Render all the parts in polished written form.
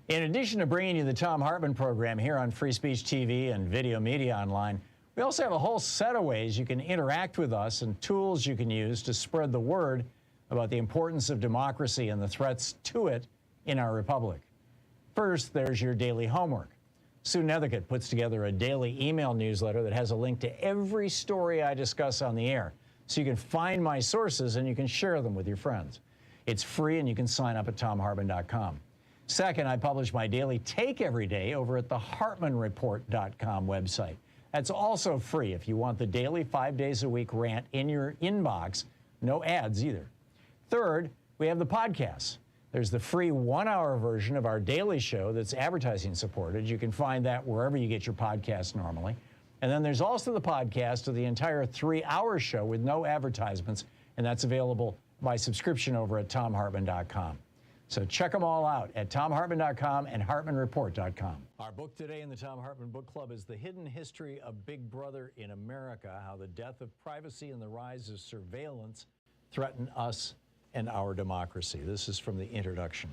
In addition to bringing you the Thom Hartmann Program here on Free Speech TV and Video Media Online, we also have a whole set of ways you can interact with us and tools you can use to spread the word about the importance of democracy and the threats to it in our republic. First, there's your daily homework. Sue Nethercutt puts together a daily email newsletter that has a link to every story I discuss on the air, so you can find my sources and you can share them with your friends. It's free and you can sign up at thomhartmann.com. Second, I publish my daily take every day over at the hartmannreport.com website. That's also free if you want the daily 5 days a week rant in your inbox. No ads either. Third, we have the podcasts. There's the free 1-hour version of our daily show that's advertising supported. You can find that wherever you get your podcasts normally. And then there's also the podcast of the entire 3-hour show with no advertisements, and that's available by subscription over at thomhartmann.com. So check them all out at thomhartmann.com and hartmannreport.com. Our book today in the Thom Hartmann Book Club is The Hidden History of Big Brother in America, How the Death of Privacy and the Rise of Surveillance Threaten Us and Our Democracy. This is from the introduction,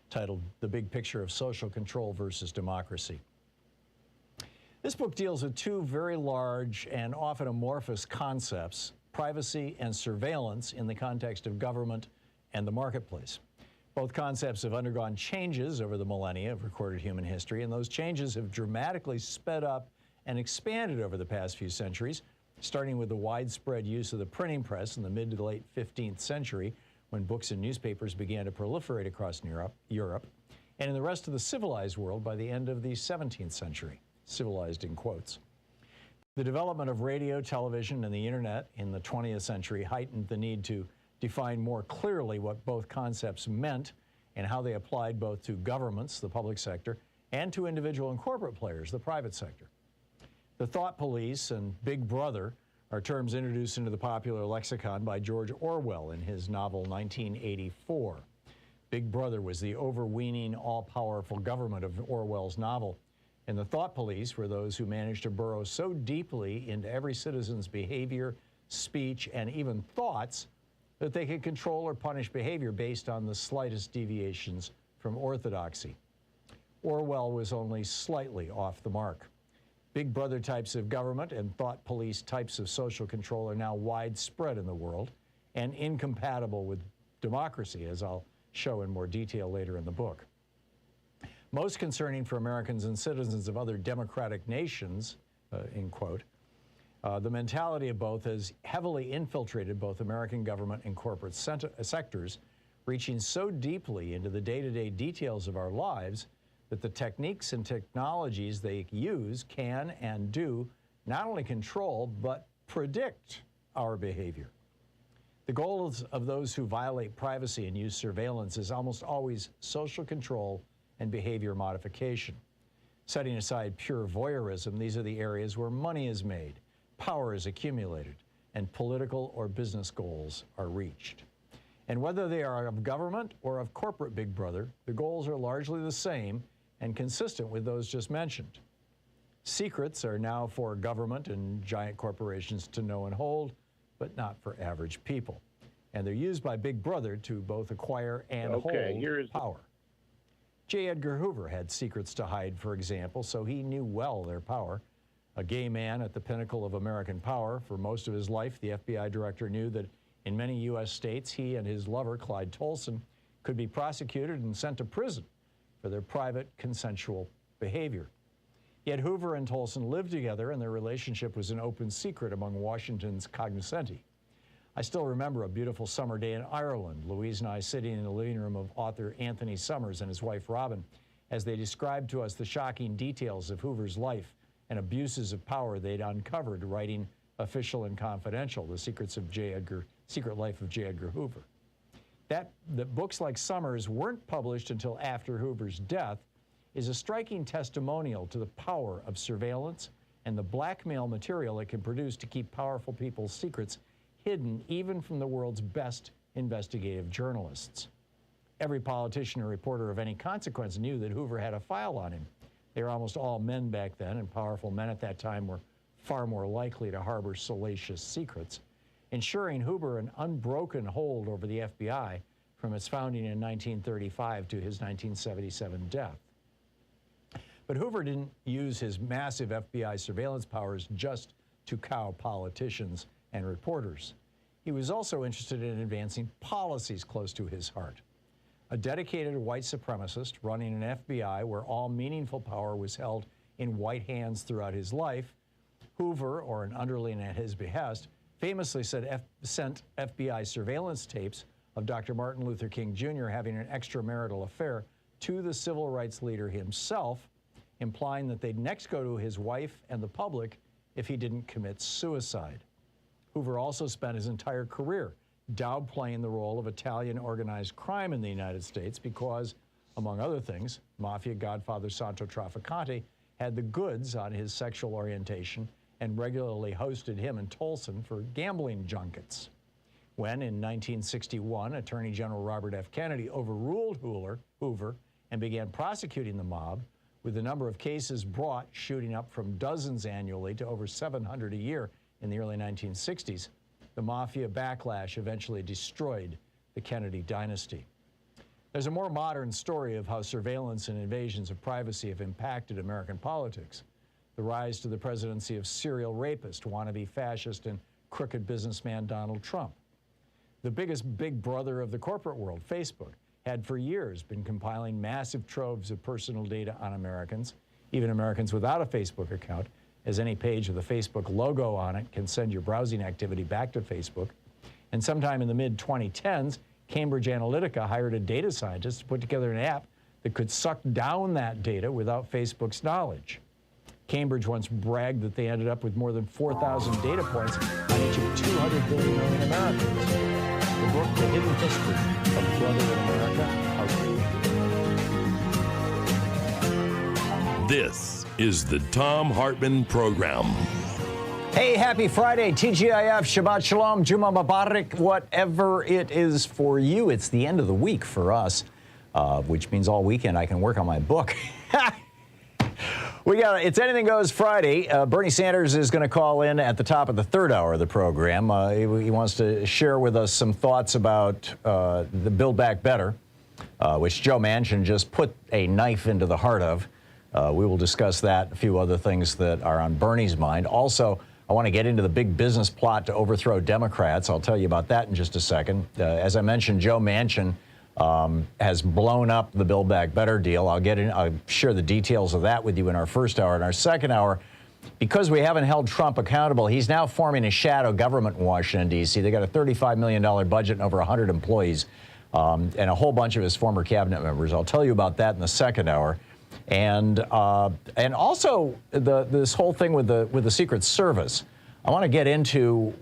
titled The Big Picture of Social Control versus Democracy. This book deals with two very large and often amorphous concepts, privacy and surveillance in the context of government and the marketplace. Both concepts have undergone changes over the millennia of recorded human history, and those changes have dramatically sped up and expanded over the past few centuries, starting with the widespread use of the printing press in the mid to the late 15th century, when books and newspapers began to proliferate across Europe, and in the rest of the civilized world by the end of the 17th century, civilized in quotes. The development of radio, television, and the internet in the 20th century heightened the need to define more clearly what both concepts meant and how they applied both to governments, the public sector, and to individual and corporate players, the private sector. The thought police and Big Brother are terms introduced into the popular lexicon by George Orwell in his novel 1984. Big Brother was the overweening, all-powerful government of Orwell's novel, and the thought police were those who managed to burrow so deeply into every citizen's behavior, speech, and even thoughts that they could control or punish behavior based on the slightest deviations from orthodoxy. Orwell was only slightly off the mark. Big Brother types of government and thought police types of social control are now widespread in the world and incompatible with democracy, as I'll show in more detail later in the book. Most concerning for Americans and citizens of other democratic nations, in quote, the mentality of both has heavily infiltrated both American government and corporate sectors, reaching so deeply into the day-to-day details of our lives that the techniques and technologies they use can and do not only control, but predict our behavior. The goals of those who violate privacy and use surveillance is almost always social control and behavior modification. Setting aside pure voyeurism, these are the areas where money is made, power is accumulated, and political or business goals are reached. And whether they are of government or of corporate Big Brother, the goals are largely the same and consistent with those just mentioned. Secrets are now for government and giant corporations to know and hold, but not for average people. And they're used by Big Brother to both acquire and hold power. J. Edgar Hoover had secrets to hide, for example, so he knew well their power. A gay man at the pinnacle of American power for most of his life, the FBI director knew that in many U.S. states, he and his lover, Clyde Tolson, could be prosecuted and sent to prison for their private, consensual behavior. Yet Hoover and Tolson lived together, and their relationship was an open secret among Washington's cognoscenti. I still remember a beautiful summer day in Ireland, Louise and I sitting in the living room of author Anthony Summers and his wife Robin, as they described to us the shocking details of Hoover's life and abuses of power they'd uncovered writing Official and Confidential, The Secret Life of J. Edgar Hoover. That books like Summers weren't published until after Hoover's death is a striking testimonial to the power of surveillance and the blackmail material it can produce to keep powerful people's secrets hidden even from the world's best investigative journalists. Every politician or reporter of any consequence knew that Hoover had a file on him. They were almost all men back then, and powerful men at that time were far more likely to harbor salacious secrets, ensuring Hoover an unbroken hold over the FBI from its founding in 1935 to his 1977 death. But Hoover didn't use his massive FBI surveillance powers just to cow politicians and reporters. He was also interested in advancing policies close to his heart. A dedicated white supremacist running an FBI where all meaningful power was held in white hands throughout his life, Hoover, or an underling at his behest, famously sent FBI surveillance tapes of Dr. Martin Luther King Jr. having an extramarital affair to the civil rights leader himself, implying that they'd next go to his wife and the public if he didn't commit suicide. Hoover also spent his entire career downplaying the role of Italian organized crime in the United States because, among other things, mafia godfather Santo Trafficante had the goods on his sexual orientation and regularly hosted him and Tolson for gambling junkets. When, in 1961, Attorney General Robert F. Kennedy overruled Hoover and began prosecuting the mob, with the number of cases brought shooting up from dozens annually to over 700 a year in the early 1960s, the mafia backlash eventually destroyed the Kennedy dynasty. There's a more modern story of how surveillance and invasions of privacy have impacted American politics. The rise to the presidency of serial rapist, wannabe fascist, and crooked businessman Donald Trump. The biggest big brother of the corporate world, Facebook, had for years been compiling massive troves of personal data on Americans, even Americans without a Facebook account, as any page with a Facebook logo on it can send your browsing activity back to Facebook. And sometime in the mid-2010s, Cambridge Analytica hired a data scientist to put together an app that could suck down that data without Facebook's knowledge. Cambridge once bragged that they ended up with more than 4,000 data points on each of 230 million Americans. The book, The Hidden History of Brother in America. This is the Thom Hartmann Program. Hey, happy Friday, TGIF, Shabbat Shalom, Juma Mubarak, whatever it is for you. It's the end of the week for us, which means all weekend I can work on my book. It's Anything Goes Friday. Bernie Sanders is going to call in at the top of the third hour of the program. He wants to share with us some thoughts about the Build Back Better, which Joe Manchin just put a knife into the heart of. We will discuss that, a few other things that are on Bernie's mind. Also, I want to get into the big business plot to overthrow Democrats. I'll tell you about that in just a second. As I mentioned, Joe Manchin has blown up the Build Back Better deal. I'll share the details of that with you in our first hour. In our second hour, because we haven't held Trump accountable, he's now forming a shadow government in Washington, D.C. They got a $35 million budget and over 100 employees and a whole bunch of his former cabinet members. I'll tell you about that in the second hour. And also this whole thing with the Secret Service. I want to get into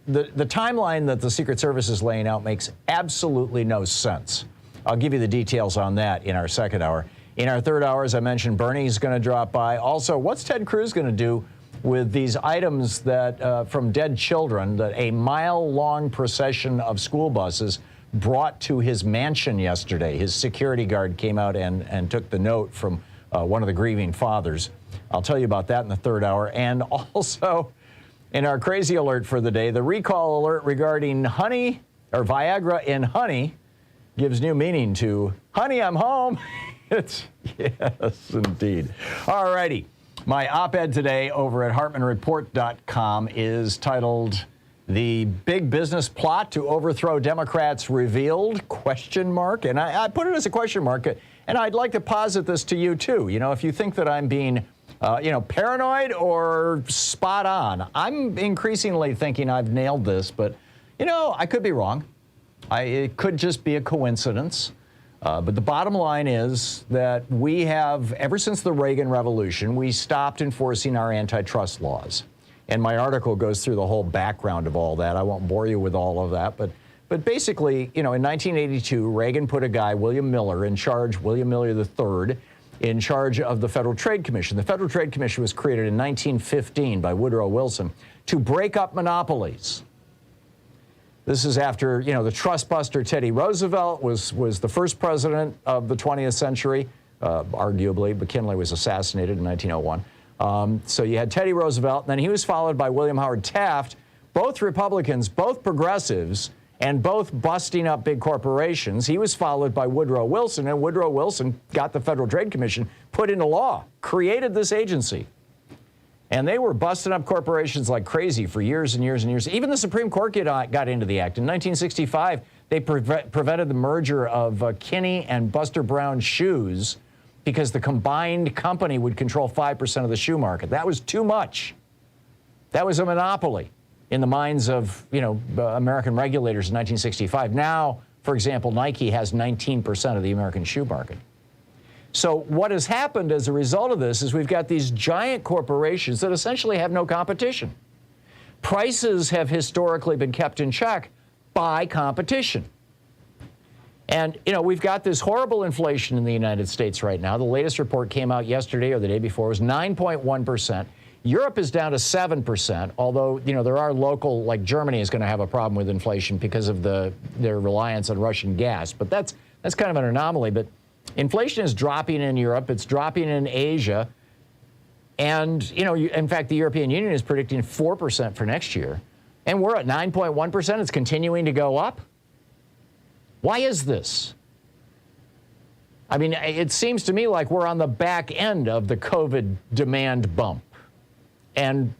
the timeline that the Secret Service is laying out makes absolutely no sense. I'll give you the details on that in our second hour. In our third hour, as I mentioned, Bernie's going to drop by. Also, what's Ted Cruz going to do with these items that from dead children that a mile-long procession of school buses brought to his mansion yesterday? His security guard came out and took the note from one of the grieving fathers. I'll tell you about that in the third hour. And also, in our crazy alert for the day, the recall alert regarding honey or Viagra in honey gives new meaning to honey, I'm home. Yes, indeed. All righty. My op-ed today over at HartmannReport.com is titled "The Big Business Plot to Overthrow Democrats Revealed?" ? And I put it as a question mark, and I'd like to posit this to you too. You know, if you think that I'm being, paranoid or spot on, I'm increasingly thinking I've nailed this, but, I could be wrong. It could just be a coincidence. But the bottom line is that we have, ever since the Reagan Revolution, we stopped enforcing our antitrust laws. And my article goes through the whole background of all that. I won't bore you with all of that. But basically, in 1982, Reagan put a guy, William Miller III, in charge of the Federal Trade Commission. The Federal Trade Commission was created in 1915 by Woodrow Wilson to break up monopolies. This is after, the trust buster Teddy Roosevelt was the first president of the 20th century. Arguably, McKinley was assassinated in 1901. So you had Teddy Roosevelt, and then he was followed by William Howard Taft, both Republicans, both progressives, and both busting up big corporations. He was followed by Woodrow Wilson, and Woodrow Wilson got the Federal Trade Commission put into law, created this agency. And they were busting up corporations like crazy for years and years and years. Even the Supreme Court got into the act. In 1965, they prevented the merger of Kinney and Buster Brown shoes because the combined company would control 5% of the shoe market. That was too much. That was a monopoly in the minds of, American regulators in 1965. Now, for example, Nike has 19% of the American shoe market. So what has happened as a result of this is we've got these giant corporations that essentially have no competition. Prices have historically been kept in check by competition. And, we've got this horrible inflation in the United States right now. The latest report came out yesterday or the day before. It was 9.1%. Europe is down to 7%, although, there are local, like Germany is going to have a problem with inflation because of their reliance on Russian gas. But that's kind of an anomaly. But inflation is dropping in Europe. It's dropping in Asia. And, in fact, the European Union is predicting 4% for next year. And we're at 9.1%. It's continuing to go up. Why is this? I mean, it seems to me like we're on the back end of the COVID demand bump. And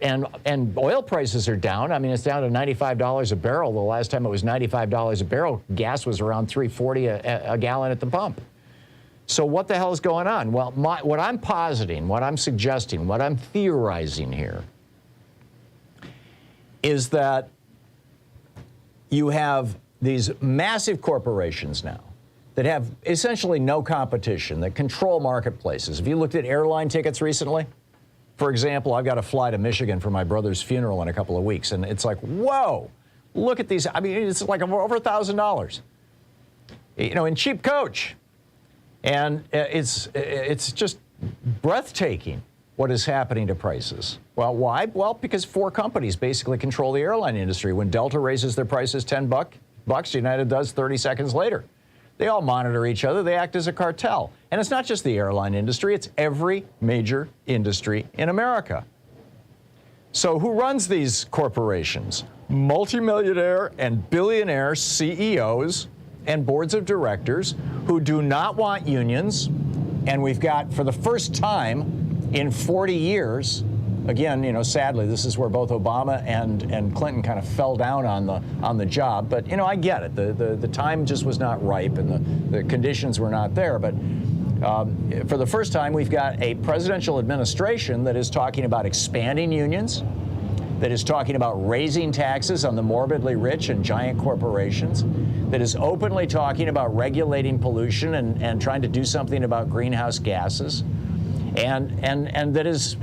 oil prices are down. I mean, it's down to $95 a barrel. The last time it was $95 a barrel, gas was around $3.40 a gallon at the pump. So what the hell is going on? Well, what I'm positing, what I'm suggesting, what I'm theorizing here is that you have these massive corporations now that have essentially no competition, that control marketplaces. If you looked at airline tickets recently, for example, I've got to fly to Michigan for my brother's funeral in a couple of weeks, and it's like, whoa, look at these. I mean, it's like over $1,000, in cheap coach. And it's just breathtaking what is happening to prices. Well, why? Well, because 4 companies basically control the airline industry. When Delta raises their prices $10, United does 30 seconds later. They all monitor each other. They act as a cartel. And it's not just the airline industry. It's every major industry in America. So who runs these corporations? Multimillionaire and billionaire CEOs and boards of directors who do not want unions. And we've got, for the first time in 40 years, again, sadly, this is where both Obama and Clinton kind of fell down on the job. But, I get it. The time just was not ripe and the conditions were not there. But for the first time, we've got a presidential administration that is talking about expanding unions, that is talking about raising taxes on the morbidly rich and giant corporations, that is openly talking about regulating pollution and trying to do something about greenhouse gases. And that is,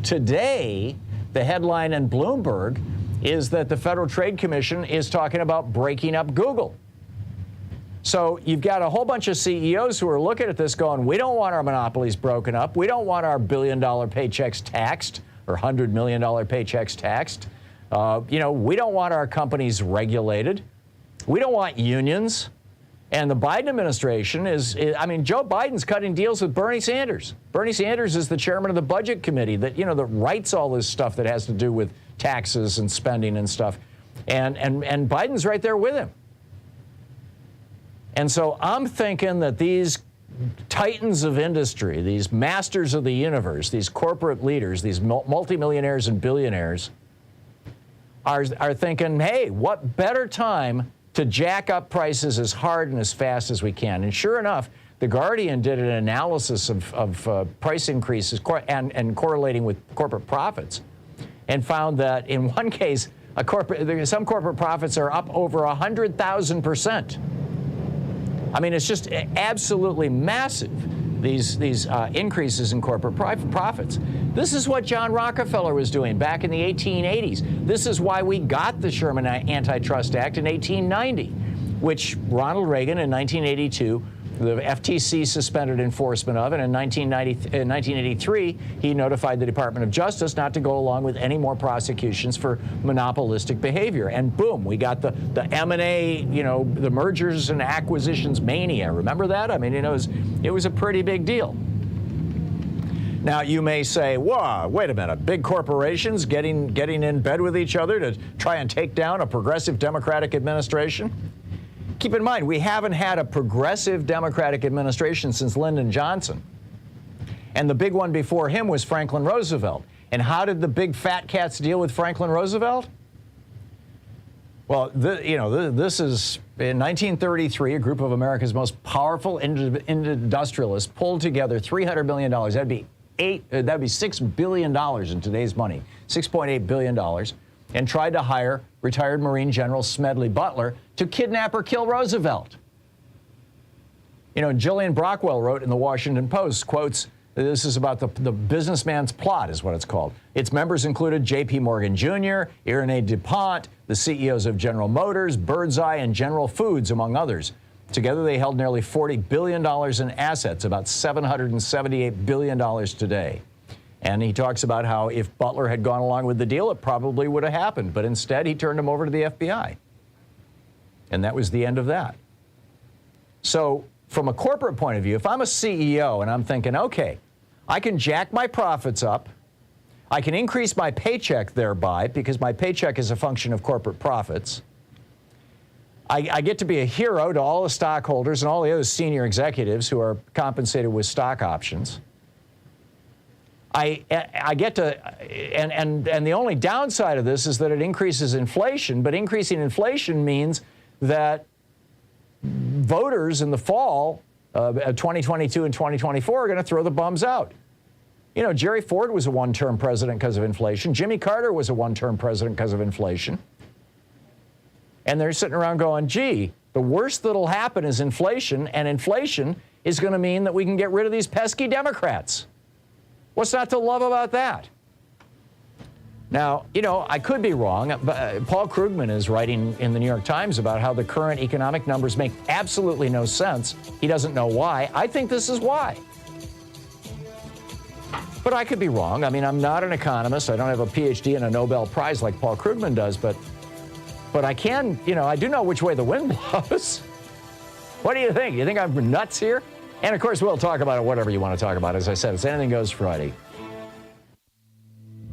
today, the headline in Bloomberg is that the Federal Trade Commission is talking about breaking up Google. So you've got a whole bunch of CEOs who are looking at this going, we don't want our monopolies broken up. We don't want our billion-dollar paychecks taxed or $100 million paychecks taxed. We don't want our companies regulated. We don't want unions. And the Biden administration Joe Biden's cutting deals with Bernie Sanders. Bernie Sanders is the chairman of the Budget Committee that writes all this stuff that has to do with taxes and spending and stuff. And Biden's right there with him. And so I'm thinking that these titans of industry, these masters of the universe, these corporate leaders, these multimillionaires and billionaires are thinking, hey, what better time to jack up prices as hard and as fast as we can. And sure enough, The Guardian did an analysis of price increases and correlating with corporate profits and found that in one case, some corporate profits are up over 100,000%. I mean, it's just absolutely massive, these increases in corporate profits. This is what John Rockefeller was doing back in the 1880s. This is why we got the Sherman Antitrust Act in 1890, which Ronald Reagan in 1982, the FTC suspended enforcement of, and in 1983, he notified the Department of Justice not to go along with any more prosecutions for monopolistic behavior. And boom, we got the M&A, the mergers and acquisitions mania. Remember that? I mean, it was a pretty big deal. Now, you may say, whoa, wait a minute, big corporations getting in bed with each other to try and take down a progressive Democratic administration? Keep in mind, we haven't had a progressive Democratic administration since Lyndon Johnson. And the big one before him was Franklin Roosevelt. And how did the big fat cats deal with Franklin Roosevelt? Well, this is, in 1933, a group of America's most powerful industrialists pulled together $300 million. That'd be $6 billion in today's money, $6.8 billion, and tried to hire retired Marine General Smedley Butler to kidnap or kill Roosevelt. Jillian Brockwell wrote in the Washington Post, quotes, this is about the businessman's plot, is what it's called. Its members included J.P. Morgan Jr., Irénée DuPont, the CEOs of General Motors, Birdseye, and General Foods, among others. Together, they held nearly $40 billion in assets, about $778 billion today. And he talks about how if Butler had gone along with the deal, it probably would have happened. But instead, he turned him over to the FBI. And that was the end of that. So from a corporate point of view, if I'm a CEO and I'm thinking, okay, I can jack my profits up, I can increase my paycheck thereby, because my paycheck is a function of corporate profits. I get to be a hero to all the stockholders and all the other senior executives who are compensated with stock options. I get to, and the only downside of this is that it increases inflation, but increasing inflation means that voters in the fall of 2022 and 2024 are going to throw the bums out. Jerry Ford was a one-term president because of inflation. Jimmy Carter was a one-term president because of inflation. And they're sitting around going, gee, the worst that'll happen is inflation, and inflation is going to mean that we can get rid of these pesky Democrats. What's not to love about that? Now, I could be wrong. But Paul Krugman is writing in the New York Times about how the current economic numbers make absolutely no sense. He doesn't know why. I think this is why. But I could be wrong. I mean, I'm not an economist. I don't have a PhD and a Nobel Prize like Paul Krugman does, but I can, I do know which way the wind blows. What do you think? You think I'm nuts here? And of course, we'll talk about it, whatever you want to talk about. As I said, it's Anything Goes Friday.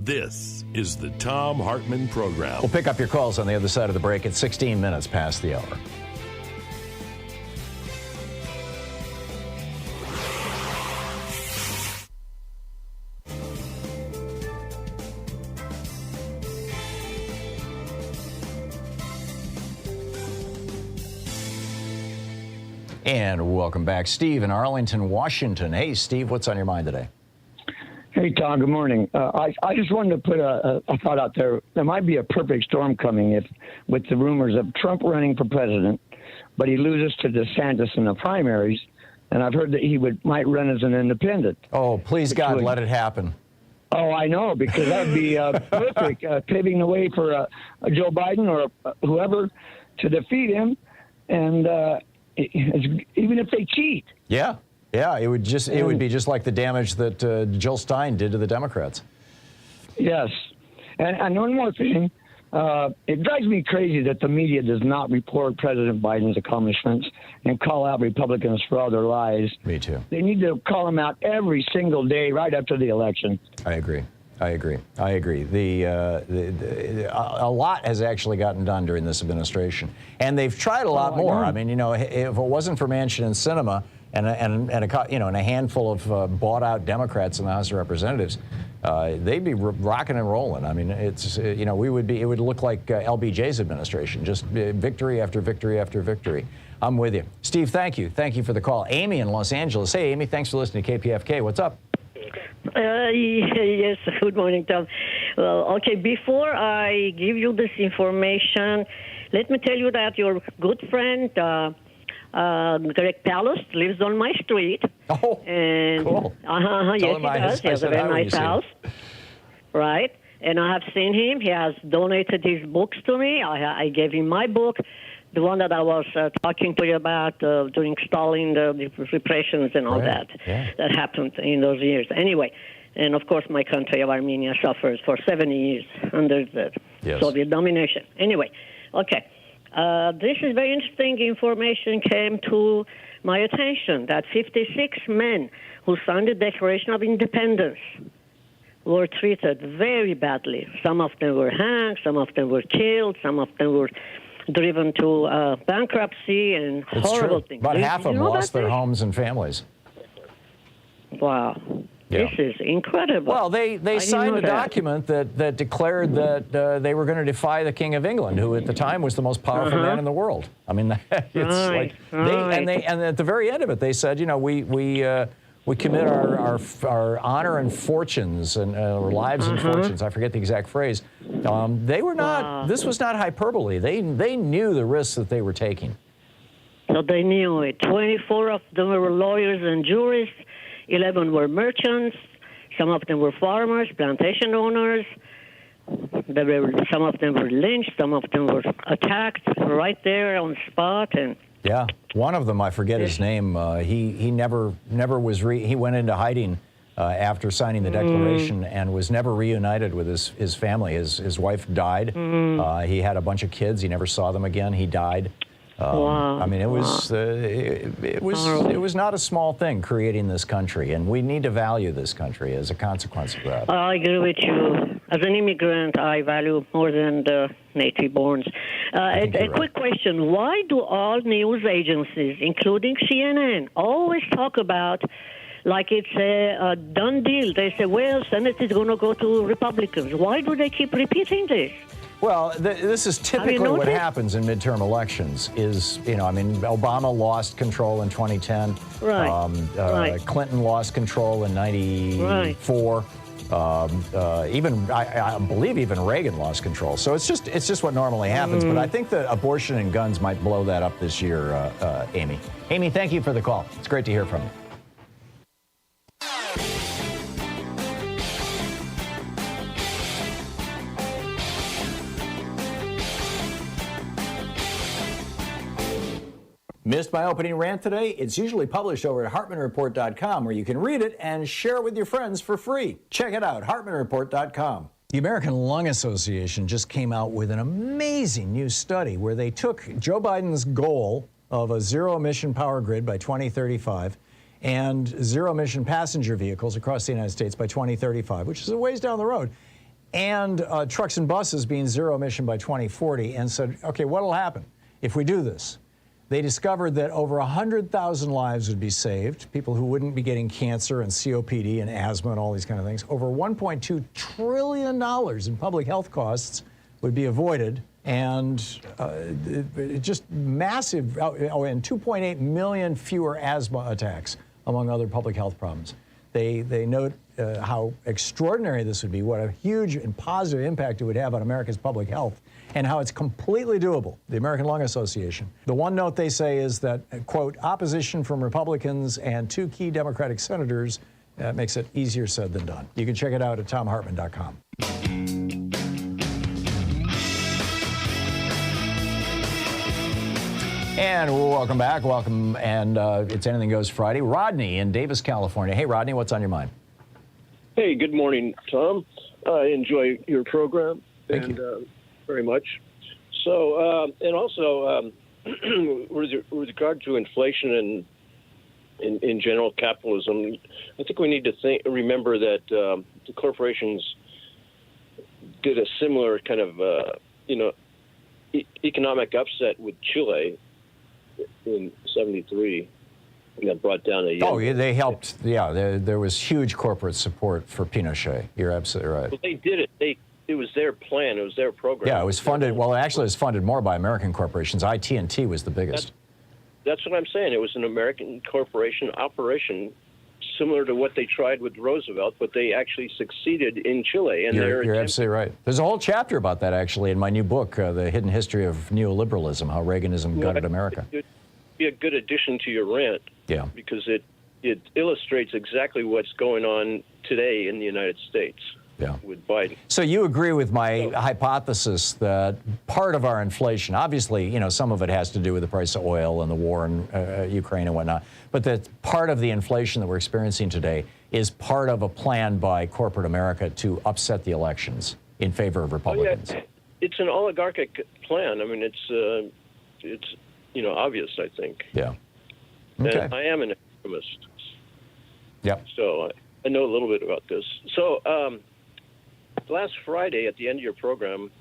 This is the Thom Hartmann Program. We'll pick up your calls on the other side of the break at 16 minutes past the hour. And welcome back. Steve in Arlington, Washington. Hey, Steve, what's on your mind today? Hey, Tom, good morning. I just wanted to put a thought out there. There might be a perfect storm coming with the rumors of Trump running for president, but he loses to DeSantis in the primaries, and I've heard that he might run as an independent. Oh, please, God, let it happen. Oh, I know, because that would be perfect, paving the way for Joe Biden or whoever to defeat him, and even if they cheat. Yeah. Yeah, it would be just like the damage that Jill Stein did to the Democrats. Yes. And one more thing. It drives me crazy that the media does not report President Biden's accomplishments and call out Republicans for all their lies. Me too. They need to call them out every single day right after the election. I agree. A lot has actually gotten done during this administration, and they've tried a lot more. I mean, if it wasn't for Manchin and Sinema and a handful of bought-out Democrats in the House of Representatives, they'd be rocking and rolling. I mean, it would look like LBJ's administration, just victory after victory after victory. I'm with you, Steve. Thank you for the call. Amy in Los Angeles. Hey, Amy, thanks for listening to KPFK. What's up? Yes, good morning, Tom. Well, okay, before I give you this information, let me tell you that your good friend, Greg Pallas, lives on my street. Oh, and, cool. Yes, he does. He has a very nice house. Right. And I have seen him. He has donated his books to me. I gave him my book, the one that I was talking to you about during Stalin, the repressions and all that happened in those years. Anyway, and of course my country of Armenia suffers for 70 years under the Soviet domination. Anyway, okay. This is very interesting information came to my attention that 56 men who signed the Declaration of Independence were treated very badly. Some of them were hanged, some of them were killed, some of them were driven to bankruptcy and It's horrible true. things. About half of them lost their this? homes and families. Wow. Yeah. This is incredible. Well, they signed a document that declared that they were going to defy the King of England, who at the time was the most powerful man in the world. I mean, it's and at the very end of it, they said, you know, we commit our honor and fortunes and our lives and fortunes. I forget the exact phrase. They were not. Wow. This was not hyperbole. They knew the risks that they were taking. So they knew it. 24 of them were lawyers and jurists. 11 were merchants. Some of them were farmers, plantation owners. Some of them were lynched. Some of them were attacked right there on the spot. And yeah, one of them, I forget his name. He never was. He went into hiding after signing the Declaration and was never reunited with his family. His wife died. He had a bunch of kids. He never saw them again. He died. Wow. I mean, it was not a small thing creating this country, and we need to value this country as a consequence of that. I agree with you. As an immigrant, I value more than the native borns. A quick question. Why do all news agencies, including CNN, always talk about like it's a done deal? They say, well, Senate is going to go to Republicans. Why do they keep repeating this? Well, this is typically what happens in midterm elections is, you know, I mean, Obama lost control in 2010. Right. Clinton lost control in 94. Even I believe even Reagan lost control. So it's just what normally happens. But I think that abortion and guns might blow that up this year, Amy. Amy, thank you for the call. It's great to hear from you. Missed my opening rant today? It's usually published over at HartmannReport.com, where you can read it and share it with your friends for free. Check it out, HartmannReport.com. The American Lung Association just came out with an amazing new study where they took Joe Biden's goal of a zero-emission power grid by 2035 and zero-emission passenger vehicles across the United States by 2035, which is a ways down the road, and trucks and buses being zero-emission by 2040, and said, okay, what will happen if we do this? They discovered that over 100,000 lives would be saved, people who wouldn't be getting cancer and COPD and asthma and all these kind of things. Over $1.2 trillion in public health costs would be avoided, and just massive, and 2.8 million fewer asthma attacks, among other public health problems. They note how extraordinary this would be, what a huge and positive impact it would have on America's public health, and how it's completely doable, the American Lung Association. The one note they say is that, quote, opposition from Republicans and 2 key Democratic senators makes it easier said than done. You can check it out at ThomHartmann.com. And welcome back. Welcome, and it's Anything Goes Friday. Rodney in Davis, California. Hey, Rodney, what's on your mind? Hey, good morning, Tom. I enjoy your program. Thank you. Very much. So, and also, with regard to inflation and in general capitalism, I think we need to remember that the corporations did a similar kind of, economic upset with Chile in '73. That brought down a... Oh, yeah, they helped. Yeah, there was huge corporate support for Pinochet. You're absolutely right. Well, they did it. It was their plan. It was their program. Yeah, it was funded. Well, actually, it was funded more by American corporations. IT&T was the biggest. That's what I'm saying. It was an American corporation operation, similar to what they tried with Roosevelt, but they actually succeeded in Chile. And you're absolutely right. There's a whole chapter about that, actually, in my new book, The Hidden History of Neoliberalism, How Reaganism Gutted America. It would be a good addition to your rant. Yeah. Because it illustrates exactly what's going on today in the United States. Yeah. With Biden. So you agree with my hypothesis that part of our inflation, obviously, some of it has to do with the price of oil and the war in Ukraine and whatnot, but that part of the inflation that we're experiencing today is part of a plan by corporate America to upset the elections in favor of Republicans. Oh, it's an oligarchic plan. I mean, it's obvious, I think. Yeah. Okay. And I am an economist. Yep. So I know a little bit about this. So last Friday at the end of your program,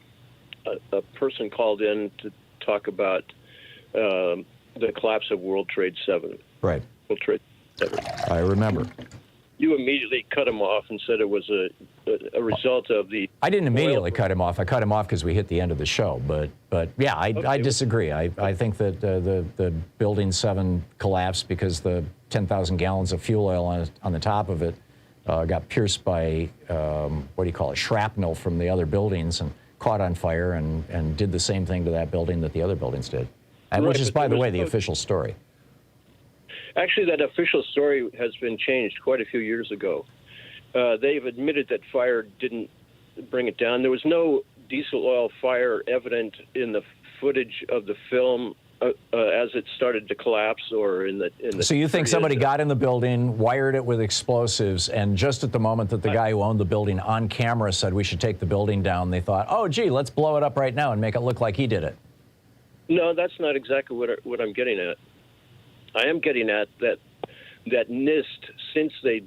a person called in to talk about the collapse of World Trade 7. Right. World Trade 7. I remember. You immediately cut him off and said it was a result of the... I didn't immediately cut him off. I cut him off because we hit the end of the show. But yeah, I disagree. I think that the Building 7 collapsed because the 10,000 gallons of fuel oil on the top of it got pierced by, what do you call it, shrapnel from the other buildings and caught on fire and did the same thing to that building that the other buildings did. And which is, by the way, the official story. Actually, that official story has been changed quite a few years ago. They've admitted that fire didn't bring it down. There was no diesel oil fire evident in the footage of the film as it started to collapse, or in the. So you think somebody got in the building, wired it with explosives, and just at the moment that the guy who owned the building on camera said we should take the building down, they thought, oh, gee, let's blow it up right now and make it look like he did it. No, that's not exactly what I'm getting at. I am getting at that NIST, since they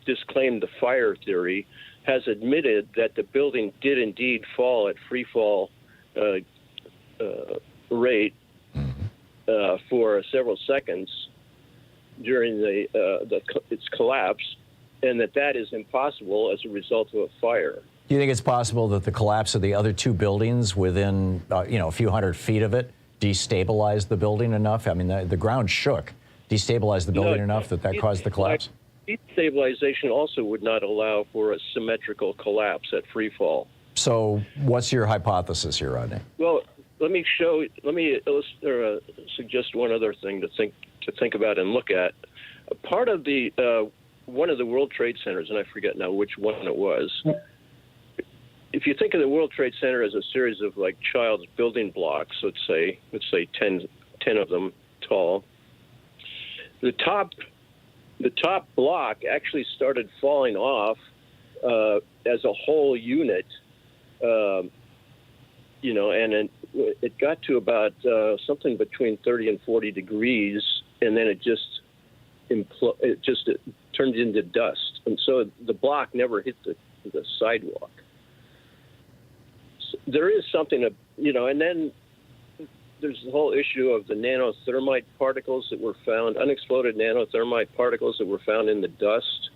disclaimed the fire theory, has admitted that the building did indeed fall at free fall rate for several seconds during its collapse, and that is impossible as a result of a fire. Do you think it's possible that the collapse of the other two buildings within a few hundred feet of it destabilized the building enough? I mean, the ground shook, destabilized the building enough that caused the collapse? Destabilization also would not allow for a symmetrical collapse at free fall. So what's your hypothesis here, Rodney? Well, let me suggest one other thing to think about and look at. Part of one of the World Trade Centers, and I forget now which one it was. If you think of the World Trade Center as a series of like child's building blocks, let's say 10 of them tall, the top block actually started falling off as a whole unit, and it got to about something between 30 and 40 degrees, and then it turned into dust, and so the block never hit the sidewalk. There is something, and then there's the whole issue of the nanothermite particles that were found, unexploded nanothermite particles that were found in the dust.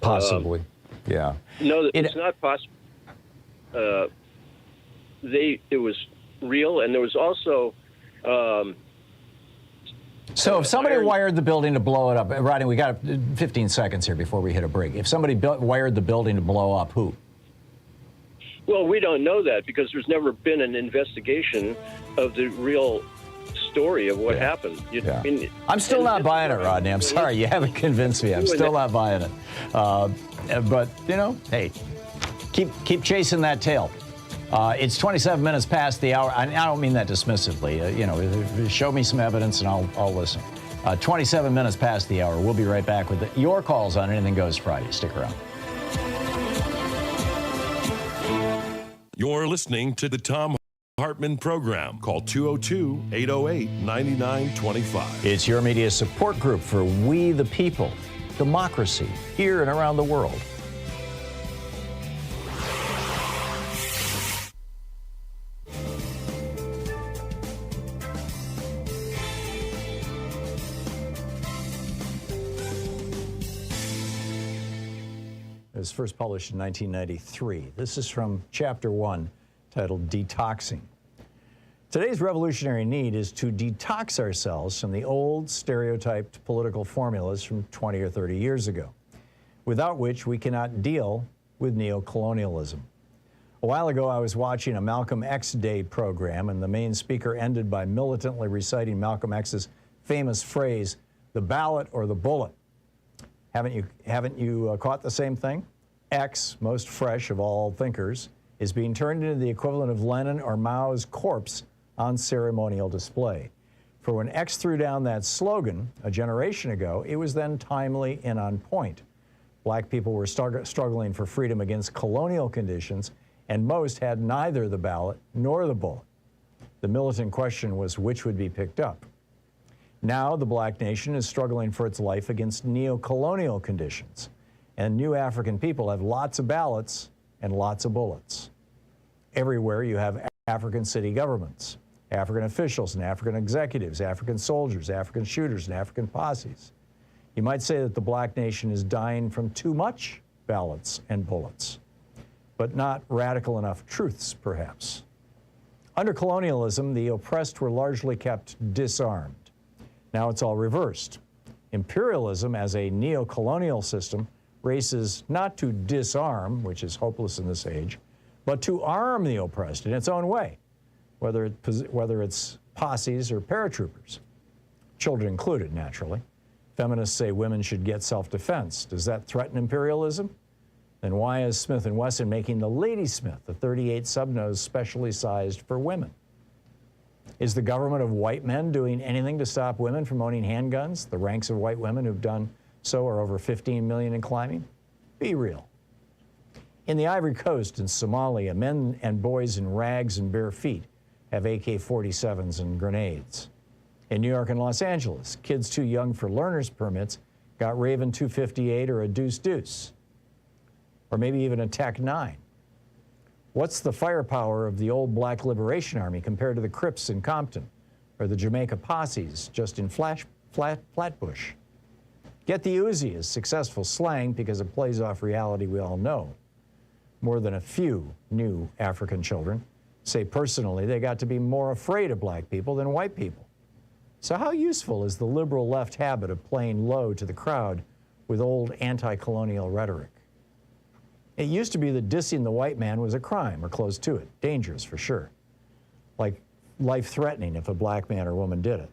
Possibly, yeah. No, it's not possible. It was real, and there was also. So if somebody wired the building to blow it up, Rodney, we got 15 seconds here before we hit a break. If somebody wired the building to blow up, who? Well, we don't know that because there's never been an investigation of the real story of what happened. I'm still not buying it, Rodney. I'm sorry. You haven't convinced me. I'm still not buying it. But, hey, keep chasing that tail. It's 27 minutes past the hour. I don't mean that dismissively. Show me some evidence and I'll listen. 27 minutes past the hour. We'll be right back with your calls on Anything Goes Friday. Stick around. You're listening to the Thom Hartmann Program. Call 202-808-9925. It's your media support group for We the People, democracy, here and around the world. It was first published in 1993. This is from Chapter 1, titled Detoxing. Today's revolutionary need is to detox ourselves from the old, stereotyped political formulas from 20 or 30 years ago, without which we cannot deal with neocolonialism. A while ago, I was watching a Malcolm X Day program, and the main speaker ended by militantly reciting Malcolm X's famous phrase, "the ballot or the bullet." Haven't you caught the same thing? X, most fresh of all thinkers, is being turned into the equivalent of Lenin or Mao's corpse on ceremonial display. For when X threw down that slogan a generation ago, it was then timely and on point. Black people were struggling for freedom against colonial conditions, and most had neither the ballot nor the bullet. The militant question was which would be picked up. Now the black nation is struggling for its life against neo-colonial conditions, and new African people have lots of ballots and lots of bullets. Everywhere you have African city governments, African officials and African executives, African soldiers, African shooters, and African posses. You might say that the black nation is dying from too much ballots and bullets, but not radical enough truths, perhaps. Under colonialism, the oppressed were largely kept disarmed. Now it's all reversed. Imperialism as a neo-colonial system races not to disarm, which is hopeless in this age, but to arm the oppressed in its own way, whether it's posses or paratroopers, children included, naturally. Feminists say women should get self-defense. Does that threaten imperialism? Then why is Smith & Wesson making the Ladysmith, a .38 subnose specially sized for women? Is the government of white men doing anything to stop women from owning handguns? The ranks of white women who've done so are over 15 million and climbing. Be real. In the Ivory Coast and Somalia, men and boys in rags and bare feet have AK-47s and grenades. In New York and Los Angeles, kids too young for learner's permits got Raven 258 or a Deuce, or maybe even a TAC-9. What's the firepower of the old Black Liberation Army compared to the Crips in Compton or the Jamaica posses just in Flatbush? Get the Uzi is successful slang because it plays off reality we all know. More than a few new African children say personally they got to be more afraid of black people than white people. So how useful is the liberal left habit of playing low to the crowd with old anti-colonial rhetoric? It used to be that dissing the white man was a crime or close to it, dangerous for sure, like life-threatening if a black man or woman did it.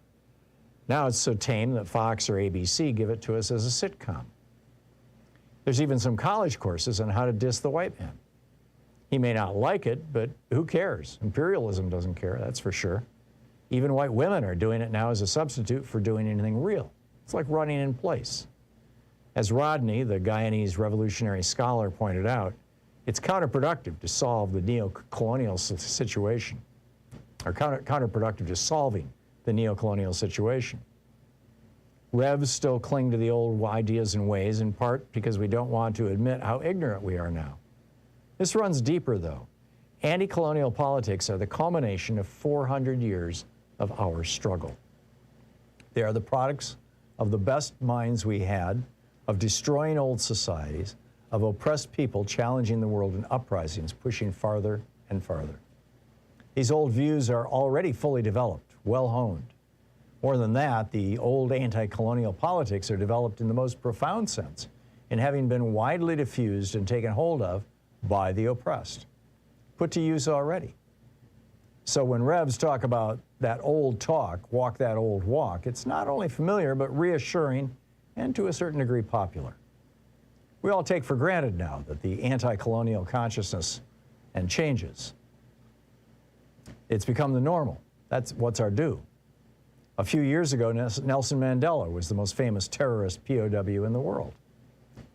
Now it's so tame that Fox or ABC give it to us as a sitcom. There's even some college courses on how to diss the white man. He may not like it, but who cares? Imperialism doesn't care, that's for sure. Even white women are doing it now as a substitute for doing anything real. It's like running in place. As Rodney, the Guyanese revolutionary scholar, pointed out, it's counterproductive to solve the neo-colonial situation, or counterproductive to solving the neo-colonial situation. Revs still cling to the old ideas and ways, in part because we don't want to admit how ignorant we are now. This runs deeper, though. Anti-colonial politics are the culmination of 400 years of our struggle. They are the products of the best minds we had, of destroying old societies, of oppressed people challenging the world in uprisings, pushing farther and farther. These old views are already fully developed, well-honed. More than that, the old anti-colonial politics are developed in the most profound sense, in having been widely diffused and taken hold of by the oppressed, put to use already. So when Revs talk about that old talk, walk that old walk, it's not only familiar, but reassuring and to a certain degree popular. We all take for granted now that the anti-colonial consciousness and changes. It's become the normal. That's what's our due. A few years ago, Nelson Mandela was the most famous terrorist POW in the world.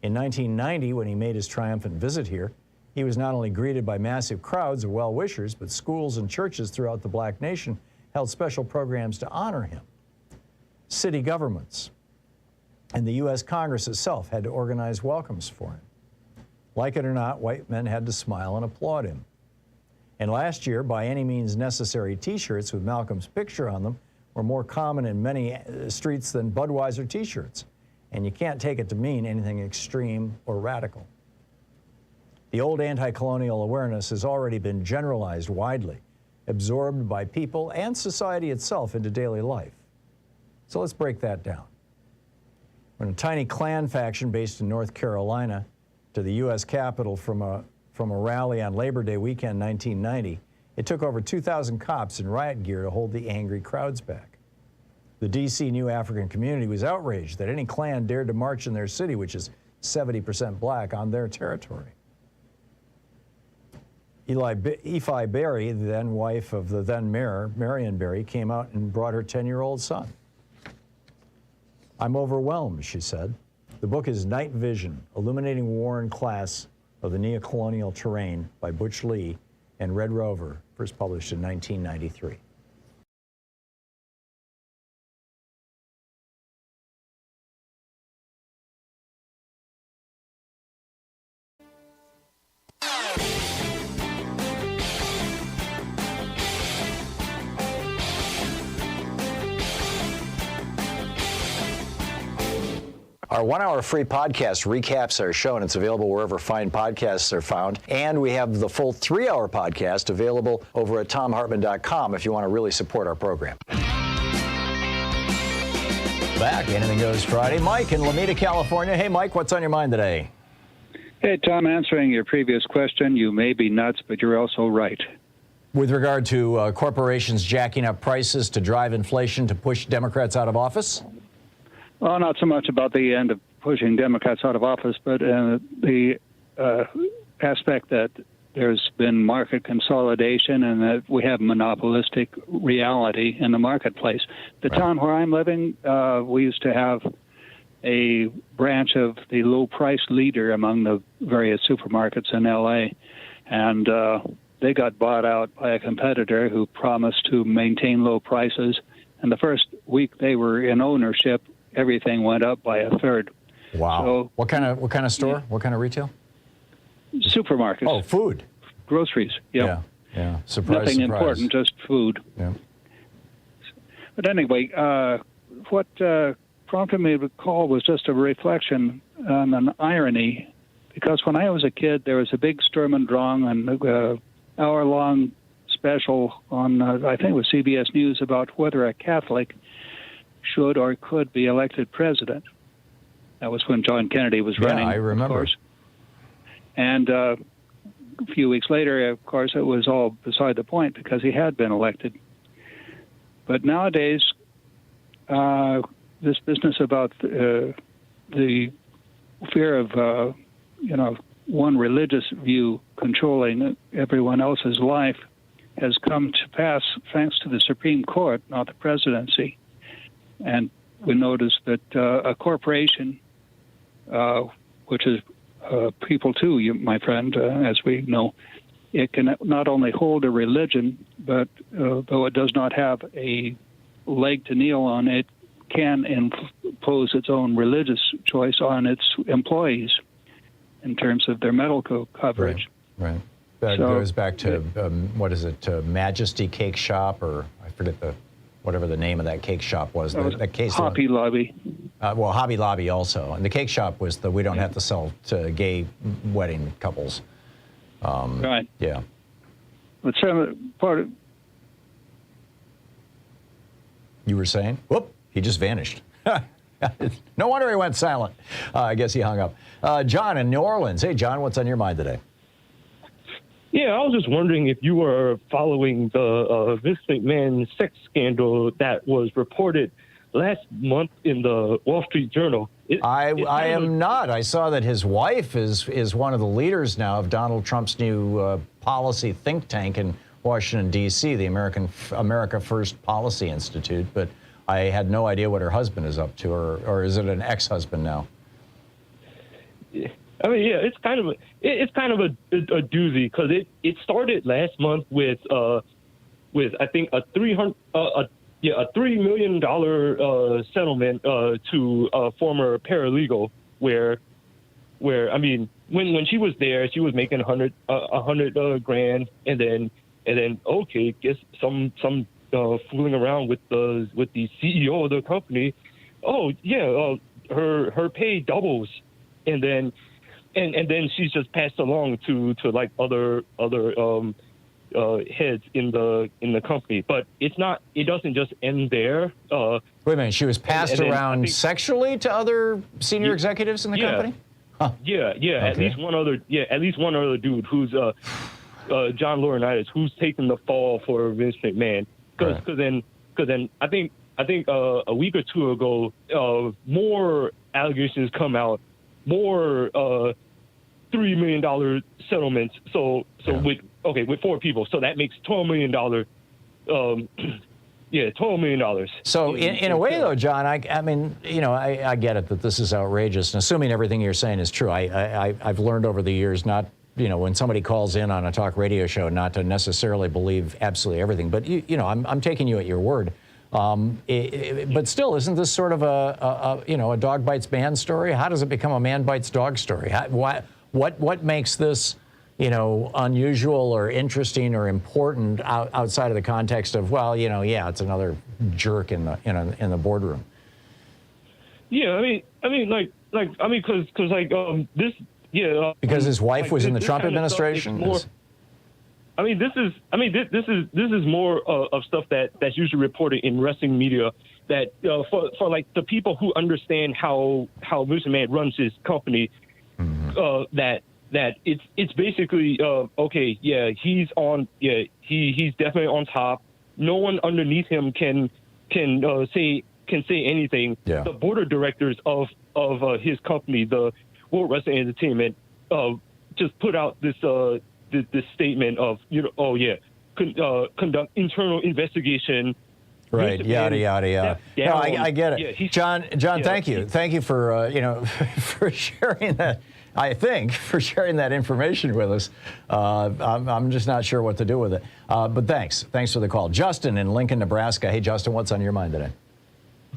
In 1990, when he made his triumphant visit here, he was not only greeted by massive crowds of well-wishers, but schools and churches throughout the black nation held special programs to honor him. City governments and the U.S. Congress itself had to organize welcomes for him. Like it or not, white men had to smile and applaud him. And last year, by any means necessary T-shirts with Malcolm's picture on them were more common in many streets than Budweiser T-shirts. And you can't take it to mean anything extreme or radical. The old anti-colonial awareness has already been generalized widely, absorbed by people and society itself into daily life. So let's break that down. When a tiny Klan faction based in North Carolina to the U.S. Capitol from a rally on Labor Day weekend 1990, it took over 2,000 cops in riot gear to hold the angry crowds back. The D.C. New African community was outraged that any Klan dared to march in their city, which is 70% black, on their territory. Ephi Berry, the then wife of the then mayor, Marion Berry, came out and brought her 10-year-old son. "I'm overwhelmed," she said. The book is Night Vision, Illuminating War and Class of the Neocolonial Terrain by Butch Lee and Red Rover, first published in 1993. Our 1-hour free podcast recaps our show, and it's available wherever fine podcasts are found. And we have the full 3-hour podcast available over at thomhartmann.com if you want to really support our program. Back, Anything Goes Friday. Mike in Lomita, California. Hey, Mike, what's on your mind today? Hey, Tom, answering your previous question, you may be nuts, but you're also right. With regard to corporations jacking up prices to drive inflation to push Democrats out of office? Well, not so much about the end of pushing Democrats out of office, but the aspect that there's been market consolidation and that we have monopolistic reality in the marketplace. The town where I'm living, we used to have a branch of the low-price leader among the various supermarkets in L.A., and they got bought out by a competitor who promised to maintain low prices. And the first week they were in ownership, everything went up by a third. Wow. So, what kind of store? Yeah. What kind of retail? Supermarkets. Oh, food. Groceries. Yep. Yeah. Surprise. Nothing important, just food. Yeah. But anyway, what prompted me to call was just a reflection on an irony, because when I was a kid, there was a big Sturm und Drang and hour-long special on, I think it was CBS News, about whether a Catholic should or could be elected president. That was when John Kennedy was running. Yeah, I remember. Of course. And a few weeks later, of course, it was all beside the point because he had been elected. But nowadays, this business about the fear of, one religious view controlling everyone else's life has come to pass thanks to the Supreme Court, not the presidency. And we notice that a corporation, which is people too, my friend, as we know, it can not only hold a religion, but though it does not have a leg to kneel on, it can impose its own religious choice on its employees in terms of their medical coverage. Right. That goes back to, what is it, Majesty Cake Shop, or I forget whatever the name of that cake shop was. That case. Hobby Lobby. Well, Hobby Lobby also. And the cake shop was we don't have to sell to gay wedding couples. Right. Yeah. But some part of... You were saying? Whoop, he just vanished. No wonder he went silent. I guess he hung up. John in New Orleans. Hey, John, what's on your mind today? Yeah, I was just wondering if you were following the Vince McMahon sex scandal that was reported last month in the Wall Street Journal. I am not. I saw that his wife is one of the leaders now of Donald Trump's new policy think tank in Washington, D.C., the America First Policy Institute, but I had no idea what her husband is up to, or is it an ex-husband now? I mean, yeah, it's kind of a doozy, because it started last month with I think a $3 million settlement to a former paralegal, where I mean, when she was there, she was making $100 grand, and then okay, guess some fooling around with the CEO of the company. Oh yeah, her pay doubles, and then she's just passed along to like other heads in the company. But it doesn't just end there. Wait a minute, she was passed around sexually to other senior executives in the company? Huh. Yeah. Okay. At least one other dude who's John Laurinaitis, who's taken the fall for Vince McMahon. Because then I think a week or two ago, more allegations come out, more $3 million settlements. So with 4 people, so that makes $12 million $12 million. So in a way, though, John, I mean, you know, I get it that this is outrageous, and assuming everything you're saying is true, I've learned over the years not, you know, when somebody calls in on a talk radio show, not to necessarily believe absolutely everything. But you know, I'm taking you at your word. But still, isn't this sort of a dog bites man story? How does it become a man bites dog story? What makes this, you know, unusual or interesting or important outside of the context of, well, you know, yeah, it's another jerk in the boardroom? Yeah, I mean, because this, yeah. Because his wife was in the Trump administration. This is more of stuff that's usually reported in wrestling media. That for like the people who understand how Mr. Man runs his company, that it's basically okay. Yeah, he's on. Yeah, he's definitely on top. No one underneath him can say anything. Yeah. The board of directors of his company, the World Wrestling Entertainment, just put out this statement of, you know, oh yeah, conduct internal investigation. Right, yada yada yada. No, I get it. Yeah, John, yeah, thank you for you know for sharing that. I think for sharing that information with us. I'm just not sure what to do with it. But thanks for the call, Justin in Lincoln, Nebraska. Hey, Justin, what's on your mind today?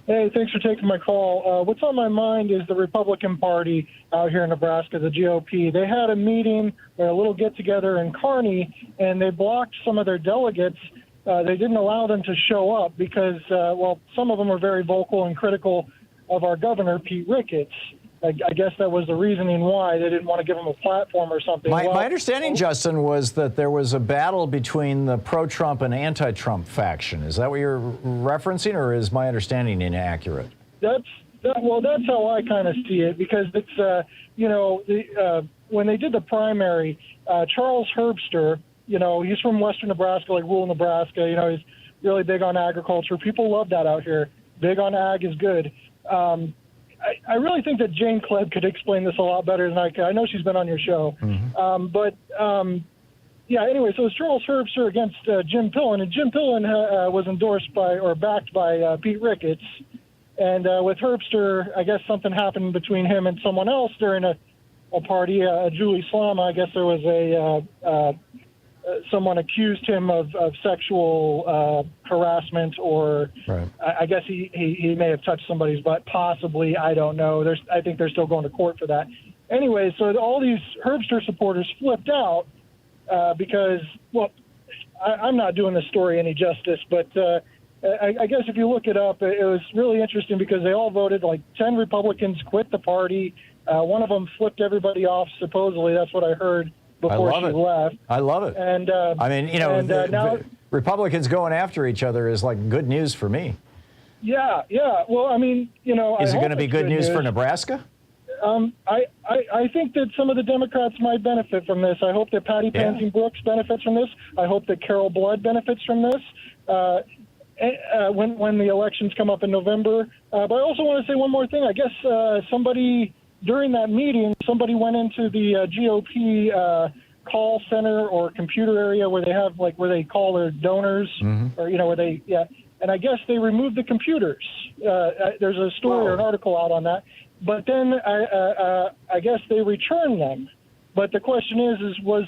Hey, thanks for taking my call. What's on my mind is the Republican Party out here in Nebraska, the GOP. They had a meeting or a little get-together in Kearney, and they blocked some of their delegates. They didn't allow them to show up because, well, some of them were very vocal and critical of our governor, Pete Ricketts. I guess that was the reasoning why they didn't want to give him a platform or something. My understanding, Justin, was that there was a battle between the pro-Trump and anti-Trump faction. Is that what you're referencing, or is my understanding inaccurate? That's how I kind of see it, because it's, you know, when they did the primary, Charles Herbster, you know, he's from western Nebraska, like rural Nebraska. You know, he's really big on agriculture. People love that out here. Big on ag is good. I really think that Jane Klebb could explain this a lot better than I can. I know she's been on your show. Mm-hmm. Yeah, anyway, so it's Charles Herbster against Jim Pillen, and Jim Pillen was endorsed by or backed by Pete Ricketts. And with Herbster, I guess something happened between him and someone else during a party, Julie Slama. I guess there was someone accused him of sexual harassment, or right. I guess he may have touched somebody's butt, possibly. I don't know. I think they're still going to court for that. Anyway, so all these Herbster supporters flipped out because, well, I'm not doing this story any justice, but I guess if you look it up, it was really interesting because they all voted, like 10 Republicans quit the party. One of them flipped everybody off, supposedly. That's what I heard before she left. I love it. And I mean, you know, now, Republicans going after each other is like good news for me. Yeah. Well, I mean, you know, is it going to be good news for Nebraska? I think that some of the Democrats might benefit from this. I hope that Patty Pansy Brooks benefits from this. I hope that Carol Blood benefits from this when the elections come up in November. But I also want to say one more thing. I guess somebody during that meeting, somebody went into the GOP call center or computer area where they have, like, where they call their donors, or, you know, where they, and I guess they removed the computers. There's a story or an article out on that. But then I guess they returned them. But the question is were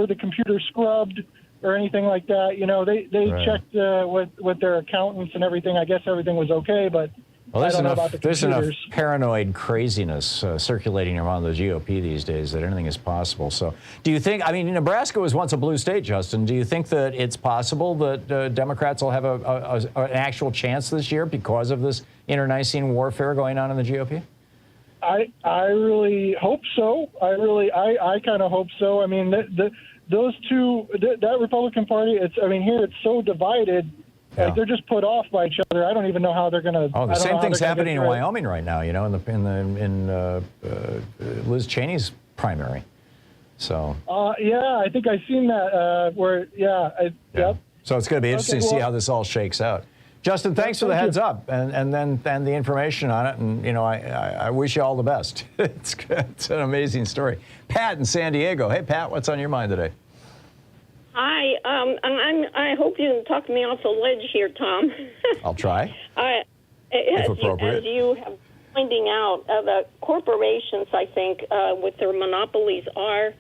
the computers scrubbed or anything like that? You know, they right. checked with their accountants and everything. I guess everything was okay, but well, there's enough paranoid craziness circulating around the GOP these days that anything is possible. So do you think, I mean, Nebraska was once a blue state, Justin. Do you think that it's possible that Democrats will have an actual chance this year because of this internecine warfare going on in the GOP? I really hope so. I kind of hope so. I mean, those two, that Republican Party, here it's so divided. Yeah. Like, they're just put off by each other. I don't even know how they're going to. Oh, the same thing's happening in Wyoming right now. You know, in Liz Cheney's primary. So. Yeah, I think I've seen that. Yep. So it's going to be interesting to see how this all shakes out. Justin, thanks for the heads up and the information on it. And, you know, I wish you all the best. It's an amazing story. Pat in San Diego. Hey, Pat, what's on your mind today? Hi. I hope you can talk me off the ledge here, Tom. I'll try. If appropriate. As you have pointing out, the corporations, I think, with their monopolies, are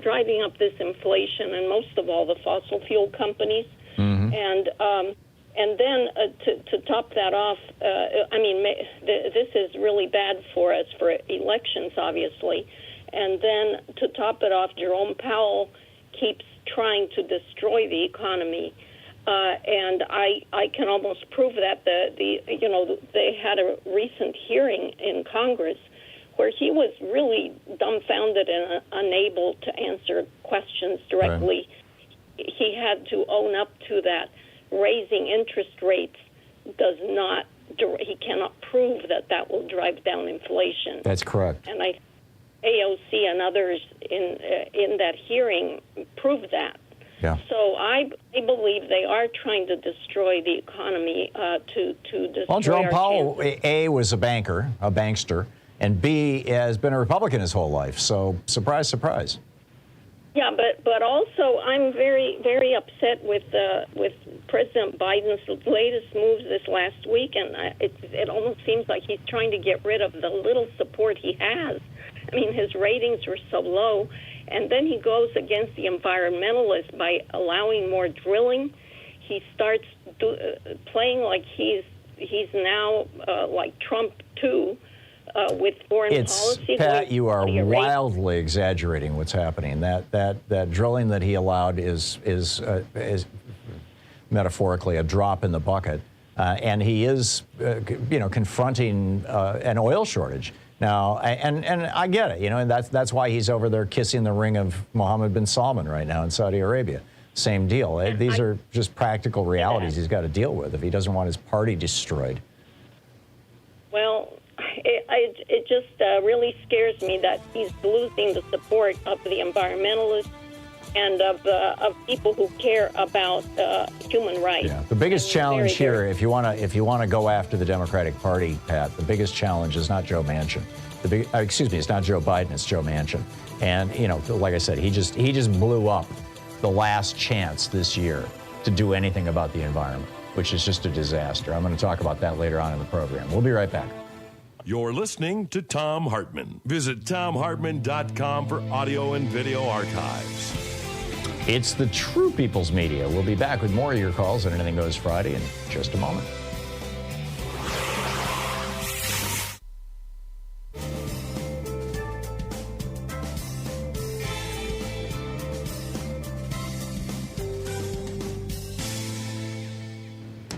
driving up this inflation, and most of all, the fossil fuel companies. Mm-hmm. And then to top that off, this is really bad for us for elections, obviously. And then to top it off, Jerome Powell keeps trying to destroy the economy. And I can almost prove that they had a recent hearing in Congress where he was really dumbfounded and unable to answer questions directly. Right. He had to own up to that. Raising interest rates he cannot prove that will drive down inflation. That's correct. And AOC and others in that hearing proved that. Yeah. So I believe they are trying to destroy the economy to destroy. Well, Jerome Powell, chances. A, was a banker, a bankster, and B, has been a Republican his whole life. So surprise, surprise. Yeah, but also I'm very, very upset with President Biden's latest moves this last week, and it almost seems like he's trying to get rid of the little support he has. I mean, his ratings were so low, and then he goes against the environmentalists by allowing more drilling. He starts playing like he's now like Trump too. With foreign policy. Pat, you are wildly exaggerating what's happening. That drilling that he allowed is metaphorically a drop in the bucket, and he is confronting an oil shortage now. And I get it, and that's why he's over there kissing the ring of Mohammed bin Salman right now in Saudi Arabia. Same deal. These are just practical realities he's got to deal with if he doesn't want his party destroyed. Well, it just really scares me that he's losing the support of the environmentalists and of people who care about human rights. Yeah, the biggest challenge here, if you want to go after the Democratic Party, Pat, the biggest challenge is not Joe Manchin. It's not Joe Biden, it's Joe Manchin. And like I said, he just blew up the last chance this year to do anything about the environment, which is just a disaster. I'm going to talk about that later on in the program. We'll be right back. You're listening to Thom Hartmann. Visit thomhartmann.com for audio and video archives. It's the True People's Media. We'll be back with more of your calls on Anything Goes Friday in just a moment.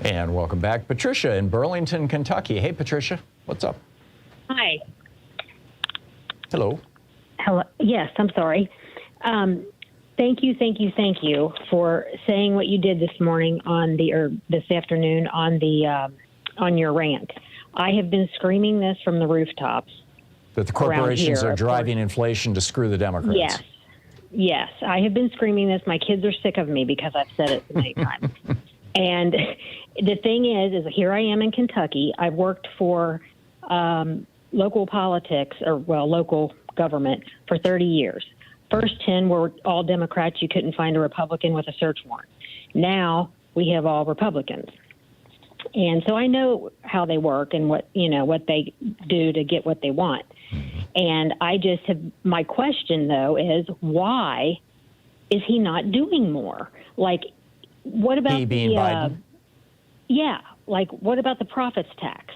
And welcome back, Patricia in Burlington, Kentucky. Hey, Patricia, what's up? Hi. Hello. Hello. Yes, I'm sorry. Thank you for saying what you did this morning this afternoon on your rant. I have been screaming this from the rooftops. That the corporations are driving inflation to screw the Democrats. Yes, I have been screaming this. My kids are sick of me because I've said it so many times. And the thing is here I am in Kentucky. I've worked for local politics, local government for 30 years. First 10 were all Democrats. You couldn't find a Republican with a search warrant. Now we have all Republicans. And so I know how they work and what they do to get what they want. And my question, though, is why is he not doing more? Like, what about Biden? Yeah, like what about the profits tax?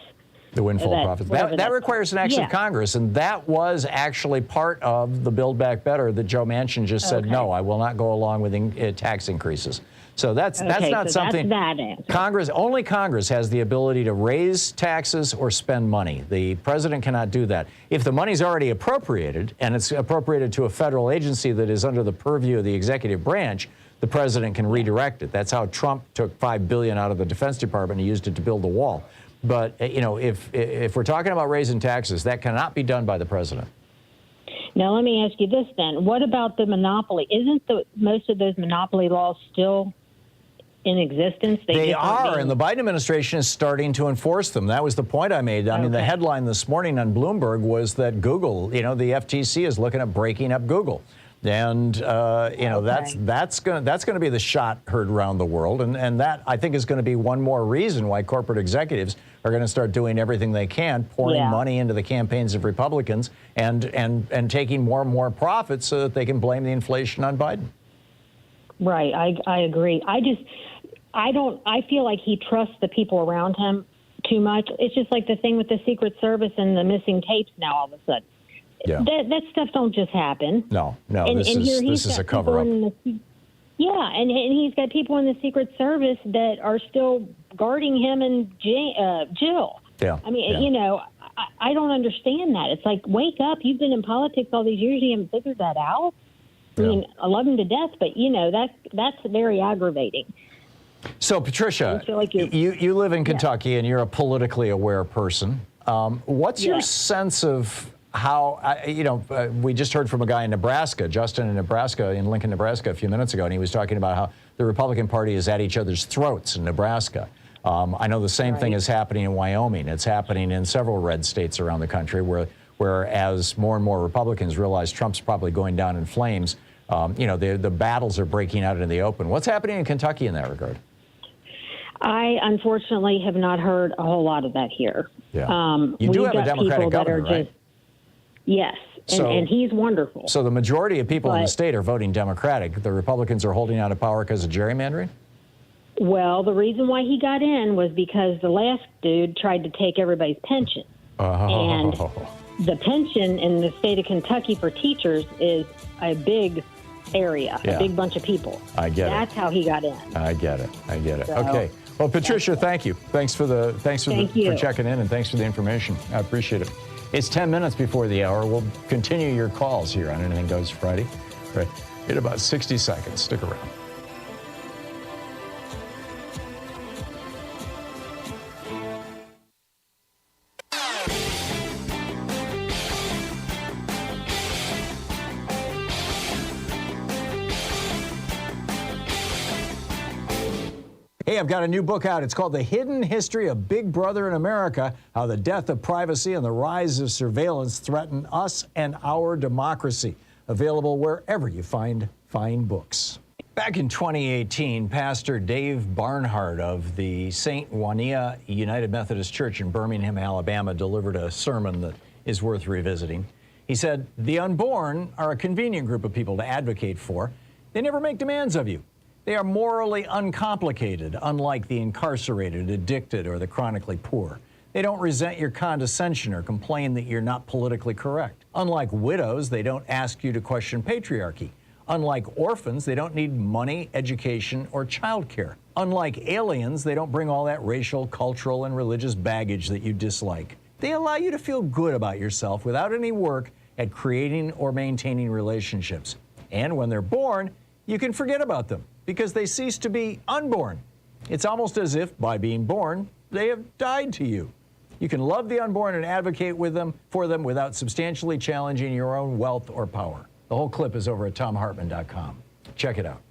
The windfall profits. That requires an act of Congress, and that was actually part of the Build Back Better that Joe Manchin just said, no, I will not go along with tax increases. So that's not something. That's that answer. Only Congress has the ability to raise taxes or spend money. The president cannot do that. If the money's already appropriated, and it's appropriated to a federal agency that is under the purview of the executive branch, the president can redirect it. That's how Trump took $5 billion out of the Defense Department and used it to build the wall. But, if we're talking about raising taxes, that cannot be done by the president. Now, let me ask you this then. What about the monopoly? Isn't most of those monopoly laws still in existence? They are, and the Biden administration is starting to enforce them. That was the point I made. I mean, the headline this morning on Bloomberg was that Google, the FTC is looking at breaking up Google. And that's going to be the shot heard around the world, and that I think is going to be one more reason why corporate executives are going to start doing everything they can, pouring money into the campaigns of Republicans, and taking more and more profits so that they can blame the inflation on Biden. Right, I agree. I feel like he trusts the people around him too much. It's just like the thing with the Secret Service and the missing tapes now all of a sudden. Yeah. That stuff don't just happen. No, this is a cover-up. And he's got people in the Secret Service that are still guarding him and Jill. Yeah. I mean, I don't understand that. It's like, wake up. You've been in politics all these years. You haven't figured that out. I mean, I love him to death, but, that's very aggravating. So, Patricia, like you live in Kentucky, and you're a politically aware person. What's your sense of how, we just heard from a guy in Nebraska, Justin in Nebraska, in Lincoln, Nebraska, a few minutes ago, and he was talking about how the Republican Party is at each other's throats in Nebraska. I know the same thing is happening in Wyoming. It's happening in several red states around the country where as more and more Republicans realize Trump's probably going down in flames, the battles are breaking out into the open. What's happening in Kentucky in that regard? I unfortunately have not heard a whole lot of that here. Yeah. You do have a Democratic governor, right? Yes, and he's wonderful. So the majority of people in the state are voting Democratic. The Republicans are holding out of power because of gerrymandering? Well, the reason why he got in was because the last dude tried to take everybody's pension. And the pension in the state of Kentucky for teachers is a big area, a big bunch of people. I get it. That's how he got in. I get it. So, okay. Well, Patricia, thank you. Thanks for checking in, and thanks for the information. I appreciate it. It's 10 minutes before the hour. We'll continue your calls here on Anything Goes Friday. Right. In about 60 seconds. Stick around. Hey, I've got a new book out. It's called The Hidden History of Big Brother in America, How the Death of Privacy and the Rise of Surveillance Threaten Us and Our Democracy. Available wherever you find fine books. Back in 2018, Pastor Dave Barnhart of the St. Juania United Methodist Church in Birmingham, Alabama, delivered a sermon that is worth revisiting. He said, "The unborn are a convenient group of people to advocate for. They never make demands of you. They are morally uncomplicated, unlike the incarcerated, addicted, or the chronically poor. They don't resent your condescension or complain that you're not politically correct. Unlike widows, they don't ask you to question patriarchy. Unlike orphans, they don't need money, education, or childcare. Unlike aliens, they don't bring all that racial, cultural, and religious baggage that you dislike. They allow you to feel good about yourself without any work at creating or maintaining relationships. And when they're born, you can forget about them, because they cease to be unborn. It's almost as if, by being born, they have died to you. You can love the unborn and advocate for them without substantially challenging your own wealth or power." The whole clip is over at thomhartmann.com. Check it out.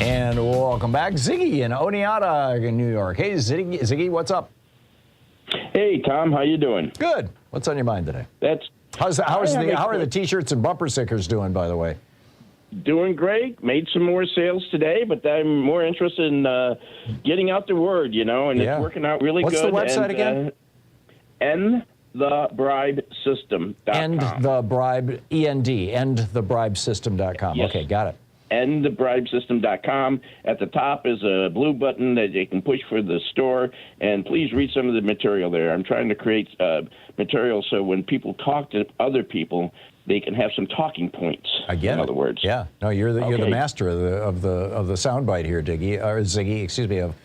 And welcome back. Ziggy in Oneonta, New York. Hey, Ziggy, what's up? Hey, Tom, how you doing? Good. What's on your mind today? How are the T-shirts and bumper stickers doing, by the way? Doing great. Made some more sales today, but I'm more interested in getting out the word, and it's working out really What's good. What's the website again? EndTheBribeSystem.com. EndTheBribeSystem.com. Yes. Okay, got it. EndTheBribeSystem.com. At the top is a blue button that you can push for the store, and please read some of the material there. I'm trying to create material so when people talk to other people, they can have some talking points. I get it. In other words, yeah. No, you're the master of the soundbite here, Ziggy. Excuse me, of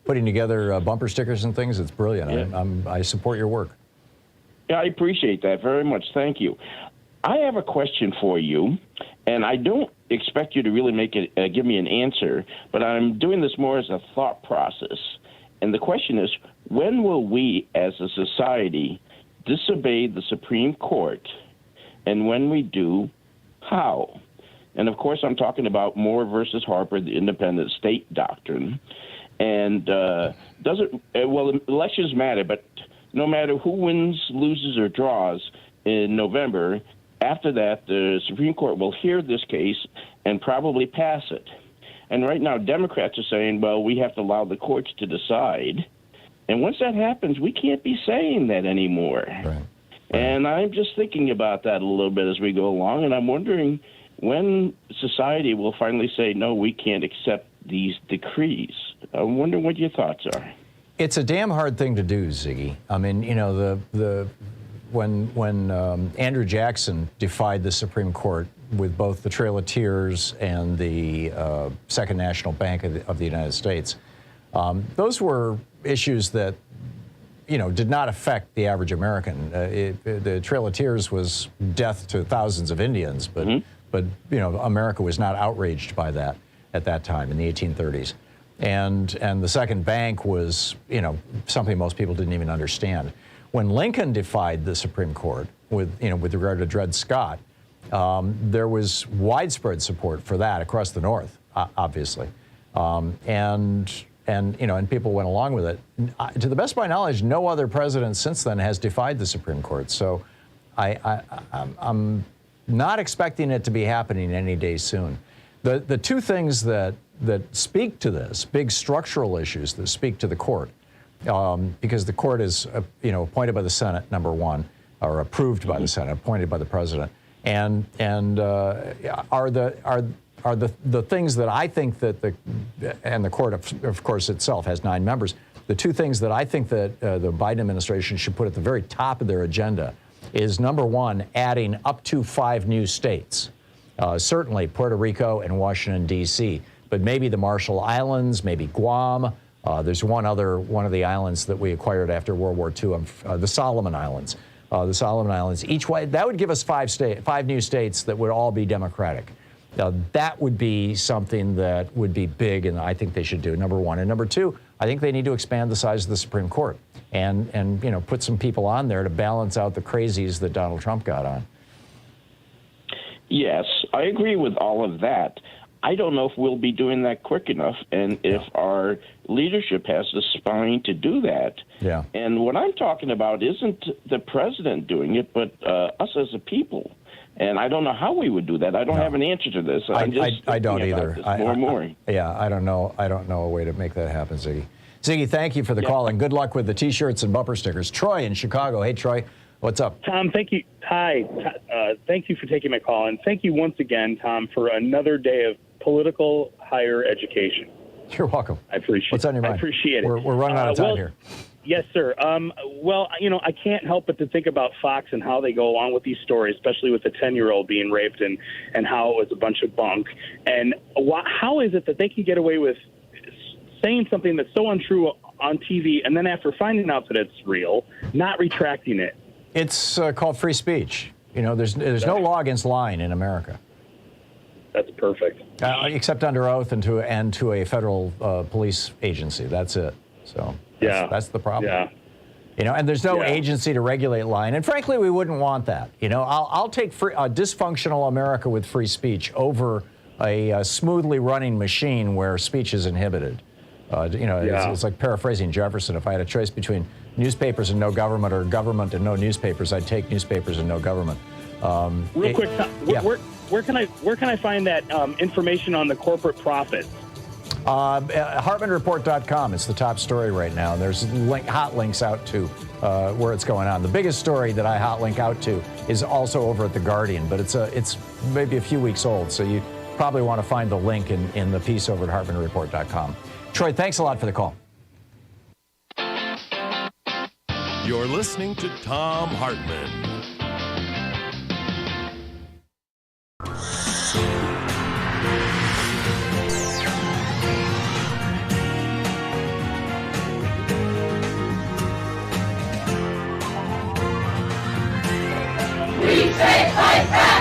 putting together bumper stickers and things. It's brilliant. Yeah. I support your work. Yeah, I appreciate that very much. Thank you. I have a question for you, and I don't expect you to really give me an answer, but I'm doing this more as a thought process. And the question is, when will we as a society disobey the Supreme Court? And when we do, how? And of course, I'm talking about Moore versus Harper, the independent state doctrine. And elections matter, but no matter who wins, loses, or draws in November, after that, the Supreme Court will hear this case and probably pass it. And right now, Democrats are saying, well, we have to allow the courts to decide. And once that happens, we can't be saying that anymore. Right. And I'm just thinking about that a little bit as we go along, and I'm wondering when society will finally say, no, we can't accept these decrees. I'm wondering what your thoughts are. It's a damn hard thing to do, Ziggy. I mean, you know, when Andrew Jackson defied the Supreme Court with both the Trail of Tears and the Second National Bank of the United States, those were issues that, you know, did not affect the average American. The Trail of Tears was death to thousands of Indians, but you know, America was not outraged by that at that time in the 1830s. And the Second Bank was, you know, something most people didn't even understand. When Lincoln defied the Supreme Court with regard to Dred Scott, there was widespread support for that across the North, obviously, and people went along with it. To the best of my knowledge, no other president since then has defied the Supreme Court. So I'm not expecting it to be happening any day soon. The two things that speak to this, big structural issues that speak to the court, because the court is appointed by the Senate, number one, or approved by the Senate, appointed by the president, and are the things that I think that the court of course itself has 9 members. The two things that I think that the Biden administration should put at the very top of their agenda is, number one, adding up to 5 new states. Certainly Puerto Rico and Washington, D.C., but maybe the Marshall Islands, maybe Guam. There's one of the islands that we acquired after World War II, the Solomon Islands. The Solomon Islands, each way, that would give us 5 new states that would all be Democratic. That would be something that would be big, and I think they should do, number one. And number two, I think they need to expand the size of the Supreme Court and put some people on there to balance out the crazies that Donald Trump got on. Yes, I agree with all of that. I don't know if we'll be doing that quick enough and if our leadership has the spine to do that. Yeah. And what I'm talking about isn't the president doing it, but us as a people. And I don't know how we would do that. I don't have an answer to this. I don't either. More and more. I don't know a way to make that happen, Ziggy. Ziggy, thank you for the call, and good luck with the T-shirts and bumper stickers. Troy in Chicago. Hey, Troy, what's up? Tom, thank you. Hi. Thank you for taking my call, and thank you once again, Tom, for another day of political higher education. You're welcome. I appreciate. What's on your mind? I appreciate it. We're running out of time here. Yes, sir. Well, I can't help but to think about Fox and how they go along with these stories, especially with the 10-year-old being raped and how it was a bunch of bunk. And how is it that they can get away with saying something that's so untrue on TV, and then after finding out that it's real, not retracting it? It's called free speech. There's no law against lying in America. That's perfect. Except under oath and to a federal police agency. That's it. So that's the problem. Yeah. And there's no agency to regulate lying. And frankly, we wouldn't want that. I'll take a dysfunctional America with free speech over a smoothly running machine where speech is inhibited. It's like paraphrasing Jefferson. If I had a choice between newspapers and no government or government and no newspapers, I'd take newspapers and no government. Real quick, where can I find that information on the corporate profits? HartmannReport.com. It's the top story right now. There's hot links out to where it's going on. The biggest story that I hot link out to is also over at The Guardian, but it's maybe a few weeks old, so you probably want to find the link in the piece over at HartmannReport.com. Troy, thanks a lot for the call. You're listening to Thom Hartmann. We take life back!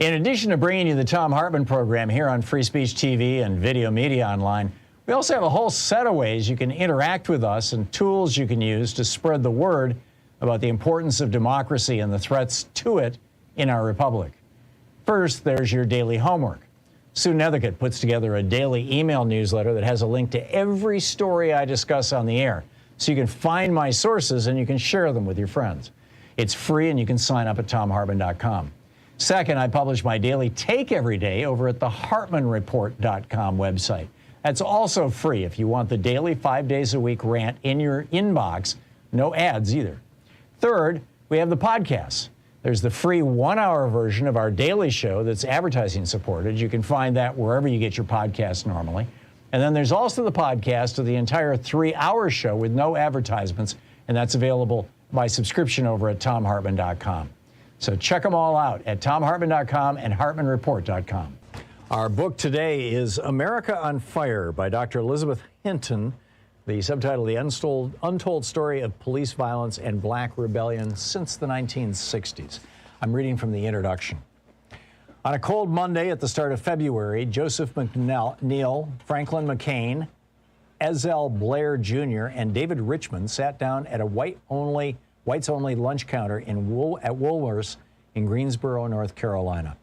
In addition to bringing you the Thom Hartmann Program here on Free Speech TV and Video Media Online, we also have a whole set of ways you can interact with us and tools you can use to spread the word about the importance of democracy and the threats to it in our republic. First, there's your daily homework. Sue Nethercutt puts together a daily email newsletter that has a link to every story I discuss on the air, so you can find my sources and you can share them with your friends. It's free and you can sign up at thomhartmann.com. Second, I publish my daily take every day over at the hartmannreport.com website. That's also free if you want the daily 5 days a week rant in your inbox. No ads either. Third, we have the podcasts. There's the free 1-hour version of our daily show that's advertising supported. You can find that wherever you get your podcasts normally. And then there's also the podcast of the entire 3-hour show with no advertisements, and that's available by subscription over at thomhartmann.com. So check them all out at thomhartmann.com and hartmannreport.com. Our book today is America on Fire by Dr. Elizabeth Hinton, the subtitle, The Untold Story of Police Violence and Black Rebellion Since the 1960s. I'm reading from the introduction. On a cold Monday at the start of February, Joseph McNeil, Franklin McCain, Ezell Blair Jr., and David Richmond sat down at a whites-only lunch counter at Woolworth's in Greensboro, North Carolina.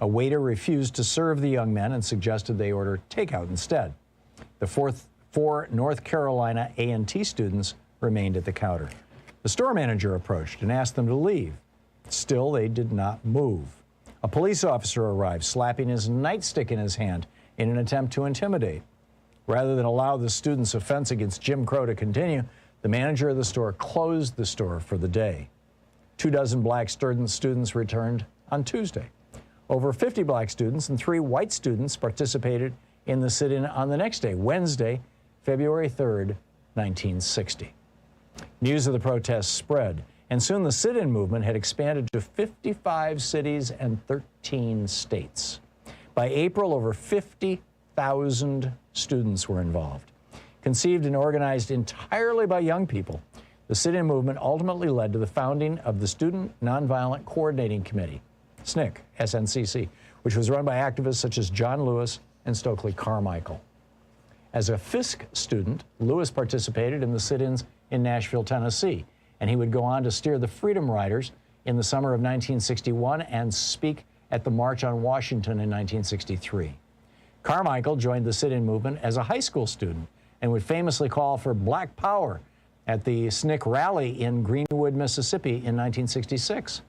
A waiter refused to serve the young men and suggested they order takeout instead. The four North Carolina A&T students remained at the counter. The store manager approached and asked them to leave. Still, they did not move. A police officer arrived, slapping his nightstick in his hand in an attempt to intimidate. Rather than allow the students' offense against Jim Crow to continue, the manager of the store closed the store for the day. 24 black students returned on Tuesday. Over 50 black students and 3 white students participated in the sit-in on the next day, Wednesday, February 3rd, 1960. News of the protests spread, and soon the sit-in movement had expanded to 55 cities and 13 states. By April, over 50,000 students were involved. Conceived and organized entirely by young people, the sit-in movement ultimately led to the founding of the Student Nonviolent Coordinating Committee, SNCC, SNCC, which was run by activists such as John Lewis and Stokely Carmichael. As a Fisk student, Lewis participated in the sit-ins in Nashville, Tennessee, and he would go on to steer the Freedom Riders in the summer of 1961 and speak at the March on Washington in 1963. Carmichael joined the sit-in movement as a high school student and would famously call for Black Power at the SNCC rally in Greenwood, Mississippi in 1966.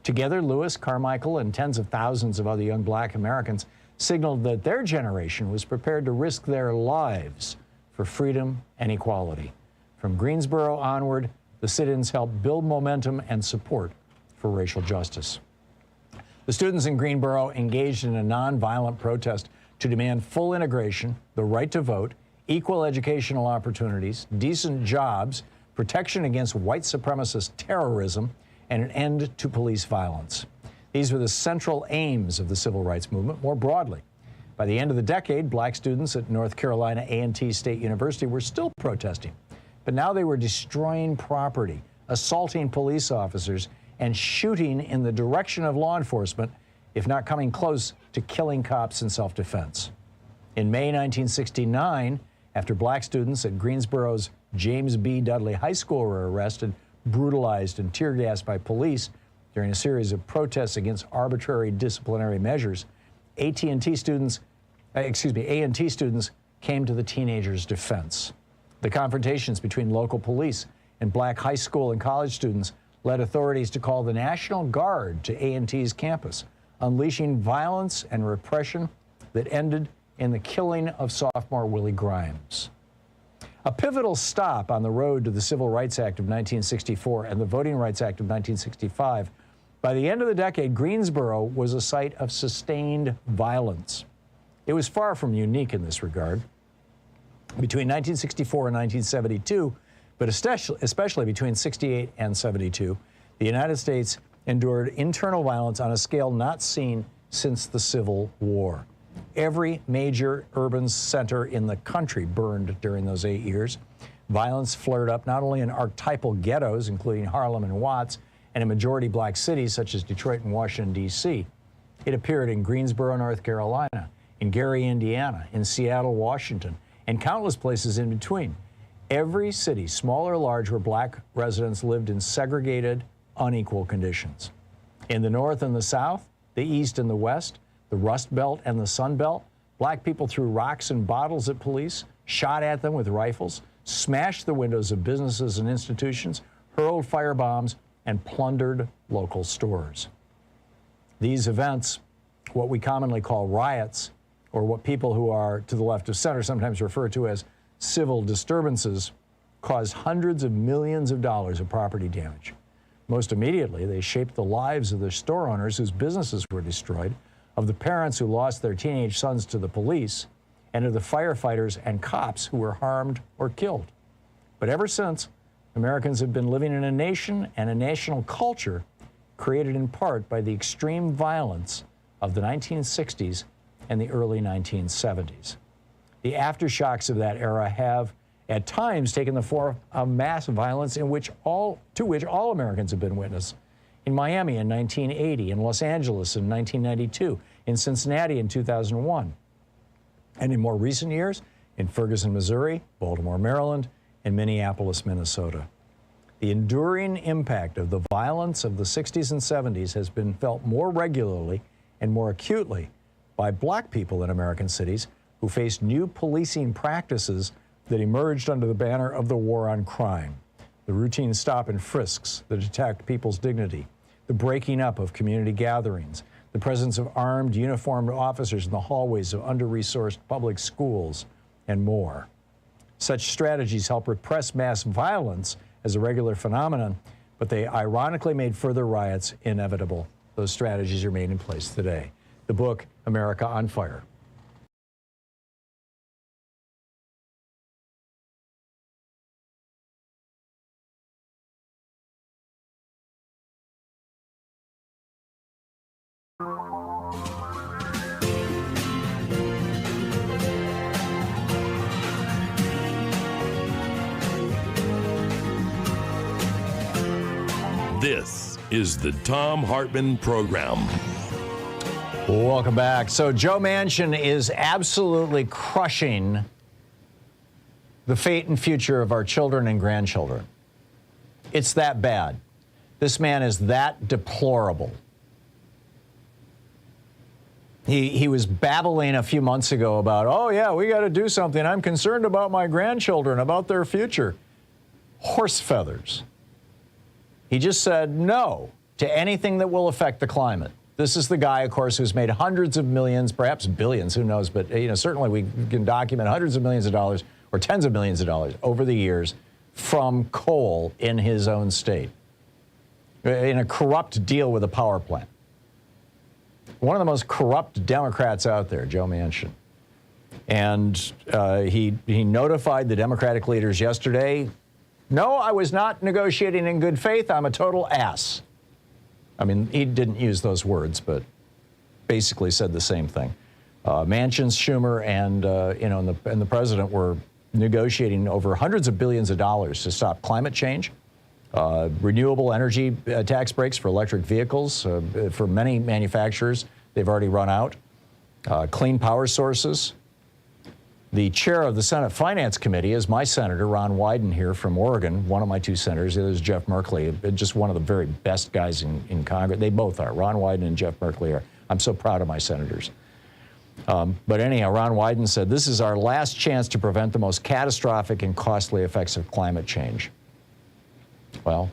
Together, Lewis, Carmichael, and tens of thousands of other young black Americans signaled that their generation was prepared to risk their lives for freedom and equality. From Greensboro onward, the sit-ins helped build momentum and support for racial justice. The students in Greensboro engaged in a nonviolent protest to demand full integration, the right to vote, equal educational opportunities, decent jobs, protection against white supremacist terrorism, and an end to police violence. These were the central aims of the civil rights movement more broadly. By the end of the decade, black students at North Carolina A&T State University were still protesting, but now they were destroying property, assaulting police officers, and shooting in the direction of law enforcement, if not coming close to killing cops in self-defense. In May 1969, after black students at Greensboro's James B. Dudley High School were arrested, brutalized, and tear gassed by police during a series of protests against arbitrary disciplinary measures, A&T students came to the teenagers' defense. The confrontations between local police and black high school and college students led authorities to call the National Guard to A&T's campus, unleashing violence and repression that ended in the killing of sophomore Willie Grimes. A pivotal stop on the road to the Civil Rights Act of 1964 and the Voting Rights Act of 1965, by the end of the decade, Greensboro was a site of sustained violence. It was far from unique in this regard. Between 1964 and 1972, but especially between 68 and 72, the United States endured internal violence on a scale not seen since the Civil War. Every major urban center in the country burned during those 8 years. Violence flared up not only in archetypal ghettos, including Harlem and Watts, and in majority black cities such as Detroit and Washington, D.C., It appeared in Greensboro, North Carolina, in Gary, Indiana, in Seattle, Washington, and countless places in between. Every city, small or large, where black residents lived in segregated, unequal conditions. In the North and the South, the East and the West, the Rust Belt and the Sun Belt, black people threw rocks and bottles at police, shot at them with rifles, smashed the windows of businesses and institutions, hurled firebombs, and plundered local stores. These events, what we commonly call riots, or what people who are to the left of center sometimes refer to as civil disturbances, caused hundreds of millions of dollars of property damage. Most immediately, they shaped the lives of the store owners whose businesses were destroyed, of the parents who lost their teenage sons to the police, and of the firefighters and cops who were harmed or killed. But ever since, Americans have been living in a nation and a national culture created in part by the extreme violence of the 1960s and the early 1970s. The aftershocks of that era have, at times, taken the form of mass violence to which all Americans have been witness. In Miami in 1980, in Los Angeles in 1992, in Cincinnati in 2001, and in more recent years, in Ferguson, Missouri, Baltimore, Maryland, and Minneapolis, Minnesota. The enduring impact of the violence of the 60s and 70s has been felt more regularly and more acutely by black people in American cities who faced new policing practices that emerged under the banner of the war on crime. The routine stop and frisks that attacked people's dignity, the breaking up of community gatherings, the presence of armed, uniformed officers in the hallways of under-resourced public schools, and more. Such strategies help repress mass violence as a regular phenomenon, but they ironically made further riots inevitable. Those strategies remain in place today. The book, America on Fire. This is the Thom Hartmann Program. Welcome back. So Joe Manchin is absolutely crushing the fate and future of our children and grandchildren. It's that bad. This man is that deplorable. He was babbling a few months ago about, oh yeah, we got to do something. I'm concerned about my grandchildren, about their future. Horse feathers. He just said no to anything that will affect the climate. This is the guy, of course, who's made hundreds of millions, perhaps billions, who knows, but certainly we can document hundreds of millions of dollars or tens of millions of dollars over the years from coal in his own state, in a corrupt deal with a power plant. One of the most corrupt Democrats out there, Joe Manchin. And he notified the Democratic leaders yesterday, no, I was not negotiating in good faith. I'm a total ass. I mean, he didn't use those words, but basically said the same thing. Manchin, Schumer, and the president were negotiating over hundreds of billions of dollars to stop climate change, renewable energy tax breaks for electric vehicles. For many manufacturers, they've already run out. Clean power sources. The chair of the Senate Finance Committee is my senator, Ron Wyden, here from Oregon, one of my two senators. The other is Jeff Merkley, just one of the very best guys in Congress. They both are. Ron Wyden and Jeff Merkley are. I'm so proud of my senators. But anyhow, Ron Wyden said, this is our last chance to prevent the most catastrophic and costly effects of climate change. Well,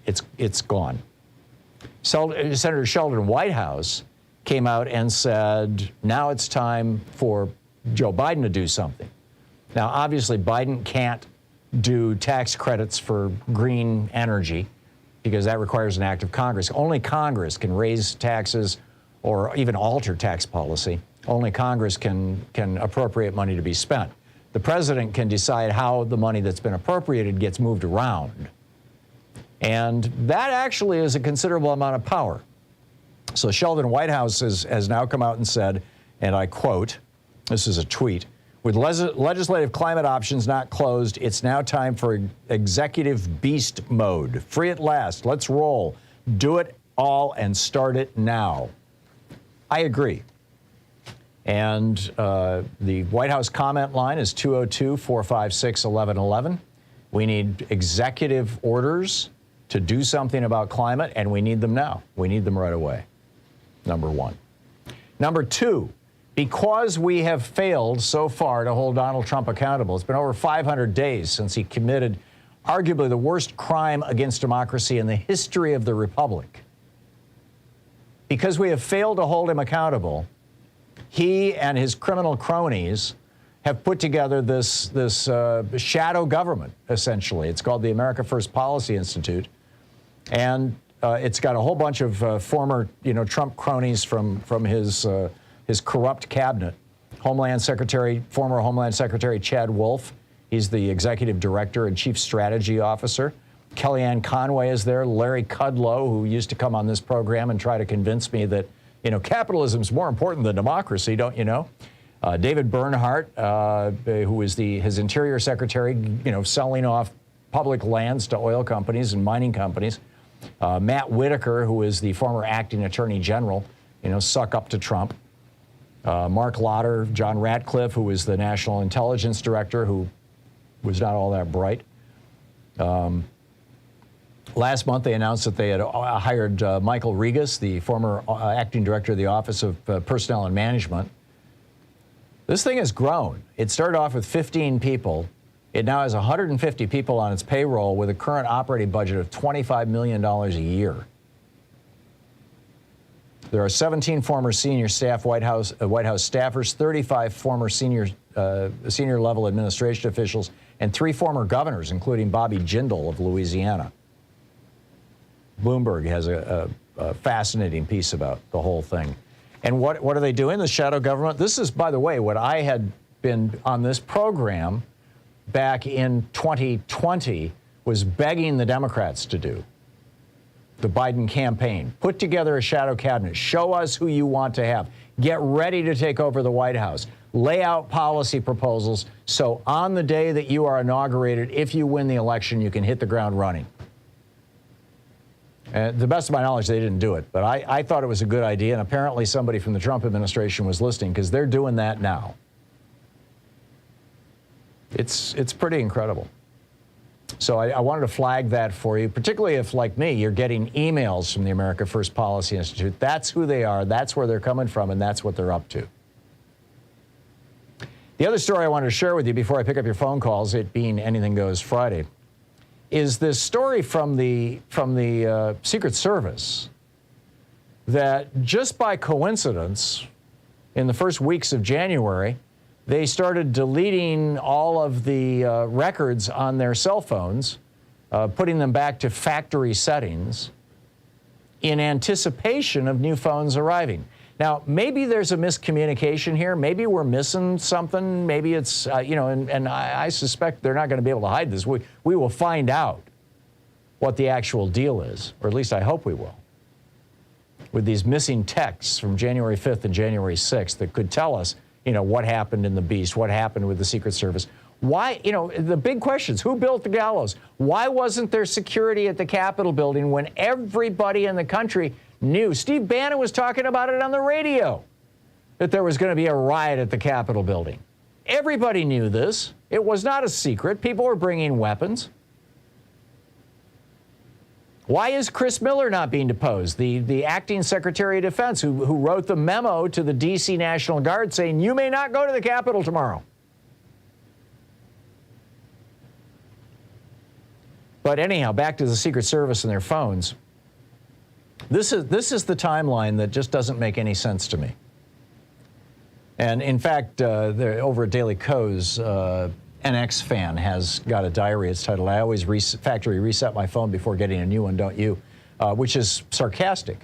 it's gone. Senator Sheldon Whitehouse came out and said, now it's time for Joe Biden to do something. Now, obviously, Biden can't do tax credits for green energy because that requires an act of Congress. Only Congress can raise taxes or even alter tax policy. Only Congress can appropriate money to be spent. The president can decide how the money that's been appropriated gets moved around. And that actually is a considerable amount of power. So Sheldon Whitehouse has now come out and said, and I quote, this is a tweet, with legislative climate options not closed, it's now time for executive beast mode. Free at last. Let's roll. Do it all and start it now. I agree. And the White House comment line is 202-456-1111. We need executive orders to do something about climate, and we need them now. We need them right away, number one. Number two, because we have failed so far to hold Donald Trump accountable, it's been over 500 days since he committed arguably the worst crime against democracy in the history of the republic. Because we have failed to hold him accountable, he and his criminal cronies have put together this shadow government, essentially. It's called the America First Policy Institute. And it's got a whole bunch of former, Trump cronies from his corrupt cabinet. Former Homeland Secretary Chad Wolf. He's the executive director and chief strategy officer. Kellyanne Conway is there. Larry Kudlow, who used to come on this program and try to convince me that, capitalism is more important than democracy, don't you know? David Bernhardt, who is his interior secretary, selling off public lands to oil companies and mining companies. Matt Whitaker, who is the former acting attorney general, suck up to Trump. Mark Lauder, John Ratcliffe, who is the national intelligence director, who was not all that bright. Last month, they announced that they had hired Michael Regas, the former acting director of the Office of Personnel and Management. This thing has grown. It started off with 15 people. It now has 150 people on its payroll with a current operating budget of $25 million a year. There are 17 former senior staff White House staffers, 35 former senior level administration officials, and 3 former governors, including Bobby Jindal of Louisiana. Bloomberg has a fascinating piece about the whole thing. And what are they doing, the shadow government? This is, by the way, what I had been on this program back in 2020 was begging the Democrats to do. The Biden campaign. Put together a shadow cabinet. Show us who you want to have. Get ready to take over the White House. Lay out policy proposals so on the day that you are inaugurated, if you win the election, you can hit the ground running. To the best of my knowledge, they didn't do it. But I thought it was a good idea, and apparently somebody from the Trump administration was listening, because they're doing that now. It's pretty incredible. So I wanted to flag that for you, particularly if, like me, you're getting emails from the America First Policy Institute. That's who they are, that's where they're coming from, and that's what they're up to. The other story I wanted to share with you before I pick up your phone calls, it being Anything Goes Friday, is this story from the Secret Service that just by coincidence, in the first weeks of January, they started deleting all of the records on their cell phones, putting them back to factory settings in anticipation of new phones arriving. Now, maybe there's a miscommunication here. Maybe we're missing something. Maybe it's, and I suspect they're not going to be able to hide this. We will find out what the actual deal is, or at least I hope we will, with these missing texts from January 5th and January 6th that could tell us, what happened in the Beast, what happened with the Secret Service. Why, the big questions, who built the gallows? Why wasn't there security at the Capitol building when everybody in the country knew? Steve Bannon was talking about it on the radio, that there was going to be a riot at the Capitol building. Everybody knew this. It was not a secret. People were bringing weapons. Why is Chris Miller not being deposed, the acting Secretary of Defense who wrote the memo to the D.C. National Guard saying, you may not go to the Capitol tomorrow? But anyhow, back to the Secret Service and their phones. This is the timeline that just doesn't make any sense to me. And in fact, over at Daily Kos, NX fan has got a diary. It's titled, I always factory reset my phone before getting a new one, don't you? Which is sarcastic.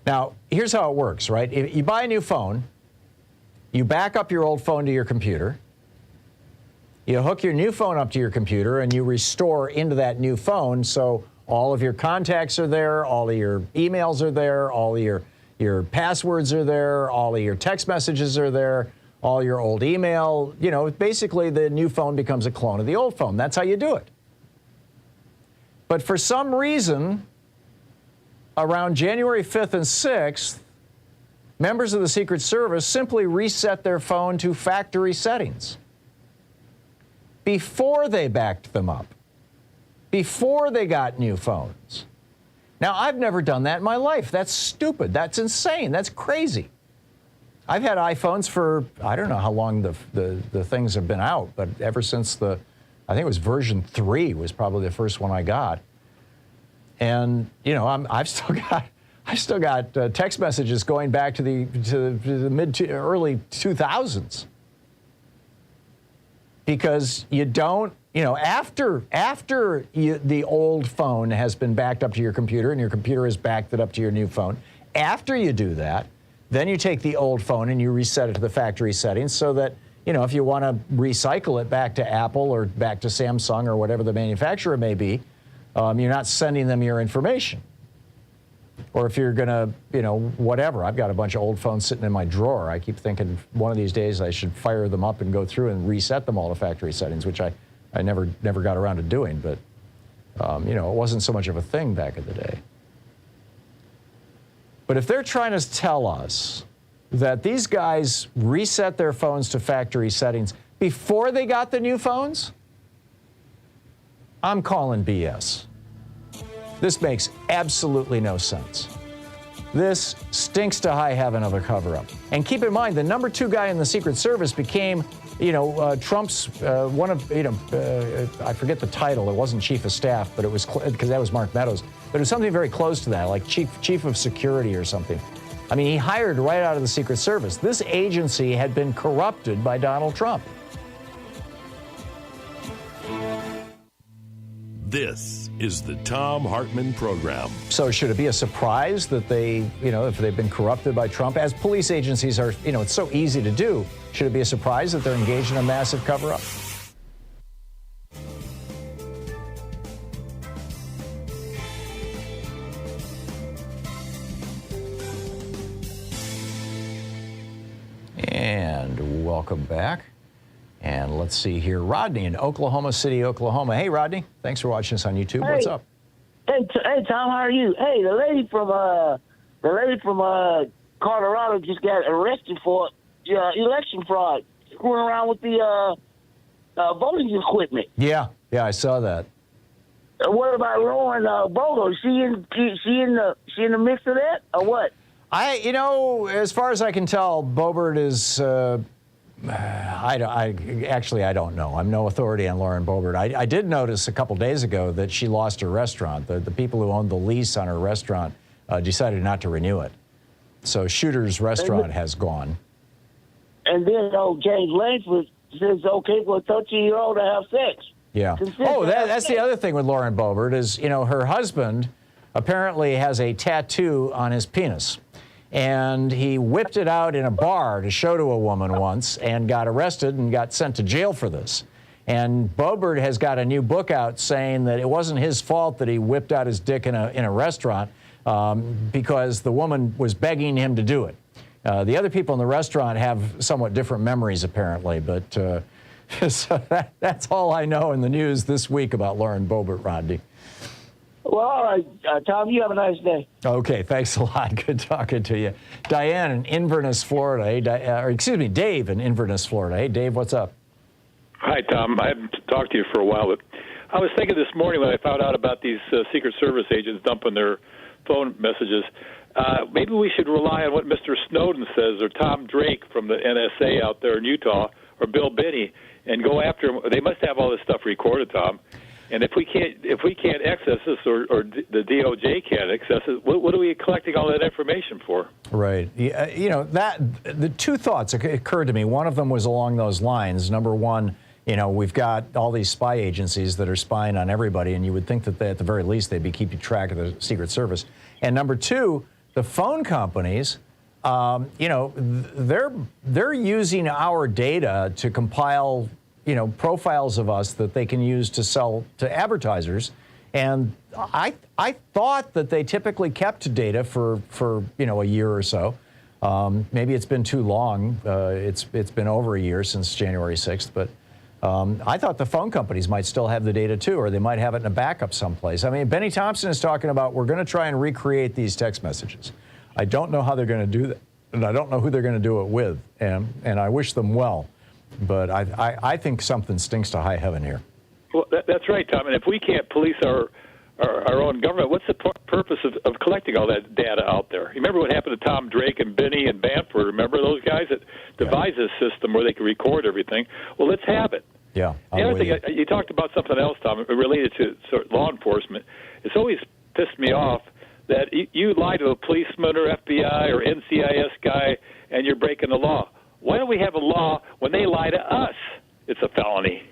Now, here's how it works, right? If you buy a new phone, you back up your old phone to your computer, you hook your new phone up to your computer, and you restore into that new phone, so all of your contacts are there, all of your emails are there, all of your passwords are there, all of your text messages are there, all your old email. Basically the new phone becomes a clone of the old phone. That's how you do it. But for some reason, around January 5th and 6th, members of the Secret Service simply reset their phone to factory settings before they backed them up, before they got new phones. Now, I've never done that in my life. That's stupid. That's insane. That's crazy. I've had iPhones for, I don't know how long the things have been out, but ever since I think it was version 3 was probably the first one I got. And, you know, I've still got text messages going back to the early 2000s. Because you don't, you know, after the old phone has been backed up to your computer and your computer has backed it up to your new phone, after you do that, then you take the old phone and you reset it to the factory settings so that, you know, if you want to recycle it back to Apple or back to Samsung or whatever the manufacturer may be, you're not sending them your information. Or if you're going to, you know, whatever. I've got a bunch of old phones sitting in my drawer. I keep thinking one of these days I should fire them up and go through and reset them all to factory settings, which I never got around to doing. But, you know, it wasn't so much of a thing back in the day. But if they're trying to tell us that these guys reset their phones to factory settings before they got the new phones, I'm calling BS. This makes absolutely no sense. This stinks to high heaven of a cover-up. And keep in mind, the number 2 guy in the Secret Service became, you know, Trump's one of, you know, I forget the title. It wasn't chief of staff, but it was, because that was Mark Meadows. But it was something very close to that, like chief of security or something. I mean, he hired right out of the Secret Service. This agency had been corrupted by Donald Trump. This is the Thom Hartmann Program. So should it be a surprise that they, you know, if they've been corrupted by Trump, as police agencies are, you know, it's so easy to do, should it be a surprise that they're engaged in a massive cover-up? And welcome back. And let's see here, Rodney in Oklahoma City, Oklahoma. Hey, Rodney, thanks for watching us on YouTube. Hey. What's up? Hey, Tom, how are you? Hey, the lady from Colorado just got arrested for election fraud, screwing around with the voting equipment. Yeah, I saw that. What about Lauren Bogo? Is she in the mix of that, or what? You know, as far as I can tell, Boebert is. I don't know. I'm no authority on Lauren Boebert. I did notice a couple days ago that she lost her restaurant. The people who owned the lease on her restaurant decided not to renew it. So Shooter's restaurant has gone. And then, James Langsford says it's okay for a 13-year-old to have sex. Yeah. That's the other thing with Lauren Boebert is, you know, her husband apparently has a tattoo on his penis. And he whipped it out in a bar to show to a woman once and got arrested and got sent to jail for this. And Boebert has got a new book out saying that it wasn't his fault that he whipped out his dick in a restaurant because the woman was begging him to do it. The other people in the restaurant have somewhat different memories, apparently. But so that's all I know in the news this week about Lauren Boebert, Rodney. Well, all right, Tom, you have a nice day. Okay, thanks a lot. Good talking to you. Diane in Inverness, Florida. Hey, Dave in Inverness, Florida. Hey, Dave, what's up? Hi, Tom. I haven't talked to you for a while, but I was thinking this morning when I found out about these Secret Service agents dumping their phone messages, maybe we should rely on what Mr. Snowden says or Tom Drake from the NSA out there in Utah or Bill Binney and go after them. They must have all this stuff recorded, Tom. And if we can't access this, or the DOJ can't access it, what are we collecting all that information for? Right. You know, the two thoughts occurred to me. One of them was along those lines. Number one, you know, we've got all these spy agencies that are spying on everybody, and you would think that they, at the very least, they'd be keeping track of the Secret Service. And number two, the phone companies, you know, they're using our data to compile, you know, profiles of us that they can use to sell to advertisers. And I thought that they typically kept data for you know, a year or so. Maybe it's been too long. It's been over a year since January 6th, but I thought the phone companies might still have the data too, or they might have it in a backup someplace. I mean, Benny Thompson is talking about we're going to try and recreate these text messages. I don't know how they're going to do that. and I don't know who they're going to do it with, and I wish them well. But I think something stinks to high heaven here. Well, that's right, Tom. And if we can't police our own government, what's the purpose of collecting all that data out there? You remember what happened to Tom Drake and Benny and Bamford? Remember those guys that devised this system where they could record everything? Well, let's have it. Yeah. The other thing, you talked about something else, Tom, related to sort of law enforcement. It's always pissed me off that you lie to a policeman or FBI or NCIS guy and you're breaking the law. Why don't we have a law when they lie to us? It's a felony.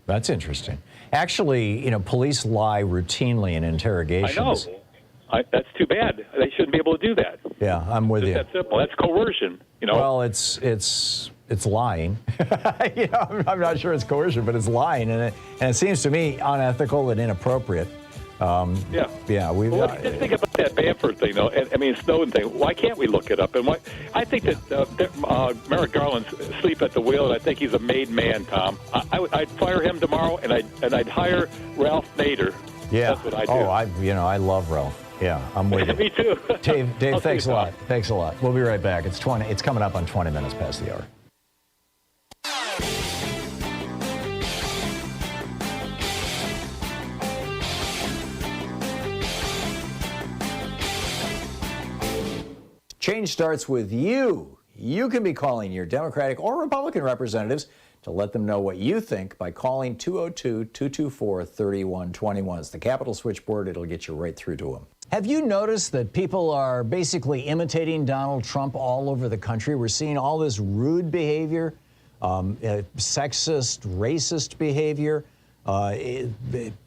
That's interesting. Actually, police lie routinely in interrogations. I know. That's too bad. They shouldn't be able to do that. Yeah, I'm with you. That simple. That's coercion. Well, it's lying. I'm not sure it's coercion, but it's lying, and it seems to me unethical and inappropriate. Yeah. Well, just think about that Bamford thing, though. Snowden thing. Why can't we look it up? And I think that Merrick Garland's asleep at the wheel, and I think he's a made man, Tom. I'd fire him tomorrow, and I'd hire Ralph Nader. Yeah. That's what I do. Oh, I love Ralph. Yeah, I'm with you. Me too. Dave, thanks a lot. Thanks a lot. We'll be right back. It's coming up on 20 minutes past the hour. Change starts with you. You can be calling your Democratic or Republican representatives to let them know what you think by calling 202-224-3121. It's the Capitol switchboard. It'll get you right through to them. Have you noticed that people are basically imitating Donald Trump all over the country? We're seeing all this rude behavior, sexist, racist behavior.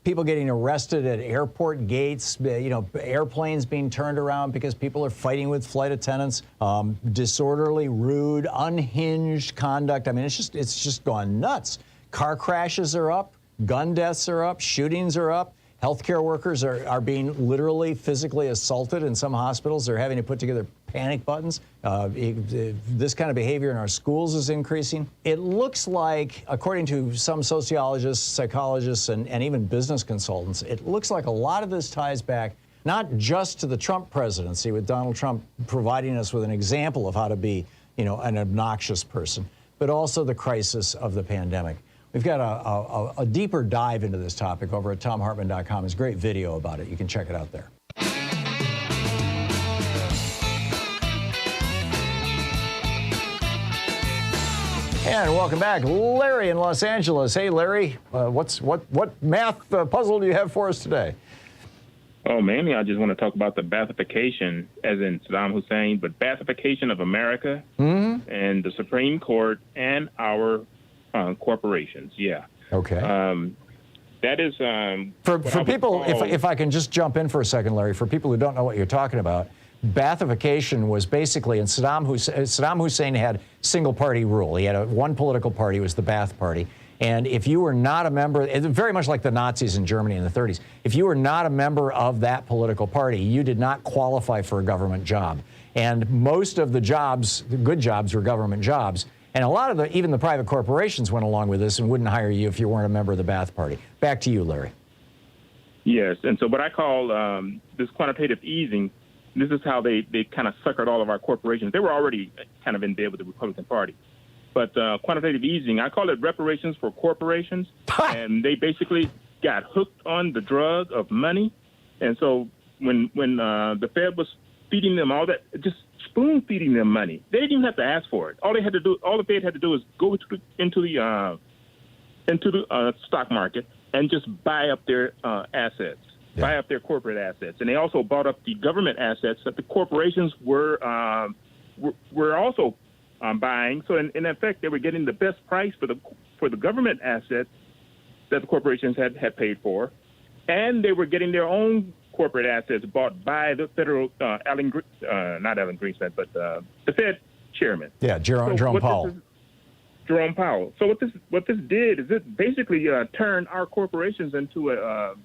People getting arrested at airport gates, airplanes being turned around because people are fighting with flight attendants, disorderly, rude, unhinged conduct. I mean, it's just gone nuts. Car crashes are up, gun deaths are up, shootings are up. Healthcare workers are being literally physically assaulted in some hospitals. They're having to put together panic buttons. This kind of behavior in our schools is increasing. It looks like, according to some sociologists, psychologists, and even business consultants, it looks like a lot of this ties back not just to the Trump presidency, with Donald Trump providing us with an example of how to be, an obnoxious person, but also the crisis of the pandemic. We've got a deeper dive into this topic over at ThomHartmann.com. There's a great video about it. You can check it out there. And welcome back, Larry in Los Angeles. Hey, Larry, what math puzzle do you have for us today? Oh, mainly I just want to talk about the Baathification, as in Saddam Hussein, but Baathification of America and the Supreme Court and our corporations. Yeah. Okay. That is for people. If I can just jump in for a second, Larry, for people who don't know what you're talking about, Baathification was basically, and Saddam Hussein had single-party rule. He had one political party, was the Ba'ath Party. And if you were not a member, very much like the Nazis in Germany in the 30s, if you were not a member of that political party, you did not qualify for a government job. And most of the jobs, the good jobs, were government jobs. And a lot of even the private corporations went along with this and wouldn't hire you if you weren't a member of the Ba'ath Party. Back to you, Larry. Yes, and so what I call this quantitative easing, this is how they kind of suckered all of our corporations. They were already kind of in bed with the Republican Party. But quantitative easing, I call it reparations for corporations. And they basically got hooked on the drug of money. And so when the Fed was feeding them all that, just spoon feeding them money, they didn't even have to ask for it. All the Fed had to do is go into the stock market and just buy up their assets, buy up their corporate assets. And they also bought up the government assets that the corporations were also buying. So in effect, they were getting the best price for the government assets that the corporations had paid for, and they were getting their own corporate assets bought by the federal not Alan Greenspan, but the Fed chairman. Yeah, Jerome Powell. Jerome Powell. So what this did is it basically turned our corporations into a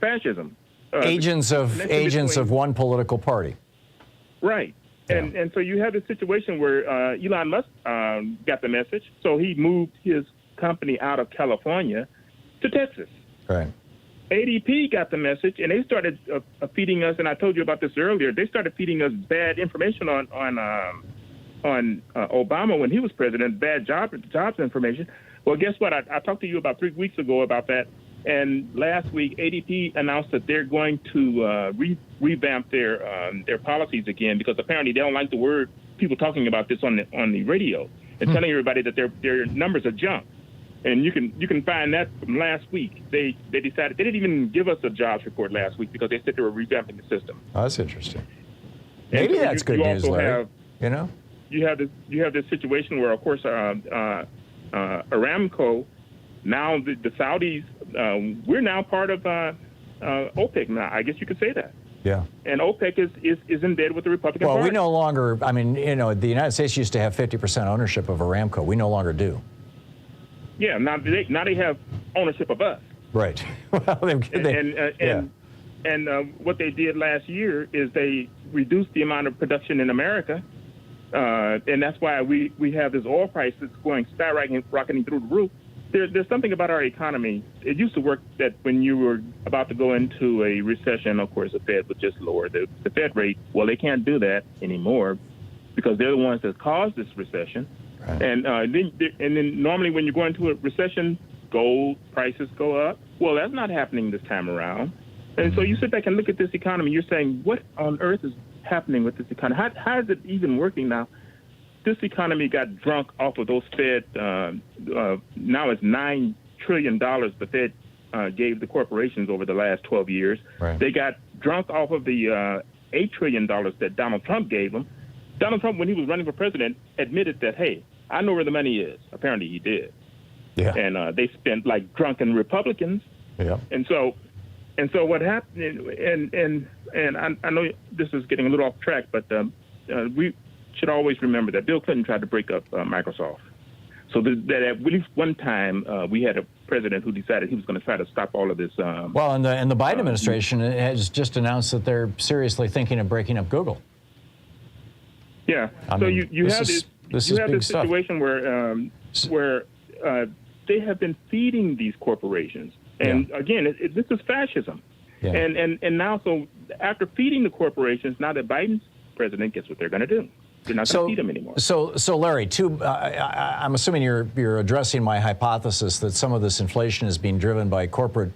fascism. Agents of one political party. Right. Yeah. And so you have this situation where Elon Musk got the message, so he moved his company out of California to Texas. Right. ADP got the message, and they started feeding us. And I told you about this earlier. They started feeding us bad information on Obama when he was president, bad jobs information. Well, guess what? I talked to you about 3 weeks ago about that. And last week, ADP announced that they're going to revamp their policies again, because apparently they don't like the word people talking about this on the radio and telling everybody that their numbers are junk. And you can find that from last week. They decided they didn't even give us a jobs report last week because they said they were revamping the system. Oh, that's interesting. Maybe that's good news, Larry. You have this situation where, of course, Aramco. Now the Saudis, we're now part of OPEC now. I guess you could say that. Yeah. And OPEC is in bed with the Republican Party. Well, we no longer, the United States used to have 50% ownership of Aramco. We no longer do. Yeah, now they have ownership of us. Right. Well, and what they did last year is they reduced the amount of production in America, and that's why we have this oil price that's going skyrocketing through the roof. There's something about our economy. It used to work that when you were about to go into a recession, of course, the Fed would just lower the Fed rate. Well, they can't do that anymore because they're the ones that caused this recession. Right. And then normally when you go into a recession, gold prices go up. Well, that's not happening this time around. And so you sit back and look at this economy. You're saying, what on earth is happening with this economy? How is it even working now? This economy got drunk off of those Fed. Now it's $9 trillion the Fed gave the corporations over the last 12 years. Right. They got drunk off of the $8 trillion that Donald Trump gave them. Donald Trump, when he was running for president, admitted that, hey, I know where the money is. Apparently he did. Yeah. And they spent like drunken Republicans. Yeah. And so what happened, and I know this is getting a little off track, but we should always remember that Bill Clinton tried to break up Microsoft. So that at least one time we had a president who decided he was going to try to stop all of this. Well, and the Biden administration has just announced that they're seriously thinking of breaking up Google. Yeah. So you have this situation where they have been feeding these corporations, and again, this is fascism. Yeah. And now, so after feeding the corporations, now that Biden's president, guess what they're going to do? They're not going to feed them anymore. So Larry, I'm assuming you're addressing my hypothesis that some of this inflation is being driven by corporate,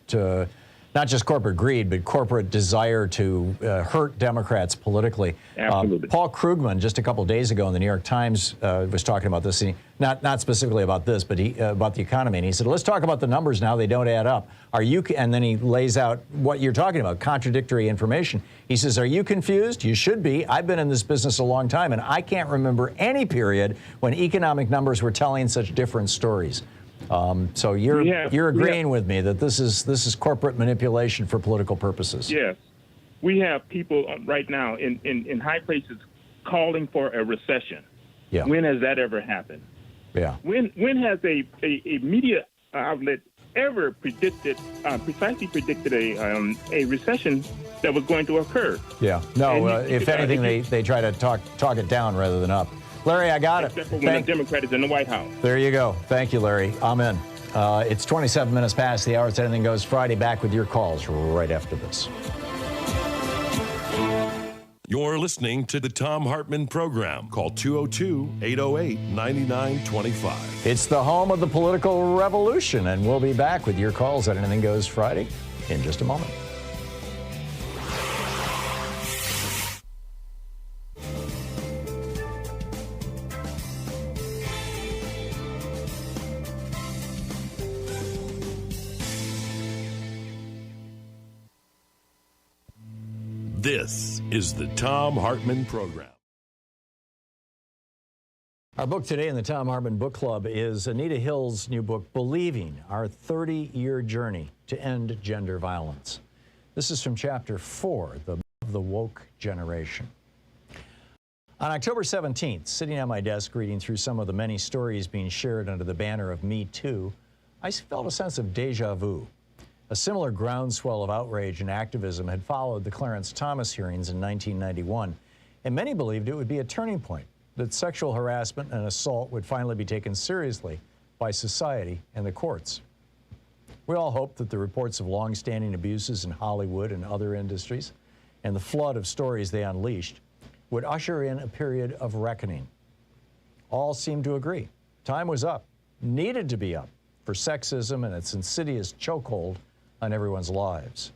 not just corporate greed, but corporate desire to hurt Democrats politically. Absolutely. Paul Krugman, just a couple of days ago in the New York Times, was talking about this. Not specifically about this, but about the economy. And he said, let's talk about the numbers now. They don't add up. And then he lays out what you're talking about, contradictory information. He says, are you confused? You should be. I've been in this business a long time, and I can't remember any period when economic numbers were telling such different stories. So you're agreeing with me that this is corporate manipulation for political purposes. Yes. We have people right now in high places calling for a recession. Yeah. When has that ever happened? Yeah. When has a media outlet ever precisely predicted a recession that was going to occur? Yeah. No, if anything, they try to talk it down rather than up. Larry, I got it. Except for when a Democrat is in the White House. There you go. Thank you, Larry. I'm in. It's 27 minutes past the hour. It's Anything Goes Friday. Back with your calls right after this. You're listening to the Thom Hartmann Program. Call 202-808-9925. It's the home of the political revolution, and we'll be back with your calls at Anything Goes Friday in just a moment. This is the Thom Hartmann Program. Our book today in the Thom Hartmann Book Club is Anita Hill's new book, Believing, Our 30-Year Journey to End Gender Violence. This is from Chapter 4, The Woke Generation. On October 17th, sitting at my desk reading through some of the many stories being shared under the banner of Me Too, I felt a sense of deja vu. A similar groundswell of outrage and activism had followed the Clarence Thomas hearings in 1991, and many believed it would be a turning point, that sexual harassment and assault would finally be taken seriously by society and the courts. We all hope that the reports of long-standing abuses in Hollywood and other industries and the flood of stories they unleashed would usher in a period of reckoning. All seem to agree. Time was up, needed to be up, for sexism and its insidious chokehold on everyone's lives.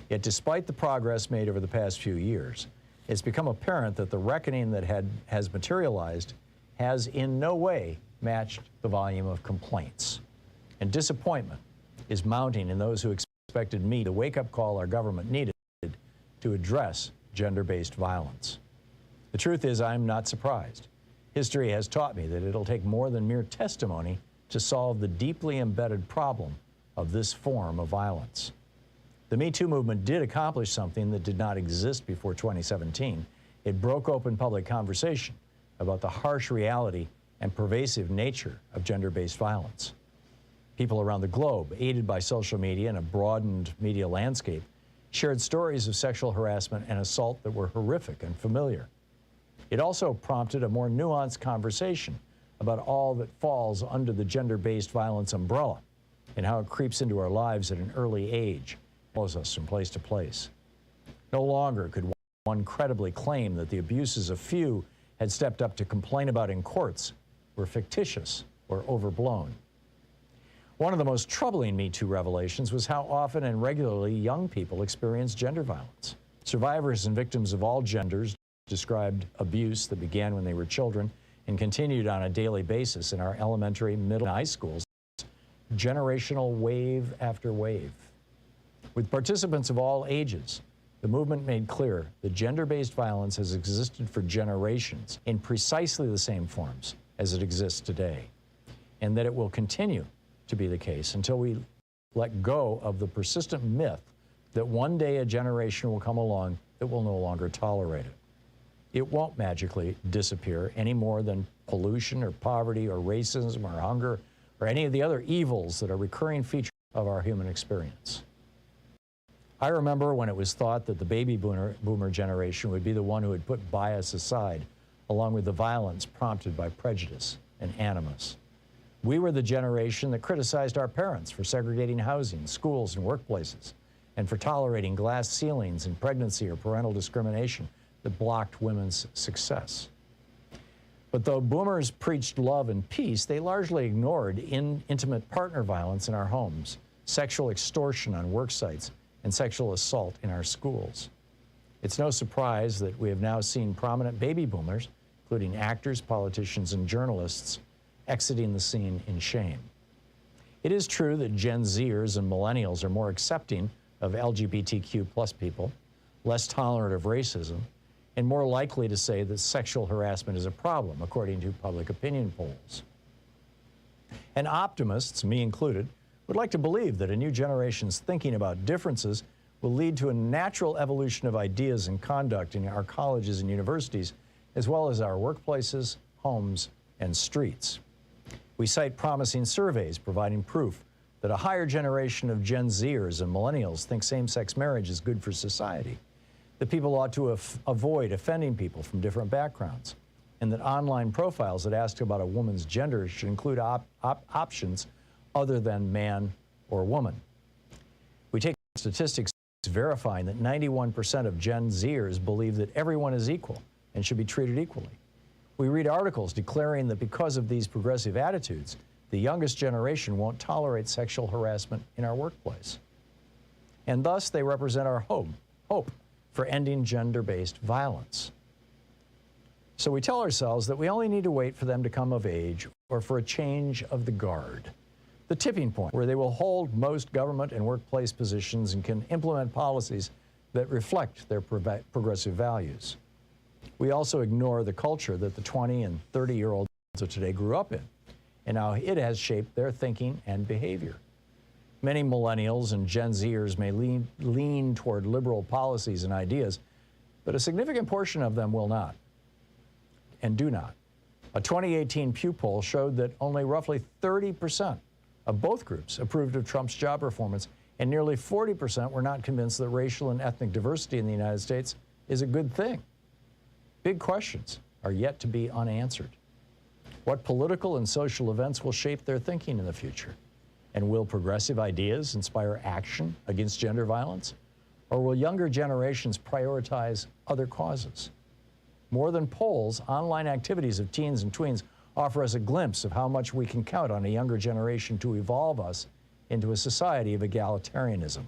Yet despite the progress made over the past few years, it's become apparent that the reckoning that has materialized has in no way matched the volume of complaints. And disappointment is mounting in those who expected me to wake-up call our government needed to address gender-based violence. The truth is, I'm not surprised. History has taught me that it'll take more than mere testimony to solve the deeply embedded problem of this form of violence. The Me Too movement did accomplish something that did not exist before 2017. It broke open public conversation about the harsh reality and pervasive nature of gender-based violence. People around the globe, aided by social media and a broadened media landscape, shared stories of sexual harassment and assault that were horrific and familiar. It also prompted a more nuanced conversation about all that falls under the gender-based violence umbrella and how it creeps into our lives at an early age, follows us from place to place. No longer could one credibly claim that the abuses a few had stepped up to complain about in courts were fictitious or overblown. One of the most troubling Me Too revelations was how often and regularly young people experience gender violence. Survivors and victims of all genders described abuse that began when they were children and continued on a daily basis in our elementary, middle, and high schools, generational wave after wave. With participants of all ages, the movement made clear that gender-based violence has existed for generations in precisely the same forms as it exists today, and that it will continue to be the case until we let go of the persistent myth that one day a generation will come along that will no longer tolerate it. It won't magically disappear any more than pollution or poverty or racism or hunger or any of the other evils that are recurring features of our human experience. I remember when it was thought that the baby boomer generation would be the one who would put bias aside, along with the violence prompted by prejudice and animus. We were the generation that criticized our parents for segregating housing, schools, and workplaces, and for tolerating glass ceilings in pregnancy or parental discrimination that blocked women's success. But though boomers preached love and peace, they largely ignored intimate partner violence in our homes, sexual extortion on work sites, and sexual assault in our schools. It's no surprise that we have now seen prominent baby boomers, including actors, politicians, and journalists, exiting the scene in shame. It is true that Gen Zers and millennials are more accepting of LGBTQ+ people, less tolerant of racism, and more likely to say that sexual harassment is a problem, according to public opinion polls. And optimists, me included, would like to believe that a new generation's thinking about differences will lead to a natural evolution of ideas and conduct in our colleges and universities, as well as our workplaces, homes, and streets. We cite promising surveys providing proof that a higher generation of Gen Zers and millennials think same-sex marriage is good for society, that people ought to avoid offending people from different backgrounds, and that online profiles that ask about a woman's gender should include options other than man or woman. We take statistics verifying that 91% of Gen Zers believe that everyone is equal and should be treated equally. We read articles declaring that because of these progressive attitudes, the youngest generation won't tolerate sexual harassment in our workplace. And thus, they represent our hope for ending gender-based violence. So we tell ourselves that we only need to wait for them to come of age or for a change of the guard, the tipping point where they will hold most government and workplace positions and can implement policies that reflect their progressive values. We also ignore the culture that the 20 and 30-year-olds of today grew up in, and how it has shaped their thinking and behavior. Many millennials and Gen Zers may lean toward liberal policies and ideas, but a significant portion of them will not, and do not. A 2018 Pew poll showed that only roughly 30% of both groups approved of Trump's job performance, and nearly 40% were not convinced that racial and ethnic diversity in the United States is a good thing. Big questions are yet to be unanswered. What political and social events will shape their thinking in the future? And will progressive ideas inspire action against gender violence? Or will younger generations prioritize other causes? More than polls, online activities of teens and tweens offer us a glimpse of how much we can count on a younger generation to evolve us into a society of egalitarianism.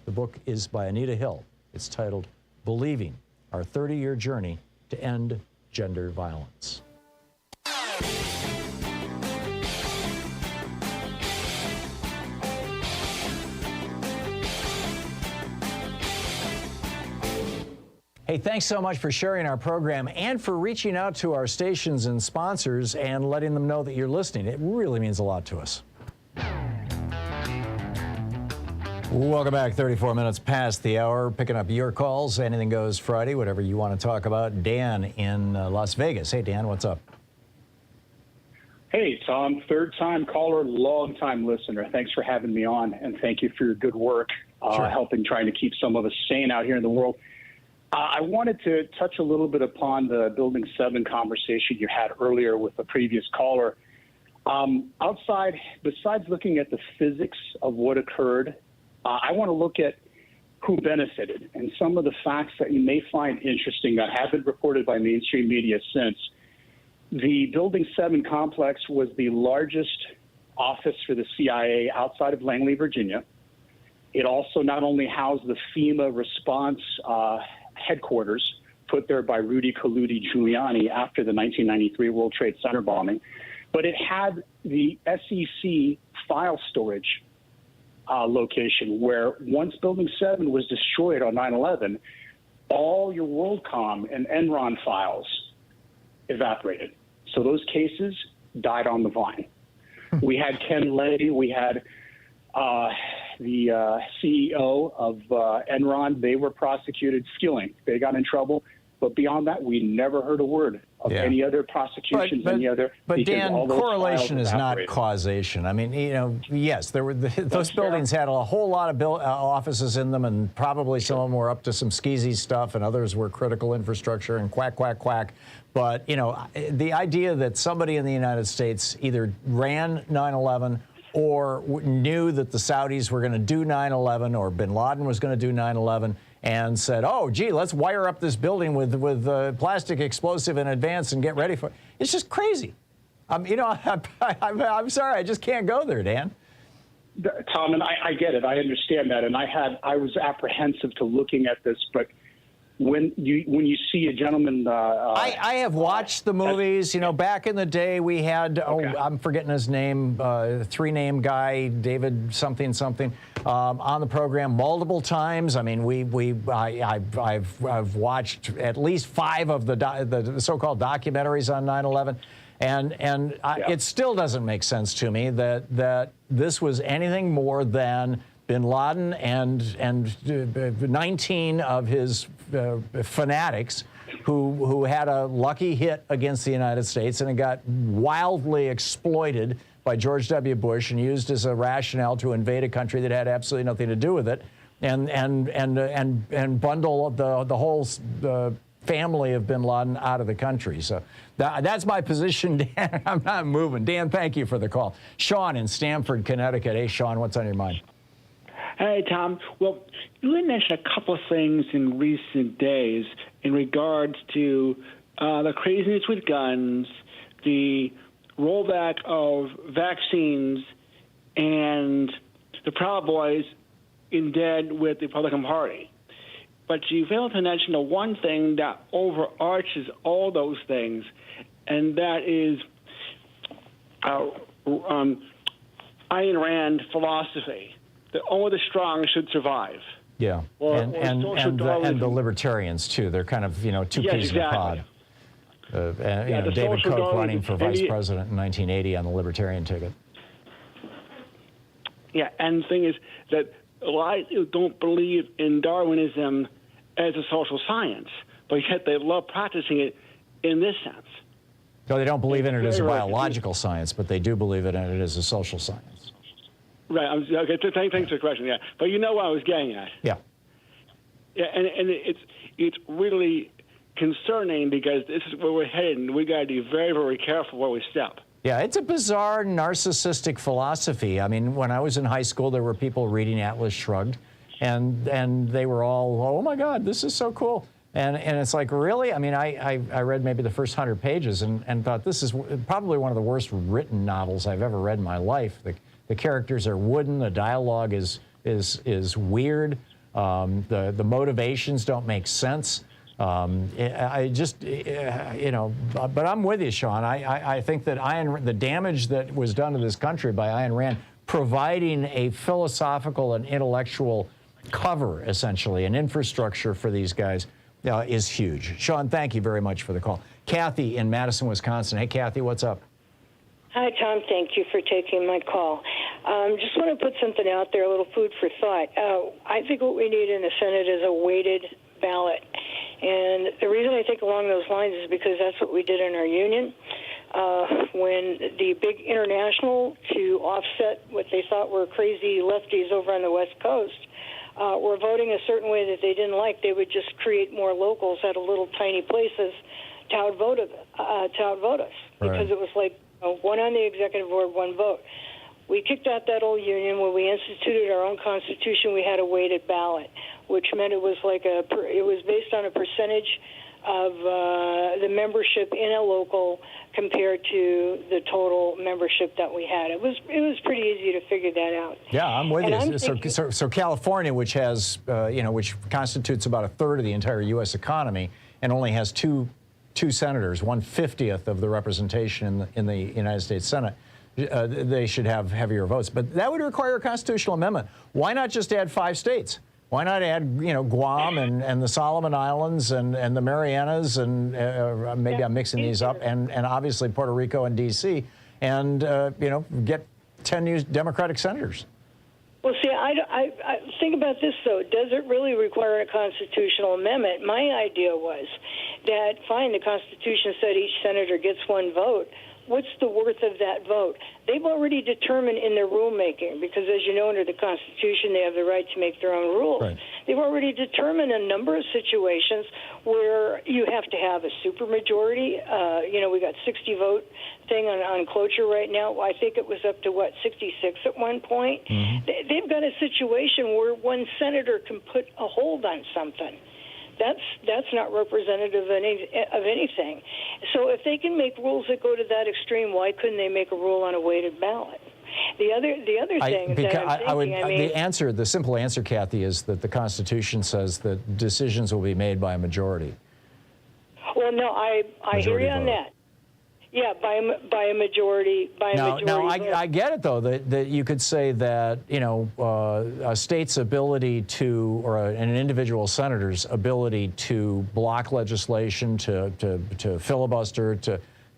The book is by Anita Hill. It's titled Believing, Our 30-Year Journey to End Gender Violence. Hey, thanks so much for sharing our program and for reaching out to our stations and sponsors and letting them know that you're listening. It really means a lot to us. Welcome back. 34 minutes past the hour. Picking up your calls. Anything Goes Friday, whatever you want to talk about. Dan in Las Vegas. Hey, Dan, what's up? Hey, Tom. Third-time caller, long-time listener. Thanks for having me on, and thank you for your good work helping trying to keep some of us sane out here in the world. I wanted to touch a little bit upon the Building 7 conversation you had earlier with the previous caller. Besides looking at the physics of what occurred, I want to look at who benefited and some of the facts that you may find interesting that have been reported by mainstream media since. The Building 7 complex was the largest office for the CIA outside of Langley, Virginia. It also not only housed the FEMA response headquarters put there by Rudy Giuliani after the 1993 World Trade Center bombing, but it had the SEC file storage location where once Building 7 was destroyed on 9/11, all your WorldCom and Enron files evaporated. So those cases died on the vine. We had Ken Lay, we had the CEO of Enron. They were prosecuted. Skilling, they got in trouble. But beyond that, we never heard a word of any other prosecutions, But Dan, correlation is not causation. I mean, you know, yes, there were those buildings had a whole lot of offices in them, and probably some of them were up to some skeezy stuff, and others were critical infrastructure and quack, quack, quack. But, you know, the idea that somebody in the United States either ran 9/11 or knew that the Saudis were going to do 9/11 or bin Laden was going to do 9/11 and said, oh, gee, let's wire up this building with plastic explosive in advance and get ready for it. It's just crazy. You know, I'm sorry, I just can't go there, Dan. Tom, and I get it. I understand that. And I was apprehensive to looking at this, but when you see a gentleman, I have watched the movies. You know, back in the day, we had I'm forgetting his name, three-name guy, David something on the program multiple times. I mean, I've watched at least 5 of the so-called documentaries on 9/11, and it still doesn't make sense to me that this was anything more than bin Laden and 19 of his fanatics who had a lucky hit against the United States, and it got wildly exploited by George W. Bush and used as a rationale to invade a country that had absolutely nothing to do with it, and bundle the whole family of bin Laden out of the country. So that's my position, Dan. I'm not moving. Dan, thank you for the call. Sean in Stamford, Connecticut. Hey, Sean, what's on your mind? Hey, Tom. Well, you had mentioned a couple of things in recent days in regards to the craziness with guns, the rollback of vaccines, and the Proud Boys in dead with the Republican Party. But you failed to mention the one thing that overarches all those things, and that is Ayn Rand philosophy. That only the strong should survive. Yeah, and the libertarians too. They're kind of, you know, two peas in a pod. David Koch running for vice president in 1980 on the libertarian ticket. Yeah, and the thing is that a lot of people don't believe in Darwinism as a social science, but yet they love practicing it in this sense. No, they don't believe in it as a biological science, but they do believe in it as a social science. Right. Okay. Thanks for the question. Yeah, but you know what I was getting at. Yeah. Yeah, and it's really concerning because this is where we're headed, and we got to be very, very careful where we step. Yeah, it's a bizarre narcissistic philosophy. I mean, when I was in high school, there were people reading Atlas Shrugged, and they were all, oh my God, this is so cool. And it's like, really? I mean, I read maybe the first 100 pages and thought this is probably one of the worst written novels I've ever read in my life. The characters are wooden, the dialogue is weird, the motivations don't make sense. I just, you know, but I'm with you, Sean. I think that the damage that was done to this country by Ayn Rand, providing a philosophical and intellectual cover, essentially, an infrastructure for these guys, is huge. Sean, thank you very much for the call. Kathy in Madison, Wisconsin. Hey, Kathy, what's up? Hi, Tom. Thank you for taking my call. Just want to put something out there, a little food for thought. I think what we need in the Senate is a weighted ballot. And the reason I think along those lines is because that's what we did in our union. When the big international, to offset what they thought were crazy lefties over on the West Coast, were voting a certain way that they didn't like, they would just create more locals at a little tiny places to outvote us. Because it was like one on the executive board, one vote. We kicked out that old union. When we instituted our own constitution, we had a weighted ballot, which meant it was like it was based on a percentage of the membership in a local compared to the total membership that we had. It was pretty easy to figure that out. Yeah, I'm with you. So California, which has which constitutes about a third of the entire U.S. economy, and only has two senators, 1/50th of the representation in the United States Senate. They should have heavier votes, but that would require a constitutional amendment. Why not just add 5 states? Why not add, Guam and the Solomon Islands and the Marianas and maybe I'm mixing these up and obviously Puerto Rico and D.C. and get 10 new Democratic senators. Well, see, I think about this, though. Does it really require a constitutional amendment? My idea was that, fine, the Constitution said each senator gets 1 vote. What's the worth of that vote? They've already determined in their rulemaking, because as you know, under the Constitution, they have the right to make their own rules. Right. They've already determined a number of situations where you have to have a supermajority. We got 60-vote thing on cloture right now. I think it was up to, 66 at one point. Mm-hmm. They've got a situation where 1 senator can put a hold on something. That's not representative of anything. So if they can make rules that go to that extreme, why couldn't they make a rule on a weighted ballot? The other thing the simple answer, Kathy, is that the Constitution says that decisions will be made by a majority. Well, no, I hear you on that. Yeah, by a majority. Now, I get it, though, that you could say that, a state's ability to, or an individual senator's ability to block legislation, to filibuster,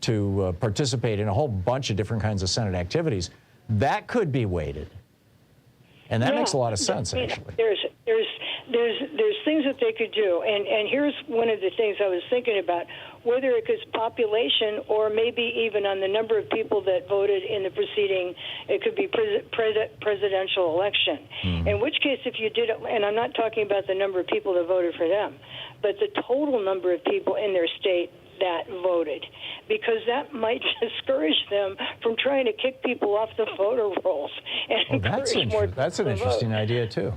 to participate in a whole bunch of different kinds of Senate activities, that could be weighted. And that makes a lot of sense, actually. There's things that they could do, and here's one of the things I was thinking about, whether it was population or maybe even on the number of people that voted in the preceding, it could be presidential election. In which case, if you did it, and I'm not talking about the number of people that voted for them, but the total number of people in their state that voted, because that might discourage them from trying to kick people off the voter rolls and encourage more people That's an interesting idea, too.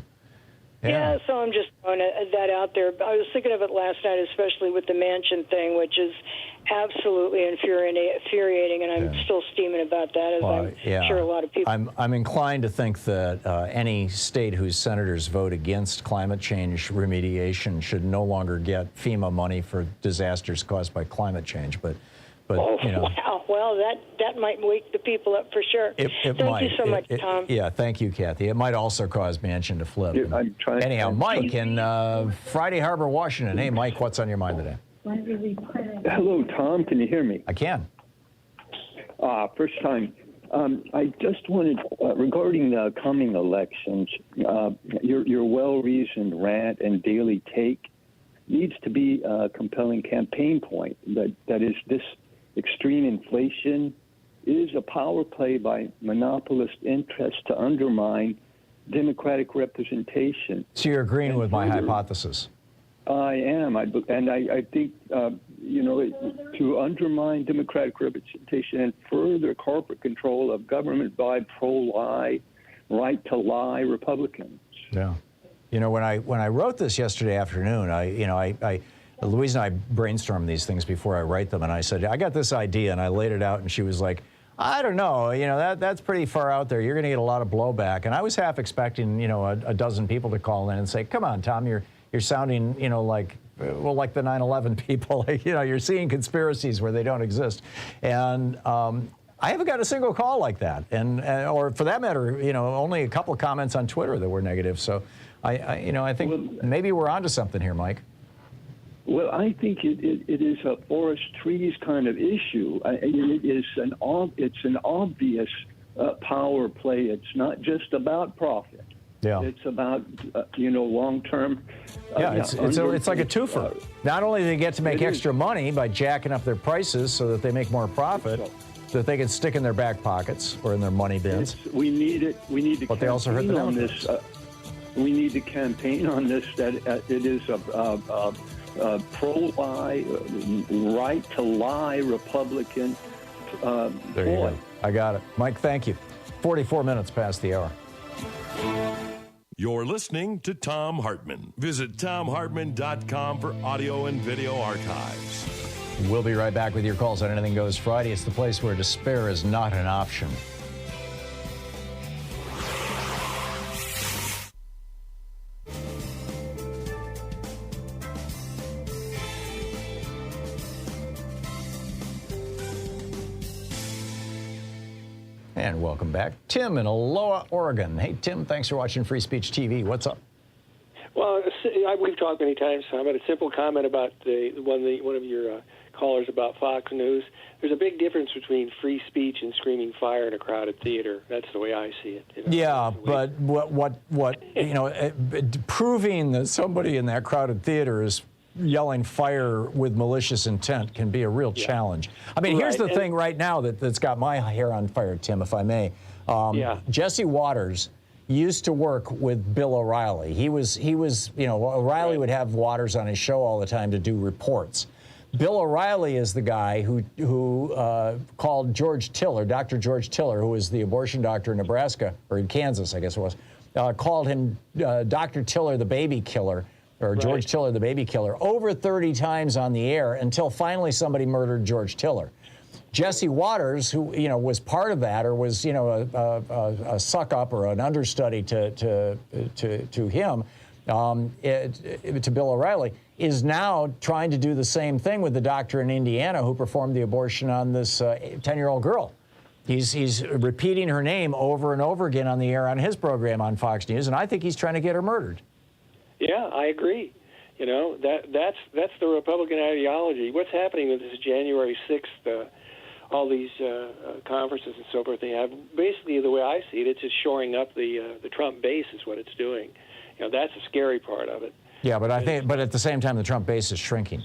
Yeah, so I'm just throwing that out there. I was thinking of it last night, especially with the Manchin thing, which is absolutely infuriating, and I'm still steaming about that, as I'm sure a lot of people. I'm inclined to think that any state whose senators vote against climate change remediation should no longer get FEMA money for disasters caused by climate change, but wow. Well, that might wake the people up for sure. Thank you so much, Tom. Yeah, thank you, Kathy. It might also cause Manchin to flip. Yeah, anyhow, Mike in Friday Harbor, Washington. Hey, Mike, what's on your mind today? Hello, Tom. Can you hear me? I can. First time. I just wanted, regarding the coming elections, your well-reasoned rant and daily take needs to be a compelling campaign point. That is, this extreme inflation is a power play by monopolist interests to undermine democratic representation. So you're agreeing with my hypothesis? I am, and I think to undermine democratic representation and further corporate control of government by pro-lie, right-to-lie Republicans. Yeah. When I wrote this yesterday afternoon, Louise and I brainstorm these things before I write them, and I said, I got this idea, and I laid it out, and she was like, I don't know, that's pretty far out there. You're going to get a lot of blowback. And I was half expecting, a dozen people to call in and say, come on, Tom, you're sounding, like the 9/11 people. You're seeing conspiracies where they don't exist. And I haven't got a single call like that. Or for that matter, only a couple of comments on Twitter that were negative. So I think maybe we're onto something here, Mike. Well, I think it is a forest trees kind of issue. It's an obvious power play. It's not just about profit. Yeah. It's about long-term. It's like a twofer. Not only do they get to make extra money by jacking up their prices so that they make more profit, that they can stick in their back pockets or in their money bins. We need it. We need to. But they also hurt the Democrats. We need to campaign on this. That it is pro-lie, right-to-lie Republican there you go. I got it. Mike, thank you. 44 minutes past the hour. You're listening to Thom Hartmann. Visit thomhartmann.com for audio and video archives. We'll be right back with your calls on Anything Goes Friday. It's the place where despair is not an option. And welcome back. Tim in Aloha, Oregon. Hey, Tim, thanks for watching Free Speech TV. What's up? Well, we've talked many times, Tom, but a simple comment about one of your callers about Fox News. There's a big difference between free speech and screaming fire in a crowded theater. That's the way I see it. Yeah, but what proving that somebody in that crowded theater is yelling fire with malicious intent can be a real challenge. I mean, here's the thing right now that's got my hair on fire, Tim, if I may. Jesse Waters used to work with Bill O'Reilly. He was O'Reilly would have Waters on his show all the time to do reports. Bill O'Reilly is the guy who called George Tiller, Dr. George Tiller, who was the abortion doctor in Nebraska, or in Kansas, I guess it was, called him Dr. Tiller the baby killer, or George Tiller the baby killer, over 30 times on the air until finally somebody murdered George Tiller. Jesse Waters, who was part of that, or was a suck up or an understudy to him, to Bill O'Reilly, is now trying to do the same thing with the doctor in Indiana who performed the abortion on this 10-year-old girl. He's repeating her name over and over again on the air on his program on Fox News, and I think he's trying to get her murdered. Yeah, I agree. That's the Republican ideology. What's happening with this January 6th, all these conferences and so forth they have, basically the way I see it, it's just shoring up the Trump base is what it's doing. That's a scary part of it. Yeah, but but at the same time, the Trump base is shrinking.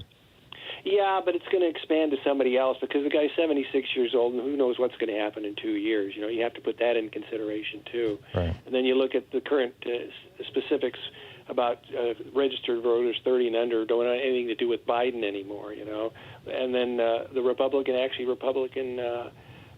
Yeah, but it's going to expand to somebody else because the guy's 76 years old, and who knows what's going to happen in 2 years. You have to put that in consideration, too. Right. And then you look at the current specifics about registered voters 30 and under don't have anything to do with Biden anymore, And then the Republican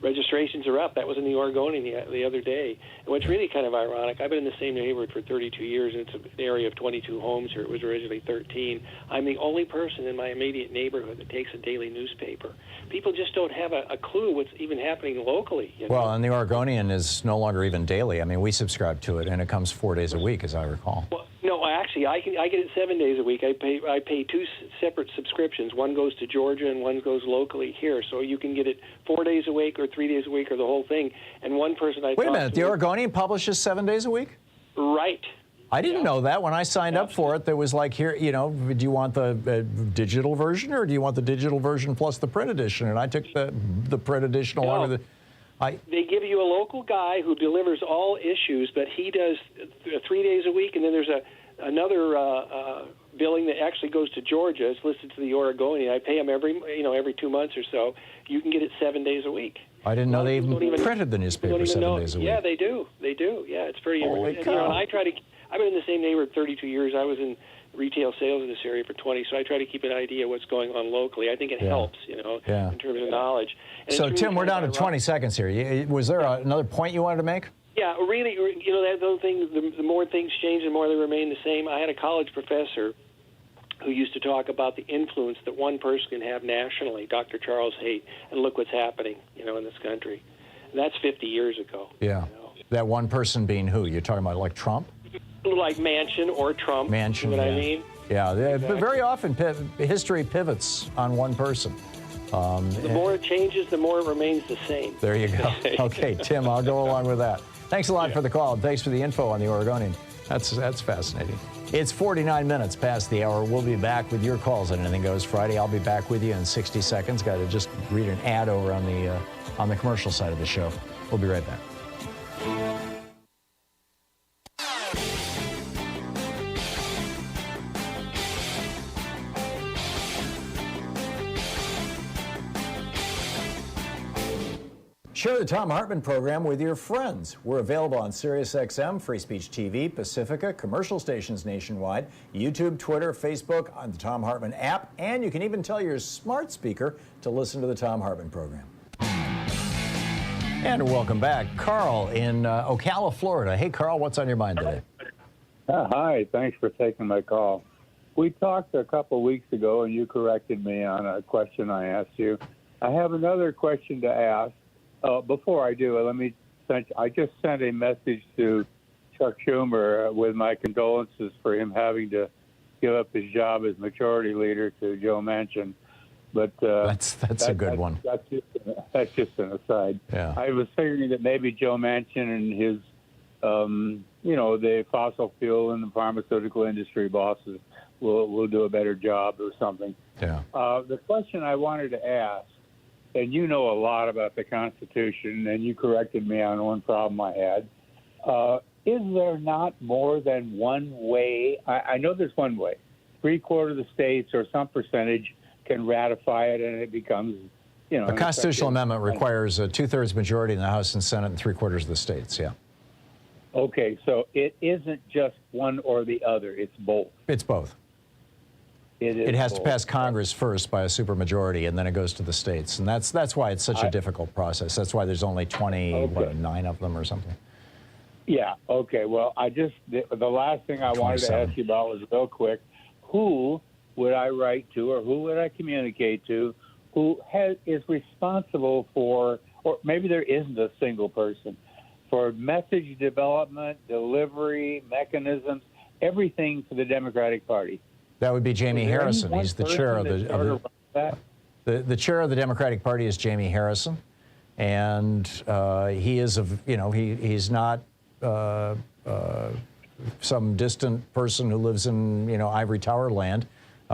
registrations are up. That was in the Oregonian the other day. And what's really kind of ironic, I've been in the same neighborhood for 32 years, and it's an area of 22 homes here. It was originally 13. I'm the only person in my immediate neighborhood that takes a daily newspaper. People just don't have a clue what's even happening locally. Well, and the Oregonian is no longer even daily. I mean, we subscribe to it, and it comes 4 days a week, as I recall. Well, no, actually, I get it 7 days a week. I pay two separate subscriptions. One goes to Georgia and one goes locally here. So you can get it 4 days a week or 3 days a week or the whole thing. And one person Wait a minute, the Oregonian publishes 7 days a week? Right. I didn't know that. When I signed up for it, there was like, here, do you want the digital version or do you want the digital version plus the print edition? And I took the print edition along with it. They give you a local guy who delivers all issues, but he does 3 days a week, and then there's another billing that actually goes to Georgia. It's listed to the Oregonian. I pay him every 2 months or so. You can get it 7 days a week. I didn't know they even printed the newspaper 7 days a week. Yeah, they do. They do. Yeah, it's pretty. Holy and cow. I've been in the same neighborhood 32 years. I was in retail sales in this area for 20, so I try to keep an idea of what's going on locally. I think it helps, in terms of knowledge. And So, really Tim, we're kind down of to 20 seconds here. Was there another point you wanted to make? Yeah, really, those things, the more things change, the more they remain the same. I had a college professor who used to talk about the influence that one person can have nationally, Dr. Charles Haight, and look what's happening, in this country. And that's 50 years ago. Yeah. That one person being who? You're talking about like Trump? Like Manchin or Trump. Manchin, you know what I mean? Yeah, Exactly. but very often history pivots on one person. The more it changes, the more it remains the same. There you go. Okay, Tim, I'll go along with that. Thanks a lot for the call, and thanks for the info on the Oregonian. That's fascinating. It's 49 minutes past the hour. We'll be back with your calls on Anything Goes Friday. I'll be back with you in 60 seconds. Got to just read an ad over on the commercial side of the show. We'll be right back. Share the Thom Hartmann Program with your friends. We're available on SiriusXM, Free Speech TV, Pacifica, commercial stations nationwide, YouTube, Twitter, Facebook, on the Thom Hartmann app, and you can even tell your smart speaker to listen to the Thom Hartmann Program. And welcome back. Carl in Ocala, Florida. Hey, Carl, what's on your mind today? Hi, thanks for taking my call. We talked a couple of weeks ago, and you corrected me on a question I asked you. I have another question to ask. Before I do, I just sent a message to Chuck Schumer with my condolences for him having to give up his job as majority leader to Joe Manchin. But that's a good one. That's just an aside. Yeah. I was figuring that maybe Joe Manchin and his, the fossil fuel and the pharmaceutical industry bosses will do a better job or something. Yeah. The question I wanted to ask, and you know a lot about the Constitution, and you corrected me on one problem I had. Is there not more than one way? I know there's one way. 3/4 of the states or some percentage can ratify it, and it becomes, A constitutional amendment requires a 2/3 majority in the House and Senate and 3/4 of the states, yeah. Okay, so it isn't just one or the other. It's both. It's both. It has to pass Congress first by a supermajority, and then it goes to the states. And that's why it's such a difficult process. That's why there's only 29 of them or something. Yeah, okay. Well, the last thing I wanted to ask you about was real quick. Who would I write to, or who would I communicate to, who is responsible for, or maybe there isn't a single person, for message development, delivery, mechanisms, everything for the Democratic Party? That would be Jamie Harrison. He's the chair of the chair of the Democratic Party is Jamie Harrison, and he is he's not some distant person who lives in ivory tower land.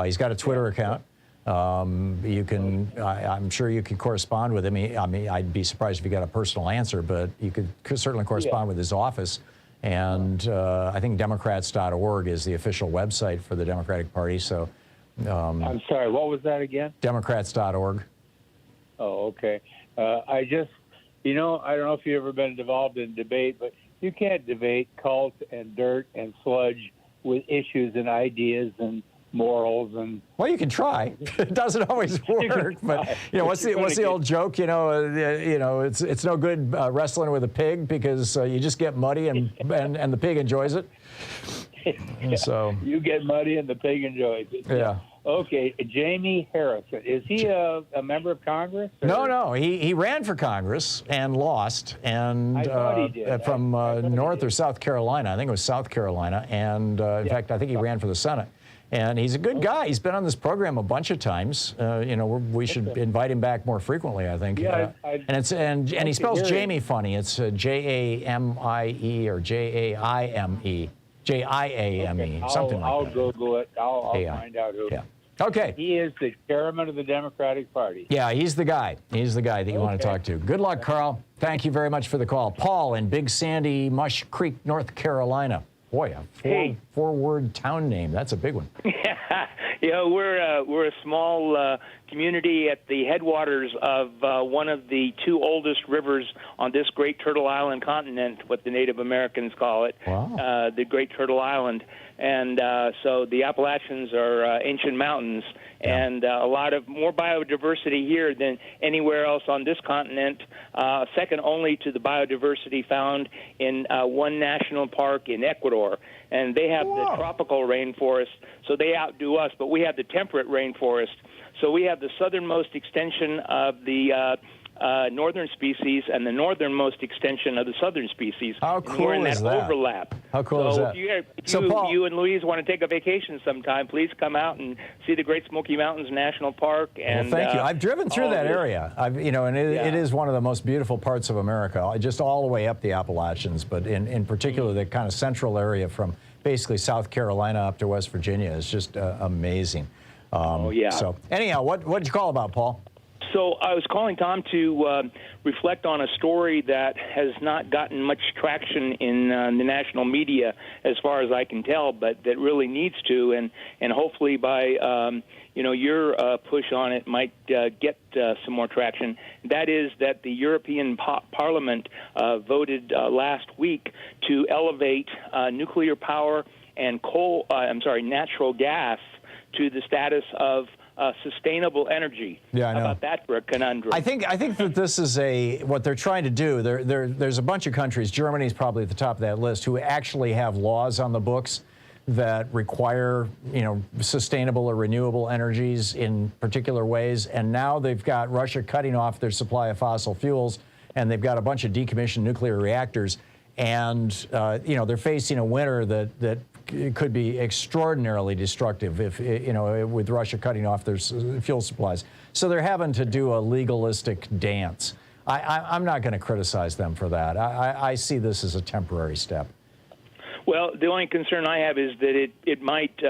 He's got a Twitter account. I'm sure you can correspond with him. I'd be surprised if you got a personal answer, but you could certainly correspond with his office. And I think Democrats.org is the official website for the Democratic Party. So, I'm sorry, what was that again? Democrats.org. Oh, okay. I don't know if you've ever been involved in debate, but you can't debate cult and dirt and sludge with issues and ideas and morals and. Well, you can try. It doesn't always work, but what's the old joke? It's no good wrestling with a pig because you just get muddy and the pig enjoys it. Yeah. So you get muddy and the pig enjoys it. Yeah. Okay, Jamie Harrison, is he a member of Congress? Or? No. He ran for Congress and lost, and I thought he did. From North or South Carolina. I think it was South Carolina, and in fact, I think he ran for the Senate. And he's a good guy. He's been on this program a bunch of times. We should invite him back more frequently, I think. Yeah, and he spells Jamie funny. It's Jamie or Jaime. J-I-A-M-E, something like that. I'll Google it. I'll find out who. Yeah. Okay. He is the chairman of the Democratic Party. Yeah, he's the guy. He's the guy that you want to talk to. Good luck, Carl. Thank you very much for the call. Paul in Big Sandy Mush Creek, North Carolina. Boy, a four-word town name. That's a big one. We're a small community at the headwaters of one of the two oldest rivers on this Great Turtle Island continent, what the Native Americans call it, the Great Turtle Island. And so the Appalachians are ancient mountains, and a lot of more biodiversity here than anywhere else on this continent, second only to the biodiversity found in one national park in Ecuador. And they have the tropical rainforest, so they outdo us, but we have the temperate rainforest. So we have the southernmost extension of the northern species and the northernmost extension of the southern species. How cool we're in is that that? overlap. How cool is that? If you and Louise want to take a vacation sometime, please come out and see the Great Smoky Mountains National Park. And well, thank you. I've driven through that area. It is one of the most beautiful parts of America, just all the way up the Appalachians, but in particular the kind of central area from basically South Carolina up to West Virginia is just amazing. So anyhow, what did you call about, Paul? So I was calling Tom to reflect on a story that has not gotten much traction in the national media, as far as I can tell, but that really needs to, and hopefully by your push on it might get some more traction. That is that the European Parliament voted last week to elevate nuclear power and natural gas to the status of sustainable energy. Yeah, I know. How about that for a conundrum? I think that this is what they're trying to do. There's a bunch of countries, Germany's probably at the top of that list, who actually have laws on the books that require, sustainable or renewable energies in particular ways. And now they've got Russia cutting off their supply of fossil fuels, and they've got a bunch of decommissioned nuclear reactors. And, they're facing a winter that could be extraordinarily destructive if, with Russia cutting off their fuel supplies. So they're having to do a legalistic dance. I'm not going to criticize them for that. I see this as a temporary step. Well, the only concern I have is that it might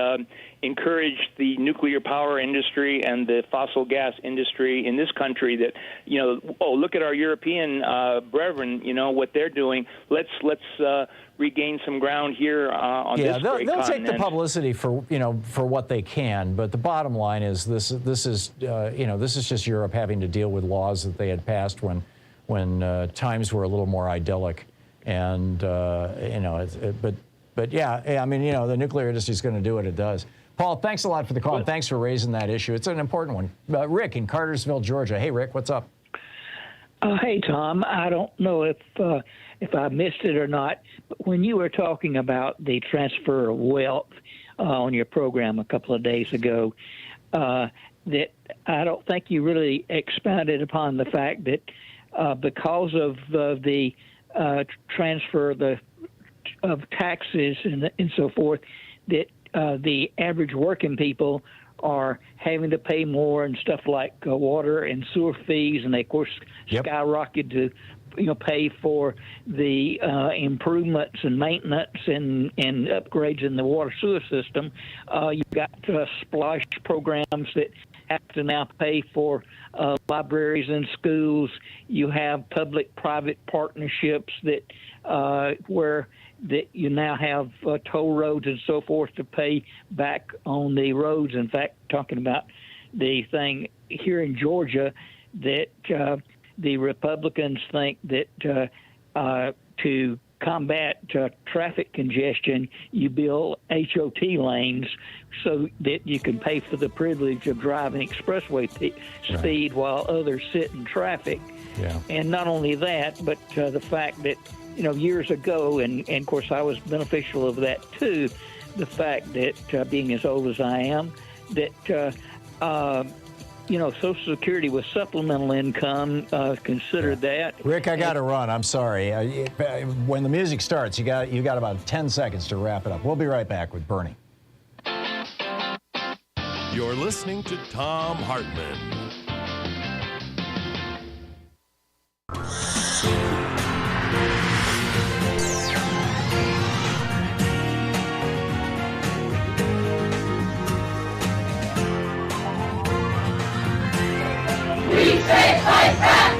encourage the nuclear power industry and the fossil gas industry in this country that, look at our European brethren, what they're doing. Let's regain some ground here on this great they'll continent. take the publicity for what they can, but the bottom line is this is just Europe having to deal with laws that they had passed when times were a little more idyllic, and but yeah, I mean, the nuclear industry is going to do what it does. Paul, thanks a lot for the call. And thanks for raising that issue. It's an important one. Rick in Cartersville, Georgia. Hey, Rick, what's up? Hey, Tom. I don't know if I missed it or not, but when you were talking about the transfer of wealth on your program a couple of days ago, that I don't think you really expounded upon the fact that because of the transfer of taxes and so forth, that the average working people are having to pay more and stuff like water and sewer fees, and they of course skyrocketed to pay for the improvements and maintenance and upgrades in the water sewer system. You've got splash programs that have to now pay for libraries and schools. You have public-private partnerships that where that you now have toll roads and so forth to pay back on the roads. In fact, talking about the thing here in Georgia, that the Republicans think that to combat traffic congestion, you build HOT lanes so that you can pay for the privilege of driving expressway speed while others sit in traffic. Yeah. And not only that, but the fact that, years ago, and of course I was beneficial of that too, the fact that being as old as I am, that Social Security was supplemental income, considered that. Rick, I got to run. I'm sorry. When the music starts, you got about 10 seconds to wrap it up. We'll be right back with Bernie. You're listening to Thom Hartmann. We say fight back!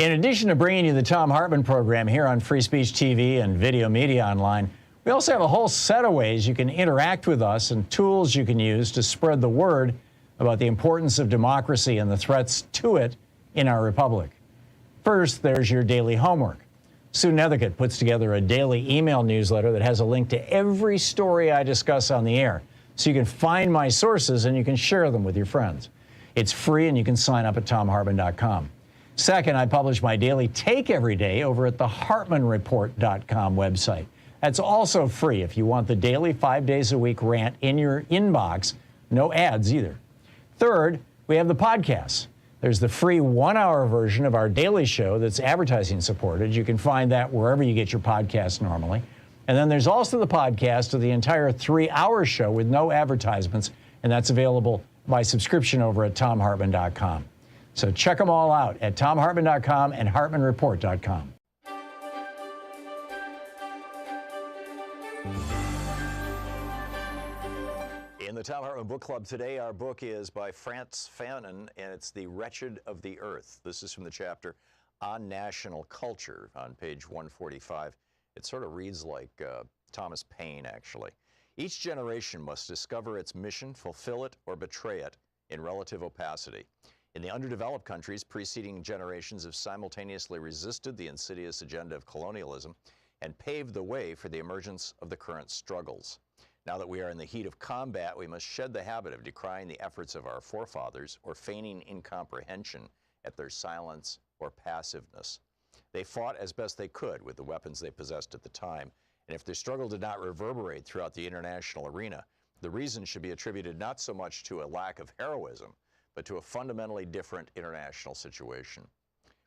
In addition to bringing you the Thom Hartmann Program here on Free Speech TV and Video Media Online, we also have a whole set of ways you can interact with us and tools you can use to spread the word about the importance of democracy and the threats to it in our republic. First, there's your daily homework. Sue Nethercutt puts together a daily email newsletter that has a link to every story I discuss on the air, so you can find my sources and you can share them with your friends. It's free and you can sign up at thomhartmann.com. Second, I publish my daily take every day over at the hartmannreport.com website. That's also free if you want the daily 5 days a week rant in your inbox. No ads either. Third, we have the podcasts. There's the free 1-hour version of our daily show that's advertising supported. You can find that wherever you get your podcasts normally. And then there's also the podcast of the entire 3-hour show with no advertisements, and that's available by subscription over at thomhartmann.com. So check them all out at thomhartmann.com and hartmannreport.com. In the Thom Hartmann Book Club today, our book is by Frantz Fanon, and it's The Wretched of the Earth. This is from the chapter on national culture on page 145. It sort of reads like Thomas Paine, actually. Each generation must discover its mission, fulfill it, or betray it in relative opacity. In the underdeveloped countries, preceding generations have simultaneously resisted the insidious agenda of colonialism and paved the way for the emergence of the current struggles. Now that we are in the heat of combat, we must shed the habit of decrying the efforts of our forefathers or feigning incomprehension at their silence or passiveness. They fought as best they could with the weapons they possessed at the time, and if their struggle did not reverberate throughout the international arena, the reason should be attributed not so much to a lack of heroism, but to a fundamentally different international situation.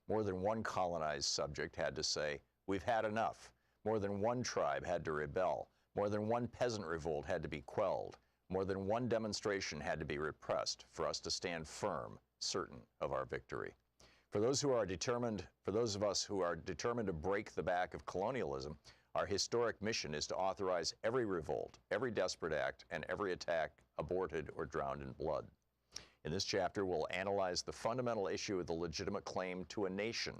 More than one colonized subject had to say, "We've had enough." More than one tribe had to rebel. More than one peasant revolt had to be quelled. More than one demonstration had to be repressed for us to stand firm, certain of our victory. For those of us who are determined to break the back of colonialism, our historic mission is to authorize every revolt, every desperate act, and every attack aborted or drowned in blood. In this chapter, we'll analyze the fundamental issue of the legitimate claim to a nation.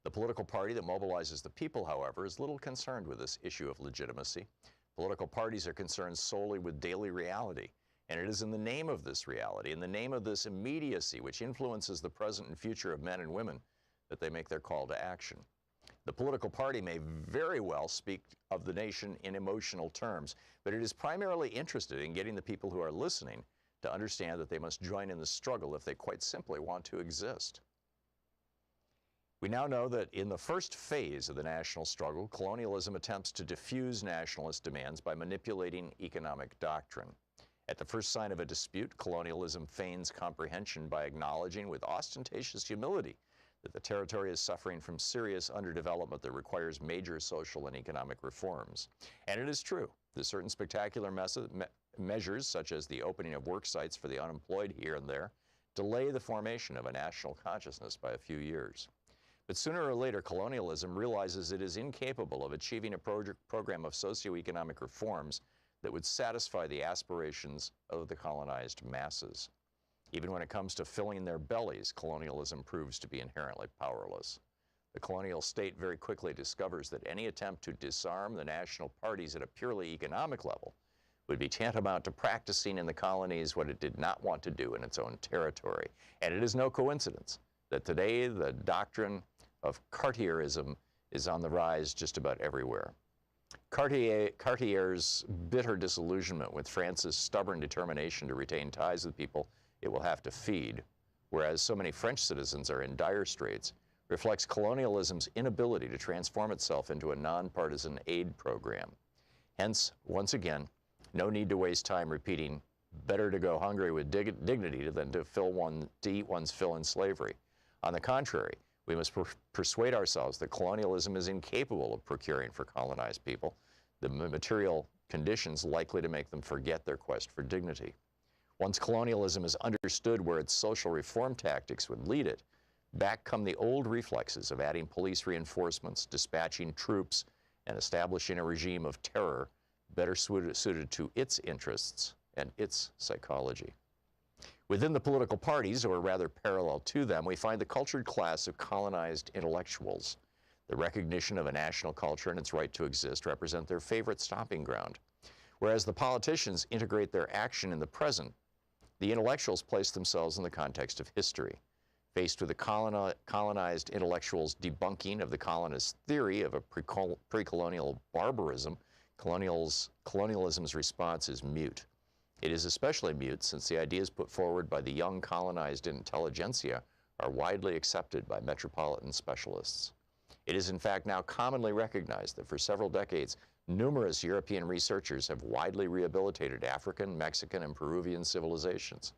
The political party that mobilizes the people, however, is little concerned with this issue of legitimacy. Political parties are concerned solely with daily reality, and it is in the name of this reality, in the name of this immediacy which influences the present and future of men and women, that they make their call to action. The political party may very well speak of the nation in emotional terms, but it is primarily interested in getting the people who are listening to understand that they must join in the struggle if they quite simply want to exist. We now know that in the first phase of the national struggle, colonialism attempts to diffuse nationalist demands by manipulating economic doctrine. At the first sign of a dispute, colonialism feigns comprehension by acknowledging with ostentatious humility that the territory is suffering from serious underdevelopment that requires major social and economic reforms. And it is true that certain spectacular measures, such as the opening of work sites for the unemployed here and there, delay the formation of a national consciousness by a few years. But sooner or later, colonialism realizes it is incapable of achieving a program of socioeconomic reforms that would satisfy the aspirations of the colonized masses. Even when it comes to filling their bellies, colonialism proves to be inherently powerless. The colonial state very quickly discovers that any attempt to disarm the national parties at a purely economic level would be tantamount to practicing in the colonies what it did not want to do in its own territory. And it is no coincidence that today the doctrine of Cartierism is on the rise just about everywhere. Cartier's bitter disillusionment with France's stubborn determination to retain ties with people it will have to feed, whereas so many French citizens are in dire straits, reflects colonialism's inability to transform itself into a nonpartisan aid program. Hence, once again, no need to waste time repeating, better to go hungry with dignity than to eat one's fill in slavery. On the contrary, we must persuade ourselves that colonialism is incapable of procuring for colonized people the material conditions likely to make them forget their quest for dignity. Once colonialism is understood where its social reform tactics would lead it, back come the old reflexes of adding police reinforcements, dispatching troops, and establishing a regime of terror better suited to its interests and its psychology. Within the political parties, or rather parallel to them, we find the cultured class of colonized intellectuals. The recognition of a national culture and its right to exist represent their favorite stomping ground. Whereas the politicians integrate their action in the present, the intellectuals place themselves in the context of history. Faced with the colonized intellectuals' debunking of the colonist theory of a pre-colonial barbarism, colonialism's response is mute. It is especially mute since the ideas put forward by the young colonized intelligentsia are widely accepted by metropolitan specialists. It is in fact now commonly recognized that for several decades, numerous European researchers have widely rehabilitated African, Mexican, and Peruvian civilizations.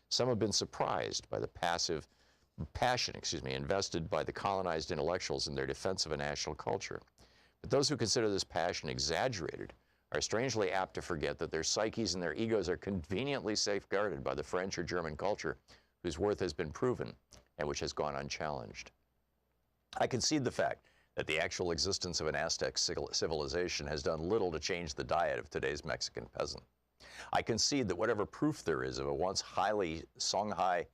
Some have been surprised by the passion invested by the colonized intellectuals in their defense of a national culture. But those who consider this passion exaggerated are strangely apt to forget that their psyches and their egos are conveniently safeguarded by the French or German culture, whose worth has been proven and which has gone unchallenged. I concede the fact that the actual existence of an Aztec civilization has done little to change the diet of today's Mexican peasant. I concede that whatever proof there is of the once mighty Songhai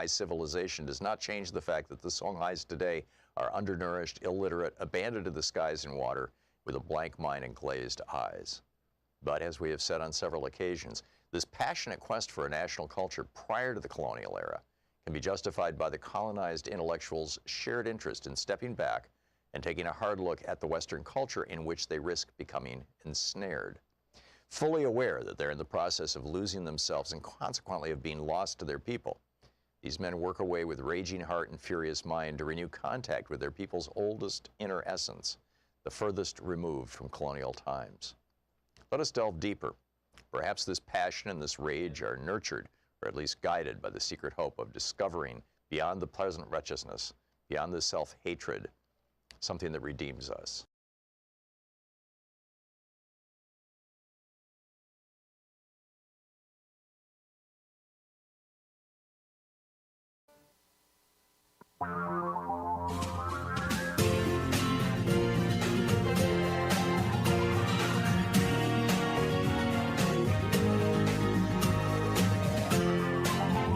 civilization does not change the fact that the Songhais today are undernourished, illiterate, abandoned to the skies and water, with a blank mind and glazed eyes. But as we have said on several occasions, this passionate quest for a national culture prior to the colonial era can be justified by the colonized intellectuals' shared interest in stepping back and taking a hard look at the Western culture in which they risk becoming ensnared. Fully aware that they're in the process of losing themselves and consequently of being lost to their people, these men work away with raging heart and furious mind to renew contact with their people's oldest inner essence, the furthest removed from colonial times. Let us delve deeper. Perhaps this passion and this rage are nurtured, or at least guided, by the secret hope of discovering, beyond the pleasant wretchedness, beyond the self-hatred, something that redeems us.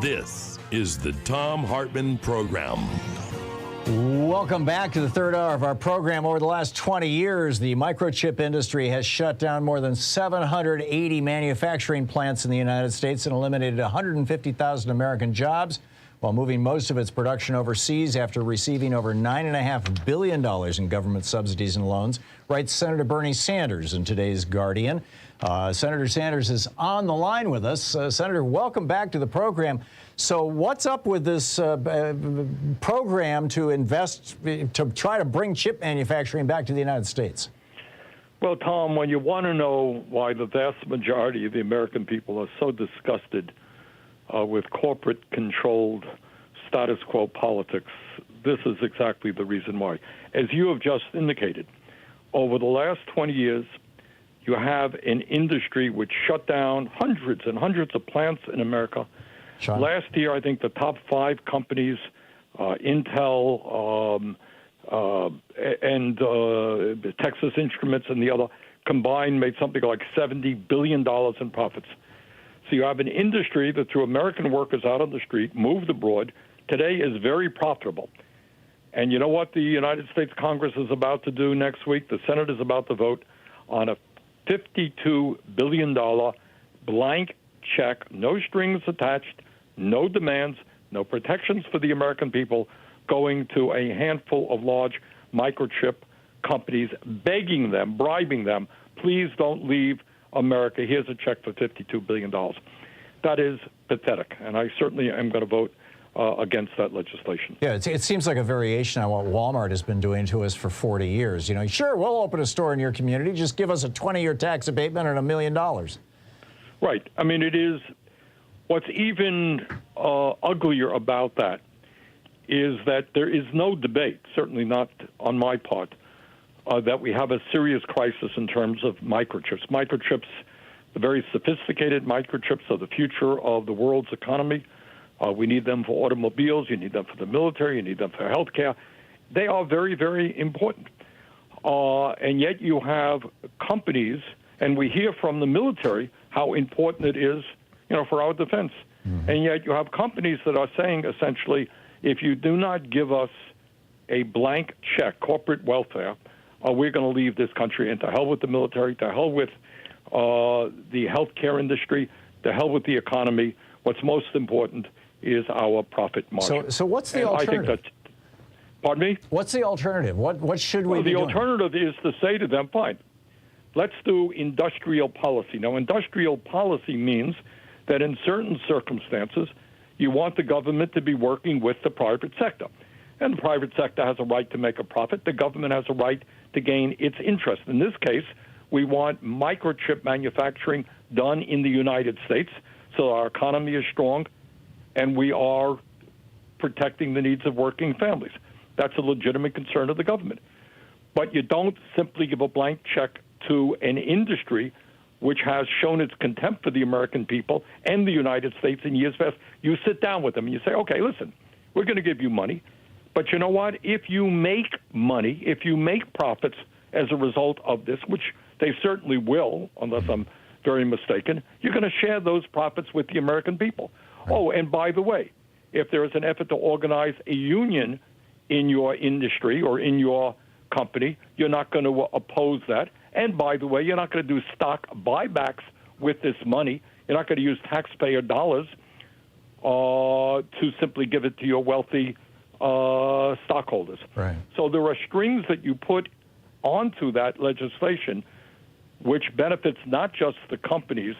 This is the Thom Hartmann Program. Welcome back to the third hour of our program. Over the last 20 years, the microchip industry has shut down more than 780 manufacturing plants in the United States and eliminated 150,000 American jobs, while moving most of its production overseas after receiving over $9.5 billion in government subsidies and loans, writes Senator Bernie Sanders in today's Guardian. Senator Sanders is on the line with us. Senator, welcome back to the program. So what's up with this program to invest, to try to bring chip manufacturing back to the United States? Well, Tom, when you want to know why the vast majority of the American people are so disgusted with corporate-controlled status quo politics, this is exactly the reason why. As you have just indicated, over the last 20 years, you have an industry which shut down hundreds and hundreds of plants in America. Sean? Last year, I think the top 5 companies, Intel and Texas Instruments and the other, combined made something like $70 billion in profits. So you have an industry that threw American workers out on the street, moved abroad, today is very profitable. And you know what the United States Congress is about to do next week? The Senate is about to vote on a $52 billion blank check, no strings attached, no demands, no protections for the American people, going to a handful of large microchip companies, begging them, bribing them, please don't leave America. Here's a check for $52 billion. That is pathetic, and I certainly am going to vote against that legislation. Yeah, it seems like a variation on what Walmart has been doing to us for 40 years. You know, sure, we'll open a store in your community. Just give us a 20-year tax abatement and $1 million. Right. I mean, it is. What's even uglier about that is that there is no debate, certainly not on my part, that we have a serious crisis in terms of microchips. Microchips, the very sophisticated microchips, are the future of the world's economy. We need them for automobiles. You need them for the military. You need them for healthcare. They are very, very important. And yet you have companies, and we hear from the military how important it is, you know, for our defense. And yet you have companies that are saying essentially, if you do not give us a blank check, corporate welfare, we're going to leave this country, and to hell with the military, to hell with the healthcare industry, to hell with the economy. What's most important is our profit margin. So what's the alternative? I think pardon me? What's the alternative? What should we be doing? The alternative is to say to them, fine, let's do industrial policy. Now, industrial policy means that in certain circumstances, you want the government to be working with the private sector. And the private sector has a right to make a profit. The government has a right to gain its interest. In this case, we want microchip manufacturing done in the United States so our economy is strong and we are protecting the needs of working families. That's a legitimate concern of the government. But you don't simply give a blank check to an industry which has shown its contempt for the American people and the United States in years past. You sit down with them and you say, okay, listen, we're going to give you money. But you know what? If you make money, if you make profits as a result of this, which they certainly will, unless I'm very mistaken, you're going to share those profits with the American people. Right. Oh, and by the way, if there is an effort to organize a union in your industry or in your company, you're not going to oppose that. And by the way, you're not going to do stock buybacks with this money. You're not going to use taxpayer dollars to simply give it to your wealthy stockholders. Right. So there are strings that you put onto that legislation which benefits not just the companies,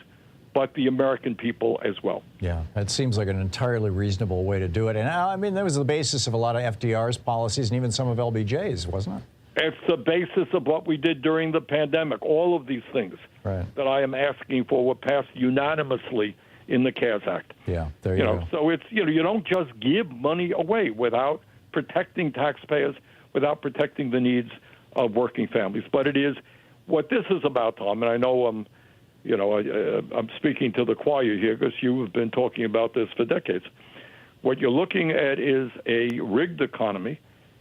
but the American people as well. Yeah, that seems like an entirely reasonable way to do it. And I mean, that was the basis of a lot of FDR's policies and even some of LBJ's, wasn't it? It's the basis of what we did during the pandemic. All of these things that I am asking for were passed unanimously in the CARES Act. Yeah, there you go. So it's, you don't just give money away without protecting taxpayers, without protecting the needs of working families. But it is what this is about, Tom, and I know I'm speaking to the choir here because you have been talking about this for decades. What you're looking at is a rigged economy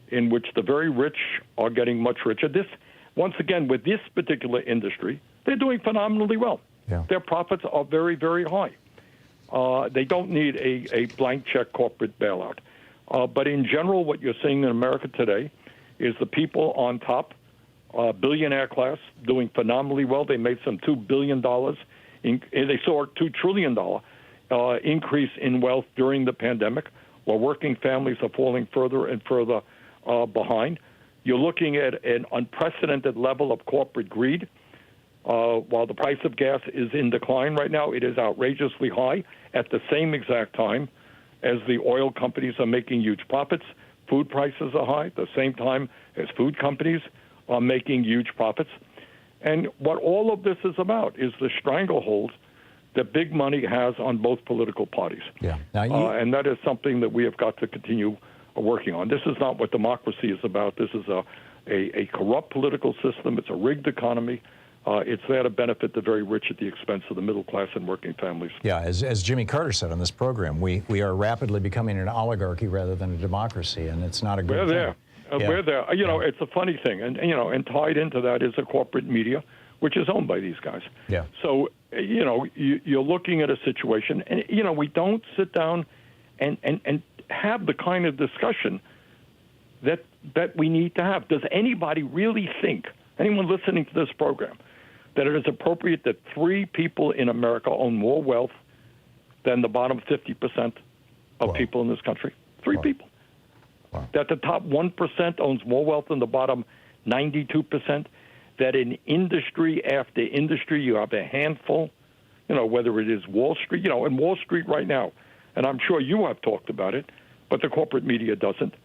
in which the very rich are getting much richer. This, once again, with this particular industry, they're doing phenomenally well. Yeah. Their profits are very, very high. They don't need a blank check corporate bailout. But in general, what you're seeing in America today is the people on top, billionaire class, doing phenomenally well. They made some $2 billion. They saw a $2 trillion increase in wealth during the pandemic, while working families are falling further and further behind. You're looking at an unprecedented level of corporate greed. While the price of gas is in decline right now, it is outrageously high at the same exact time as the oil companies are making huge profits. Food prices are high at the same time as food companies are making huge profits. And what all of this is about is the stranglehold that big money has on both political parties. Yeah. Now and that is something that we have got to continue working on. This is not what democracy is about. This is a corrupt political system. It's a rigged economy. It's there to benefit the very rich at the expense of the middle class and working families. Yeah, as Jimmy Carter said on this program, we are rapidly becoming an oligarchy rather than a democracy, and it's not a good thing. There. We're there. It's a funny thing, and tied into that is the corporate media, which is owned by these guys. Yeah. So, you're looking at a situation, and, we don't sit down and have the kind of discussion that we need to have. Does anybody really think, anyone listening to this program, that it is appropriate that 3 people in America own more wealth than the bottom 50% of people in this country? 3 people. Wow. That the top 1% owns more wealth than the bottom 92%, that in industry after industry you have a handful, whether it is Wall Street, in Wall Street right now, and I'm sure you have talked about it, but the corporate media doesn't.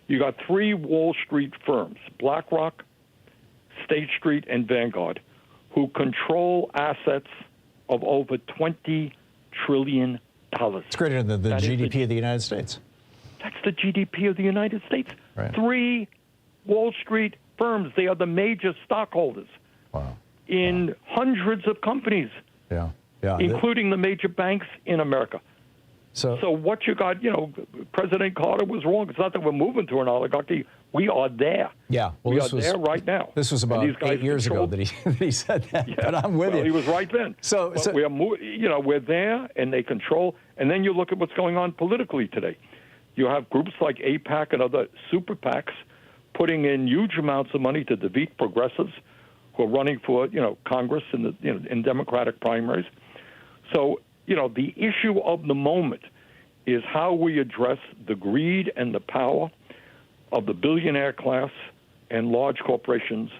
You got 3 Wall Street firms, BlackRock, State Street, and Vanguard, who control assets of over $20 trillion. It's greater than the GDP of the United States. That's the GDP of the United States. Right. 3 Wall Street firms. They are the major stockholders in hundreds of companies, including the major banks in America. So what you got, President Carter was wrong. It's not that we're moving to an oligarchy. We are there. Yeah, well, we are there right now. This was about 8 years ago that he said that. Yeah, but I'm with you. He was right then. So we're there, and they control. And then you look at what's going on politically today. You have groups like AIPAC and other super PACs putting in huge amounts of money to defeat progressives who are running for, Congress in Democratic primaries. So, the issue of the moment is how we address the greed and the power of the billionaire class and large corporations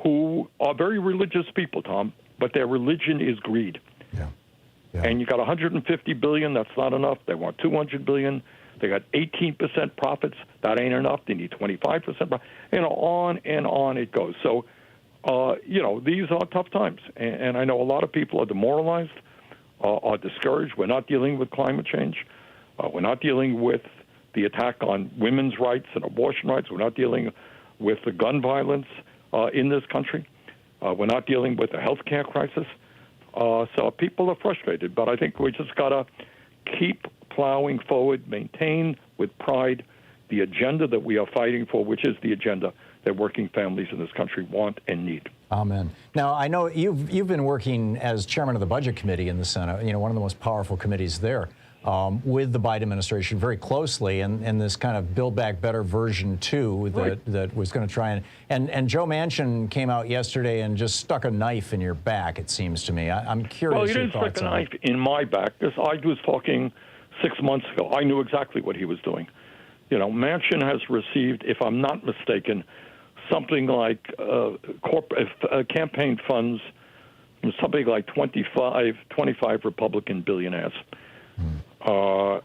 who are very religious people, Tom, but their religion is greed. Yeah. And you got 150 billion, that's not enough. They want 200 billion. They got 18% profits. That ain't enough. They need 25%. On and on it goes. So, these are tough times. And I know a lot of people are demoralized, are discouraged. We're not dealing with climate change. We're not dealing with the attack on women's rights and abortion rights. We're not dealing with the gun violence in this country. We're not dealing with the health care crisis. So people are frustrated. But I think we just got to keep plowing forward, maintain with pride the agenda that we are fighting for, which is the agenda that working families in this country want and need. Amen. Now, I know you've been working as chairman of the Budget Committee in the Senate, one of the most powerful committees there, with the Biden administration very closely, and this kind of Build Back Better version 2 that was going to try and Joe Manchin came out yesterday and just stuck a knife in your back, it seems to me. I'm curious. Well, he didn't stick a knife in my back, because I was talking 6 months ago. I knew exactly what he was doing. Manchin has received, if I'm not mistaken, something like campaign funds from something like 25 Republican billionaires. So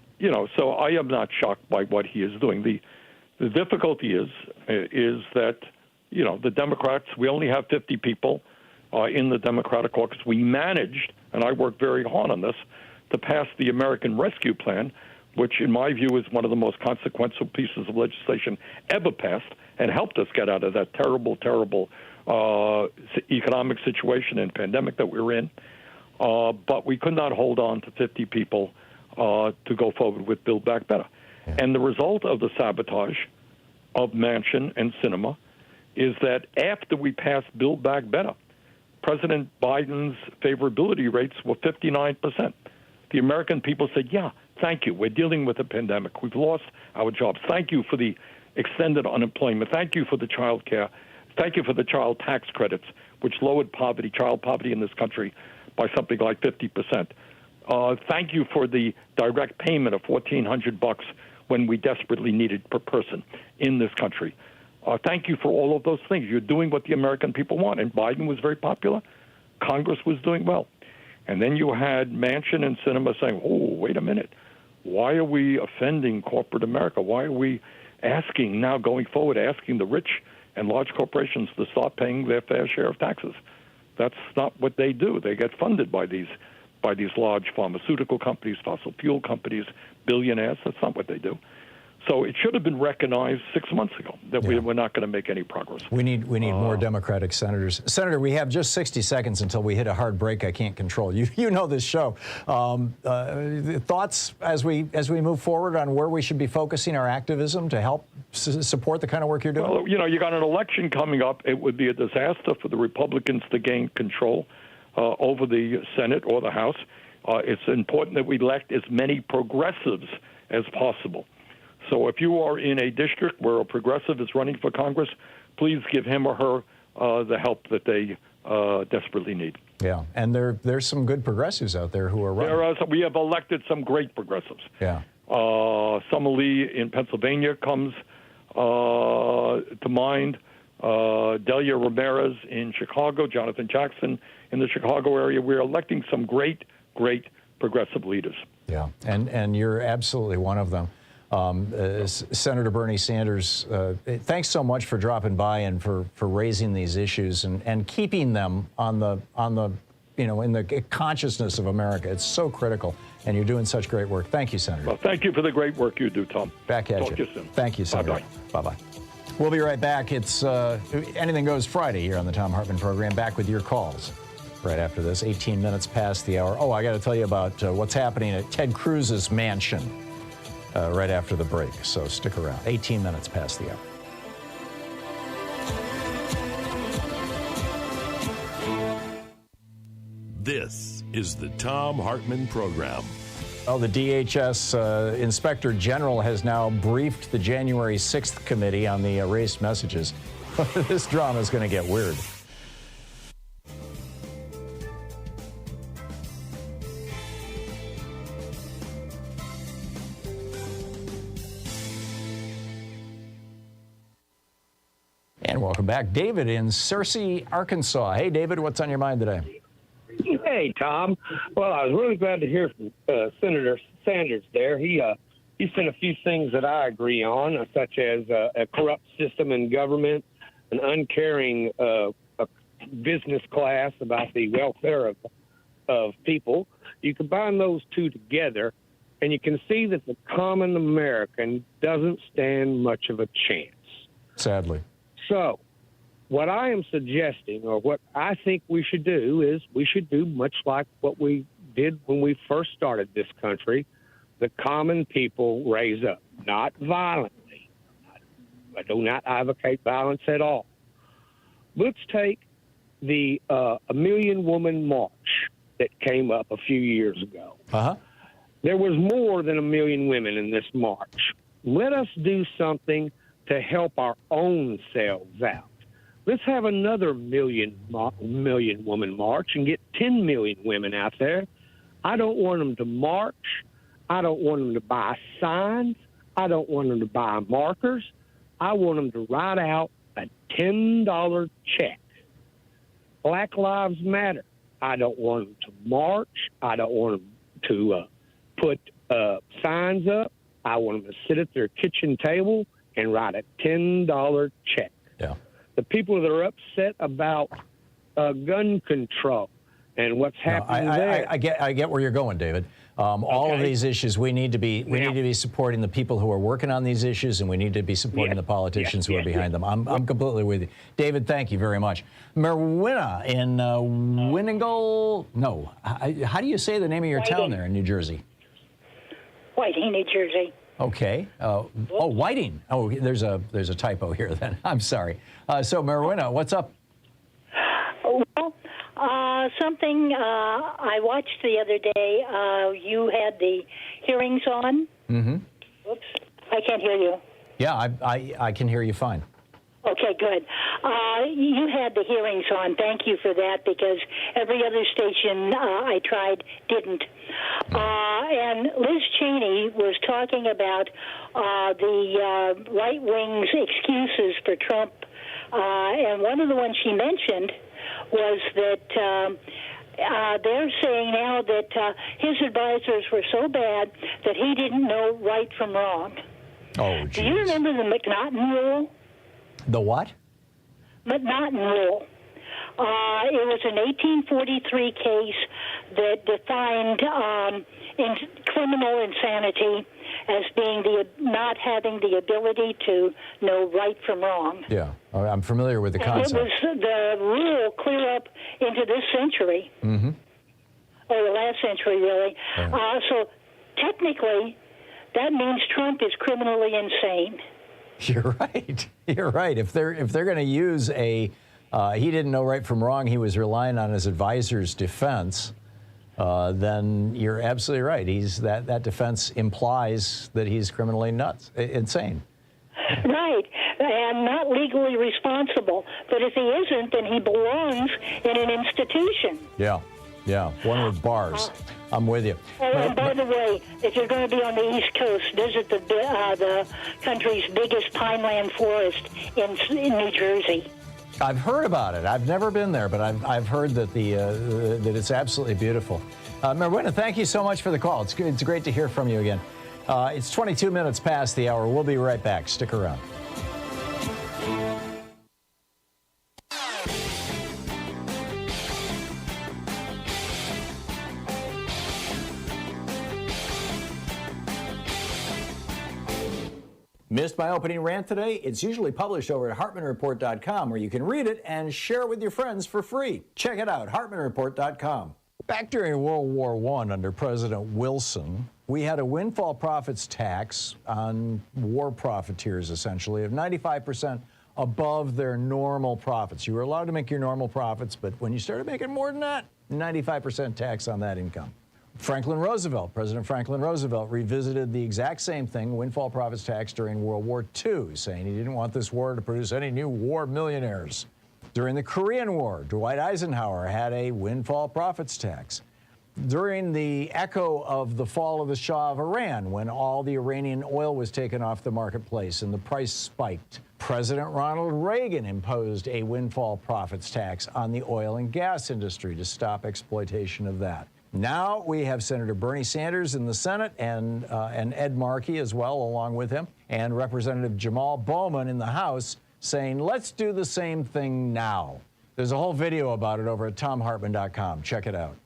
I am not shocked by what he is doing. The difficulty is that, the Democrats, we only have 50 people in the Democratic caucus. We managed, and I worked very hard on this, to pass the American Rescue Plan, which in my view is one of the most consequential pieces of legislation ever passed and helped us get out of that terrible, terrible economic situation and pandemic that we were in. But we could not hold on to 50 people to go forward with Build Back Better. Yeah. And the result of the sabotage of Manchin and Sinema is that after we passed Build Back Better, President Biden's favorability rates were 59%. The American people said, yeah, thank you. We're dealing with a pandemic. We've lost our jobs. Thank you for the extended unemployment. Thank you for the child care. Thank you for the child tax credits, which lowered child poverty in this country by something like 50%. Thank you for the direct payment of $1,400 when we desperately needed per person in this country. Thank you for all of those things. You're doing what the American people want. And Biden was very popular. Congress was doing well. And then you had Manchin and Sinema saying, oh, wait a minute. Why are we offending corporate America? Why are we going forward, asking the rich and large corporations to start paying their fair share of taxes? That's not what they do. They get funded by these large pharmaceutical companies, fossil fuel companies, billionaires. That's not what they do. So it should have been recognized 6 months ago that we're not going to make any progress. We need more Democratic senators. Senator, we have just 60 seconds until we hit a hard break I can't control. You know this show. Thoughts as we move forward on where we should be focusing our activism to help support the kind of work you're doing? Well, you got an election coming up. It would be a disaster for the Republicans to gain control over the Senate or the House. It's important that we elect as many progressives as possible. So if you are in a district where a progressive is running for Congress, please give him or her the help that they desperately need. Yeah, and there's some good progressives out there who are running. We have elected some great progressives. Yeah. Summer Lee in Pennsylvania comes to mind. Delia Ramirez in Chicago, Jonathan Jackson in the Chicago area. We're electing some great progressive leaders. Yeah, and you're absolutely one of them. Senator Bernie Sanders, thanks so much for dropping by and for raising these issues and keeping them on the in the consciousness of America. It's so critical, and you're doing such great work. Thank you, Senator. Well, thank you for the great work you do, Tom. Back at Talk to you soon. Thank you, Senator. Bye-bye. We'll be right back. It's Anything Goes Friday here on the Thom Hartmann Program. Back with your calls right after this. 18 minutes past the hour. Oh, I got to tell you about what's happening at Ted Cruz's mansion. Right after the break, so stick around. 18 minutes past the hour. This is the Thom Hartmann Program. Well, the DHS Inspector General has now briefed the January 6th committee on the erased messages. This drama is going to get weird. And welcome back. David in Searcy, Arkansas. Hey, David, what's on your mind today? Hey, Tom. Well, I was really glad to hear from Senator Sanders there. He said a few things that I agree on, such as a corrupt system in government, an uncaring business class about the welfare of people. You combine those two together, and you can see that the common American doesn't stand much of a chance. Sadly. So what I am suggesting, or what I think we should do, is we should do much like what we did when we first started this country. The common people raise up, not violently. I do not advocate violence at all. Let's take the A Million Woman March that came up a few years ago. Uh-huh. There was more than 1 million women in this march. Let us do something to help our own selves out. Let's have another million woman march and get 10 million women out there. I don't want them to march. I don't want them to buy signs. I don't want them to buy markers. I want them to write out a $10 check. Black Lives Matter. I don't want them to march. I don't want them to put signs up. I want them to sit at their kitchen table and write a $10 check. Yeah. The people that are upset about gun control and what's happening there. I get where you're going, David. All of these issues, we need to be supporting the people who are working on these issues, and we need to be supporting the politicians who are behind them. I'm completely with you, David. Thank you very much. Merwina in Winnegle. No, how do you say the name of your town there in New Jersey? Whiting, New Jersey. Okay. Whiting. Oh, there's a typo here then. I'm sorry. So, Merwina, what's up? Well, something I watched the other day. You had the hearings on. Mm-hmm. Oops, I can't hear you. Yeah, I can hear you fine. Okay, good. You had the hearings on. Thank you for that, because every other station I tried didn't. And Liz Cheney was talking about the right wing's excuses for Trump. And one of the ones she mentioned was that they're saying now that his advisors were so bad that he didn't know right from wrong. Oh, geez. Do you remember the McNaughton rule? The what? McNaughton rule. It was an 1843 case that defined criminal insanity as being not having the ability to know right from wrong. Yeah, I'm familiar with the concept. And it was the rule clear up into this century, mm-hmm. or the last century, really. Yeah. So technically, that means Trump is criminally insane. You're right. You're right. If they're going to use he didn't know right from wrong, he was relying on his advisor's defense, then you're absolutely right. That defense implies that he's criminally insane. Right, and not legally responsible. But if he isn't, then he belongs in an institution. Yeah, one with bars. I'm with you. And by the way, if you're going to be on the East Coast, visit the country's biggest pineland forest in New Jersey. I've heard about it. I've never been there, but I've heard that that it's absolutely beautiful. Merwina, thank you so much for the call. It's great to hear from you again. It's 22 minutes past the hour. We'll be right back. Stick around. Missed my opening rant today? It's usually published over at HartmannReport.com, where you can read it and share it with your friends for free. Check it out, HartmannReport.com. Back during World War I under President Wilson, we had a windfall profits tax on war profiteers, essentially, of 95% above their normal profits. You were allowed to make your normal profits, but when you started making more than that, 95% tax on that income. President Franklin Roosevelt revisited the exact same thing, windfall profits tax, during World War II, saying he didn't want this war to produce any new war millionaires. During the Korean War, Dwight Eisenhower had a windfall profits tax. During the echo of the fall of the Shah of Iran, when all the Iranian oil was taken off the marketplace and the price spiked, President Ronald Reagan imposed a windfall profits tax on the oil and gas industry to stop exploitation of that. Now we have Senator Bernie Sanders in the Senate and Ed Markey as well along with him, and Representative Jamal Bowman in the House saying, let's do the same thing now. There's a whole video about it over at thomhartmann.com. Check it out.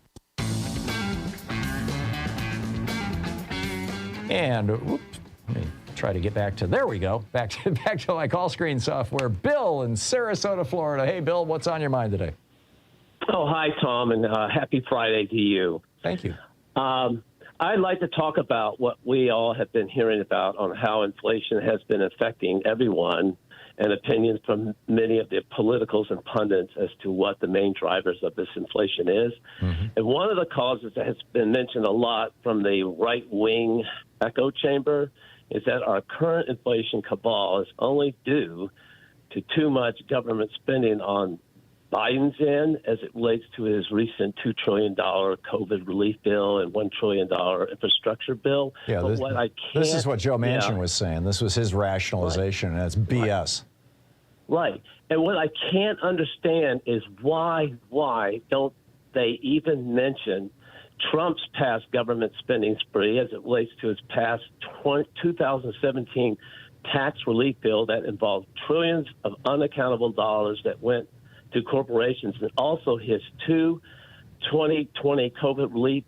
And whoops, let me try to get back to, there we go, back to my call screen software. Bill in Sarasota, Florida. Hey, Bill, what's on your mind today? Oh, hi, Tom, and happy Friday to you. Thank you. I'd like to talk about what we all have been hearing about on how inflation has been affecting everyone, and opinions from many of the politicals and pundits as to what the main drivers of this inflation is. Mm-hmm. And one of the causes that has been mentioned a lot from the right-wing echo chamber is that our current inflation cabal is only due to too much government spending on Biden's end as it relates to his recent $2 trillion COVID relief bill and $1 trillion infrastructure bill. Yeah, this is what Joe Manchin was saying. This was his rationalization, and it's BS. Right. And what I can't understand is why don't they even mention Trump's past government spending spree as it relates to his past 2017 tax relief bill that involved trillions of unaccountable dollars that went to corporations, and also his two 2020 COVID relief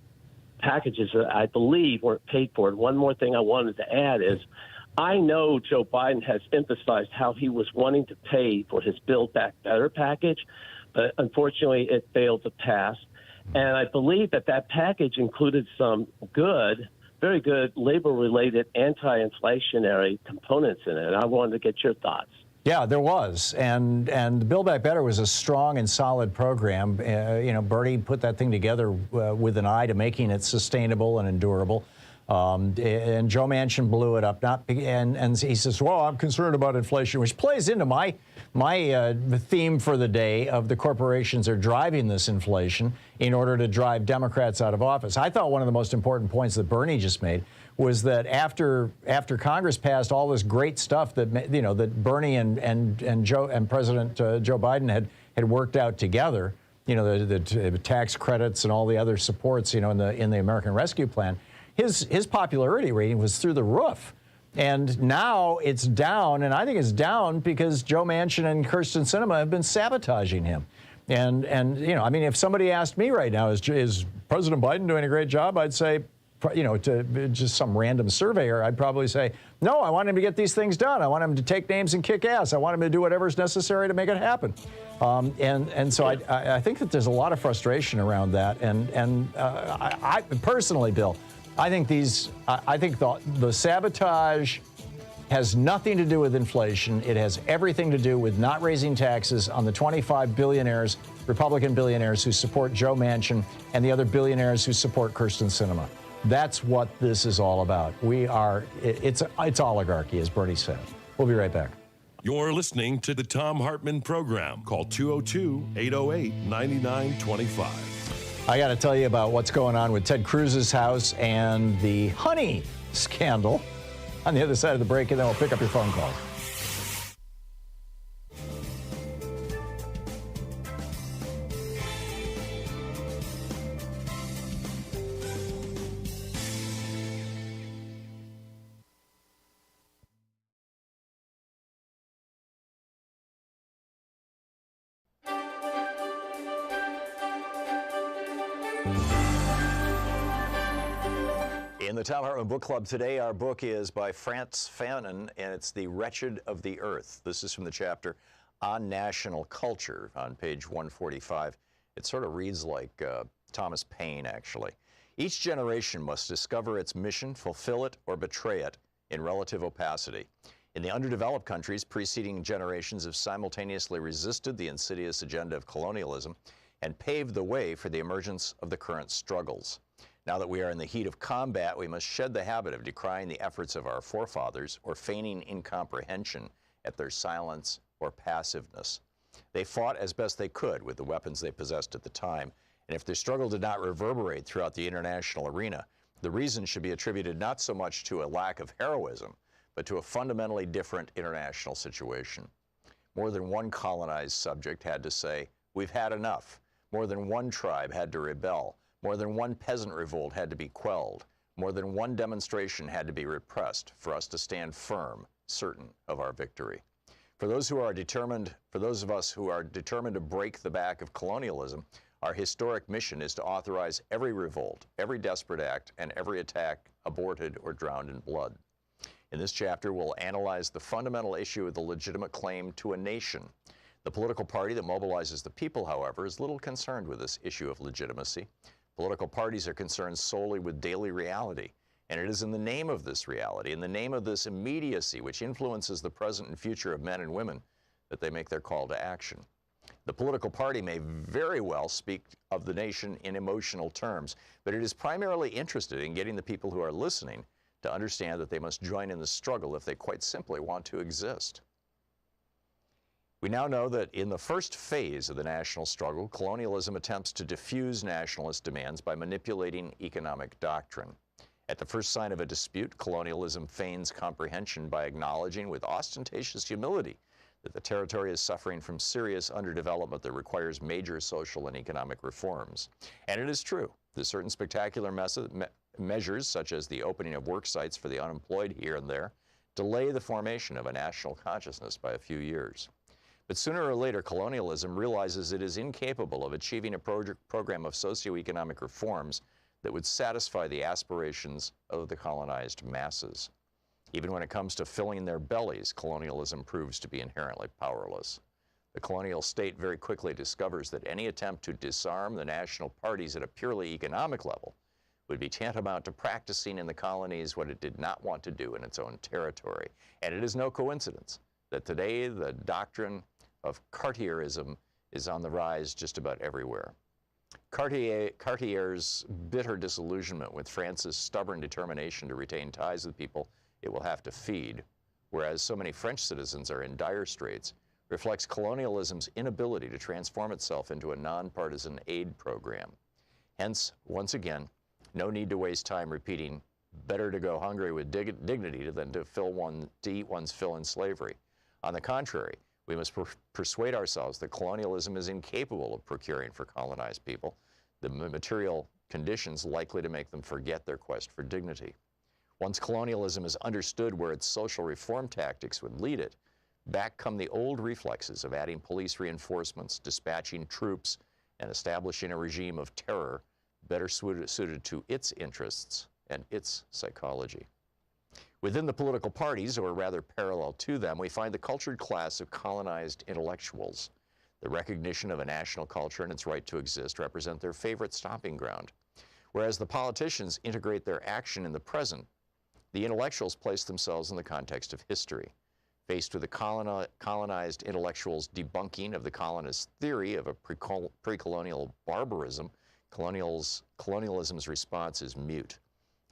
packages that I believe weren't paid for. And one more thing I wanted to add is I know Joe Biden has emphasized how he was wanting to pay for his Build Back Better package, but unfortunately it failed to pass. And I believe that package included some very good labor-related anti-inflationary components in it. And I wanted to get your thoughts. Yeah, there was, and Build Back Better was a strong and solid program. Bernie put that thing together with an eye to making it sustainable and endurable. And Joe Manchin blew it up. And he says, "Well, I'm concerned about inflation," which plays into my theme for the day of the corporations are driving this inflation in order to drive Democrats out of office. I thought one of the most important points that Bernie just made was that after Congress passed all this great stuff that that Bernie and Joe and President Joe Biden had worked out together, the tax credits and all the other supports, in the American Rescue Plan, his popularity rating was through the roof. And now it's down, and I think it's down because Joe Manchin and Kyrsten Sinema have been sabotaging him. And if somebody asked me right now, is President Biden doing a great job? I'd say, to just some random surveyor, I'd probably say, no, I want him to get these things done. I want him to take names and kick ass. I want him to do whatever's necessary to make it happen. So I think that there's a lot of frustration around that. And I personally, Bill, I think the sabotage has nothing to do with inflation. It has everything to do with not raising taxes on the 25 billionaires, Republican billionaires who support Joe Manchin and the other billionaires who support Kyrsten Sinema. That's what this is all about. It's oligarchy, as Bernie said. We'll be right back. You're listening to the Thom Hartmann Program. Call 202-808-9925. I got to tell you about what's going on with Ted Cruz's house and the honey scandal on the other side of the break, and then we'll pick up your phone calls. In the Thom Hartmann Book Club today, our book is by Frantz Fanon, and it's The Wretched of the Earth. This is from the chapter on national culture on page 145. It sort of reads like Thomas Paine, actually. Each generation must discover its mission, fulfill it, or betray it in relative opacity. In the underdeveloped countries, preceding generations have simultaneously resisted the insidious agenda of colonialism and paved the way for the emergence of the current struggles. Now that we are in the heat of combat, we must shed the habit of decrying the efforts of our forefathers or feigning incomprehension at their silence or passiveness. They fought as best they could with the weapons they possessed at the time, and if their struggle did not reverberate throughout the international arena, the reason should be attributed not so much to a lack of heroism, but to a fundamentally different international situation. More than one colonized subject had to say, "We've had enough." More than one tribe had to rebel. More than one peasant revolt had to be quelled. More than one demonstration had to be repressed for us to stand firm, certain of our victory. For those of us who are determined to break the back of colonialism, our historic mission is to authorize every revolt, every desperate act, and every attack aborted or drowned in blood. In this chapter, we'll analyze the fundamental issue of the legitimate claim to a nation. The political party that mobilizes the people, however, is little concerned with this issue of legitimacy. Political parties are concerned solely with daily reality, and it is in the name of this reality, in the name of this immediacy which influences the present and future of men and women, that they make their call to action. The political party may very well speak of the nation in emotional terms, but it is primarily interested in getting the people who are listening to understand that they must join in the struggle if they quite simply want to exist. We now know that in the first phase of the national struggle, colonialism attempts to diffuse nationalist demands by manipulating economic doctrine. At the first sign of a dispute, colonialism feigns comprehension by acknowledging with ostentatious humility that the territory is suffering from serious underdevelopment that requires major social and economic reforms. And it is true that certain spectacular measures, such as the opening of work sites for the unemployed here and there, delay the formation of a national consciousness by a few years. But sooner or later, colonialism realizes it is incapable of achieving a program of socioeconomic reforms that would satisfy the aspirations of the colonized masses. Even when it comes to filling their bellies, colonialism proves to be inherently powerless. The colonial state very quickly discovers that any attempt to disarm the national parties at a purely economic level would be tantamount to practicing in the colonies what it did not want to do in its own territory. And it is no coincidence that today the doctrine of Cartierism is on the rise just about everywhere. Cartier's bitter disillusionment with France's stubborn determination to retain ties with people it will have to feed, whereas so many French citizens are in dire straits, reflects colonialism's inability to transform itself into a nonpartisan aid program. Hence, once again, no need to waste time repeating, better to go hungry with dignity than to eat one's fill in slavery. On the contrary, we must persuade ourselves that colonialism is incapable of procuring for colonized people the material conditions likely to make them forget their quest for dignity. Once colonialism is understood where its social reform tactics would lead it, back come the old reflexes of adding police reinforcements, dispatching troops, and establishing a regime of terror better suited to its interests and its psychology. Within the political parties, or rather parallel to them, we find the cultured class of colonized intellectuals. The recognition of a national culture and its right to exist represent their favorite stomping ground. Whereas the politicians integrate their action in the present, the intellectuals place themselves in the context of history. Faced with the colonized intellectuals' debunking of the colonist theory of a pre-colonial barbarism, colonialism's response is mute.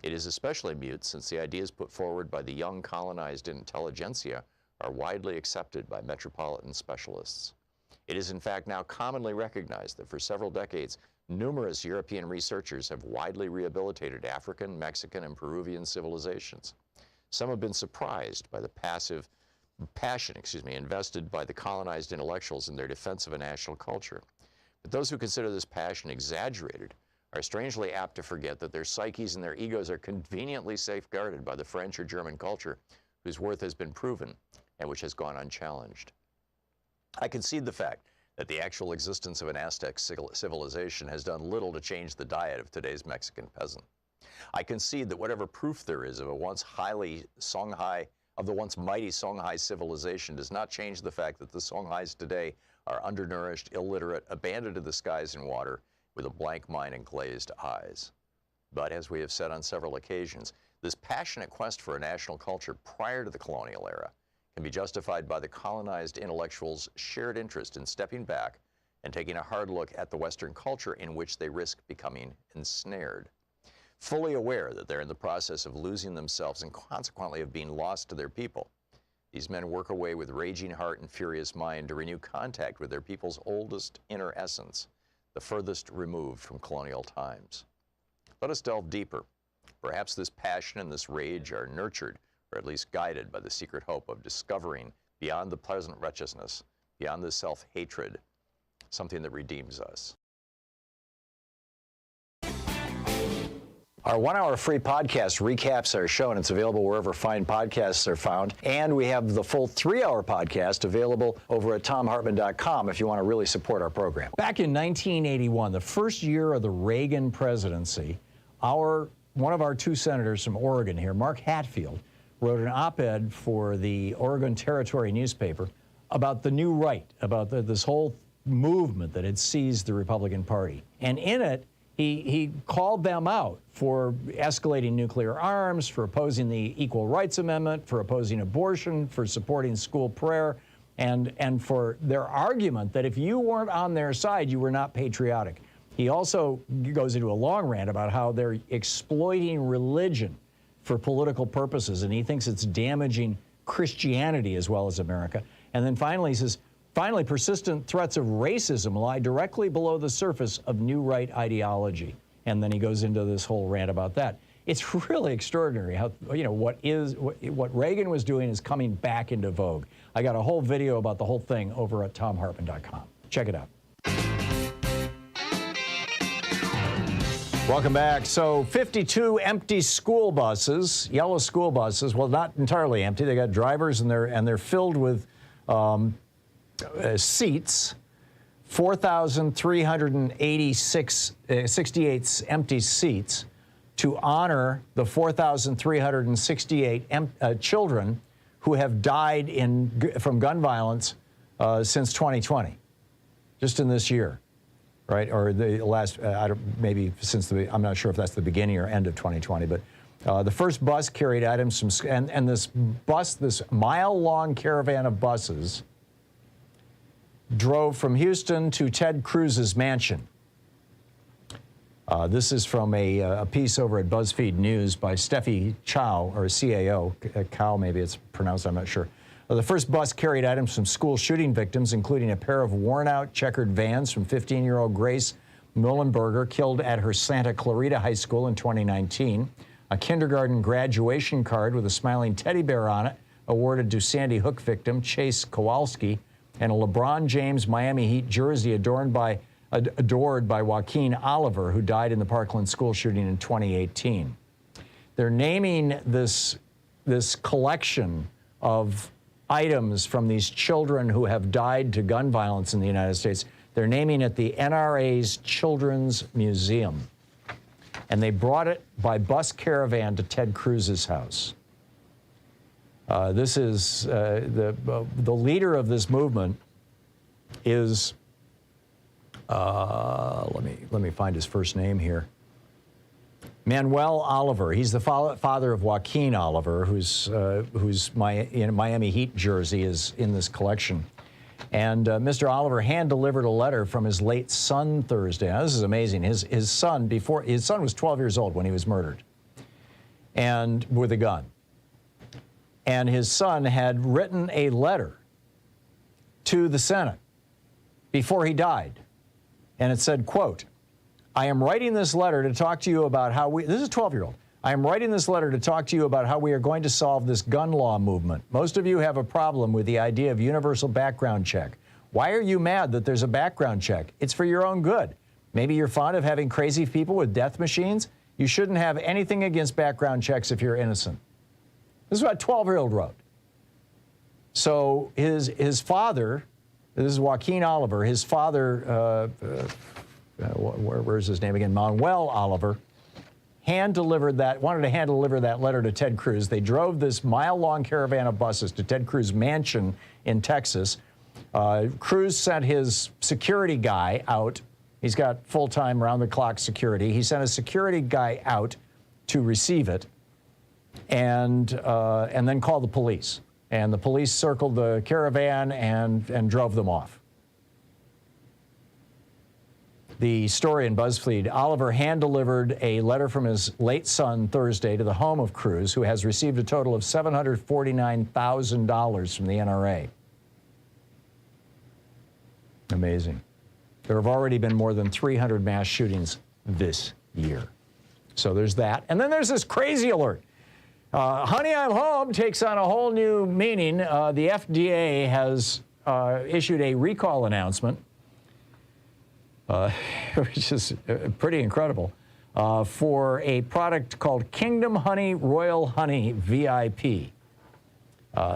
It is especially mute since the ideas put forward by the young colonized intelligentsia are widely accepted by metropolitan specialists. It is in fact now commonly recognized that for several decades, numerous European researchers have widely rehabilitated African, Mexican, and Peruvian civilizations. Some have been surprised by the passion invested by the colonized intellectuals in their defense of a national culture. But those who consider this passion exaggerated are strangely apt to forget that their psyches and their egos are conveniently safeguarded by the French or German culture whose worth has been proven and which has gone unchallenged. I concede the fact that the actual existence of an Aztec civilization has done little to change the diet of today's Mexican peasant. I concede that whatever proof there is of the once mighty Songhai civilization does not change the fact that the Songhais today are undernourished, illiterate, abandoned to the skies and water, with a blank mind and glazed eyes. But as we have said on several occasions, this passionate quest for a national culture prior to the colonial era can be justified by the colonized intellectuals' shared interest in stepping back and taking a hard look at the Western culture in which they risk becoming ensnared. fully aware that they're in the process of losing themselves and consequently of being lost to their people. These men work away with raging heart and furious mind to renew contact with their people's oldest inner essence, the furthest removed from colonial times. Let us delve deeper. Perhaps this passion and this rage are nurtured, or at least guided, by the secret hope of discovering beyond the pleasant wretchedness, beyond the self-hatred, something that redeems us. Our 1-hour free podcast recaps our show, and it's available wherever fine podcasts are found. And we have the full 3-hour podcast available over at thomhartmann.com if you want to really support our program. Back in 1981, the first year of the Reagan presidency, one of our 2 senators from Oregon here, Mark Hatfield, wrote an op-ed for the Oregon Territory newspaper about the new right, about this whole movement that had seized the Republican Party. And in it, he called them out for escalating nuclear arms, for opposing the Equal Rights Amendment, for opposing abortion, for supporting school prayer, and for their argument that if you weren't on their side, you were not patriotic. He also goes into a long rant about how they're exploiting religion for political purposes, and he thinks it's damaging Christianity as well as America. And then finally he says, finally, persistent threats of racism lie directly below the surface of new right ideology. And then he goes into this whole rant about that. It's really extraordinary how, what Reagan was doing is coming back into vogue. I got a whole video about the whole thing over at thomhartmann.com. Check it out. Welcome back. So 52 empty school buses, yellow school buses. Well, not entirely empty. They got drivers and they're filled with seats. 4,368 empty seats to honor the 4,368 children who have died from gun violence since 2020, just in this year. Right, or the last, maybe since I'm not sure if that's the beginning or end of 2020, but the first bus carried items from, and this mile-long caravan of buses drove from Houston to Ted Cruz's mansion. This is from a piece over at BuzzFeed News by Steffi Chow, or CAO, Cow maybe it's pronounced, I'm not sure. The first bus carried items from school shooting victims, including a pair of worn-out checkered vans from 15-year-old Grace Mullenberger, killed at her Santa Clarita High School in 2019, a kindergarten graduation card with a smiling teddy bear on it, awarded to Sandy Hook victim Chase Kowalski, and a LeBron James Miami Heat jersey adored by Joaquin Oliver, who died in the Parkland school shooting in 2018. They're naming this collection of items from these children who have died to gun violence in the United States. They're naming it the NRA's Children's Museum. And they brought it by bus caravan to Ted Cruz's house. This is the leader of this movement is let me find his first name here. Manuel Oliver. He's the father of Joaquin Oliver, whose Miami Heat jersey is in this collection. And Mr. Oliver hand-delivered a letter from his late son Thursday. Now, this is amazing. His son was 12 years old when he was murdered, and with a gun. And his son had written a letter to the Senate before he died. And it said, quote, I am writing this letter to talk to you about how this is a 12-year-old. I am writing this letter to talk to you about how we are going to solve this gun law movement. Most of you have a problem with the idea of universal background check. Why are you mad that there's a background check? It's for your own good. Maybe you're fond of having crazy people with death machines. You shouldn't have anything against background checks if you're innocent. This is what a 12-year-old wrote. So his father, this is Joaquin Oliver, his father, where's his name again? Manuel Oliver, wanted to hand-deliver that letter to Ted Cruz. They drove this mile-long caravan of buses to Ted Cruz mansion in Texas. Cruz sent his security guy out. He's got full-time, round-the-clock security. He sent a security guy out to receive it and then called the police. And the police circled the caravan and drove them off. The story in BuzzFeed, Oliver hand-delivered a letter from his late son Thursday to the home of Cruz, who has received a total of $749,000 from the NRA. Amazing. There have already been more than 300 mass shootings this year. So there's that. And then there's this crazy alert. Honey, I'm home takes on a whole new meaning. The FDA has issued a recall announcement, which is pretty incredible, for a product called Kingdom Honey Royal Honey VIP.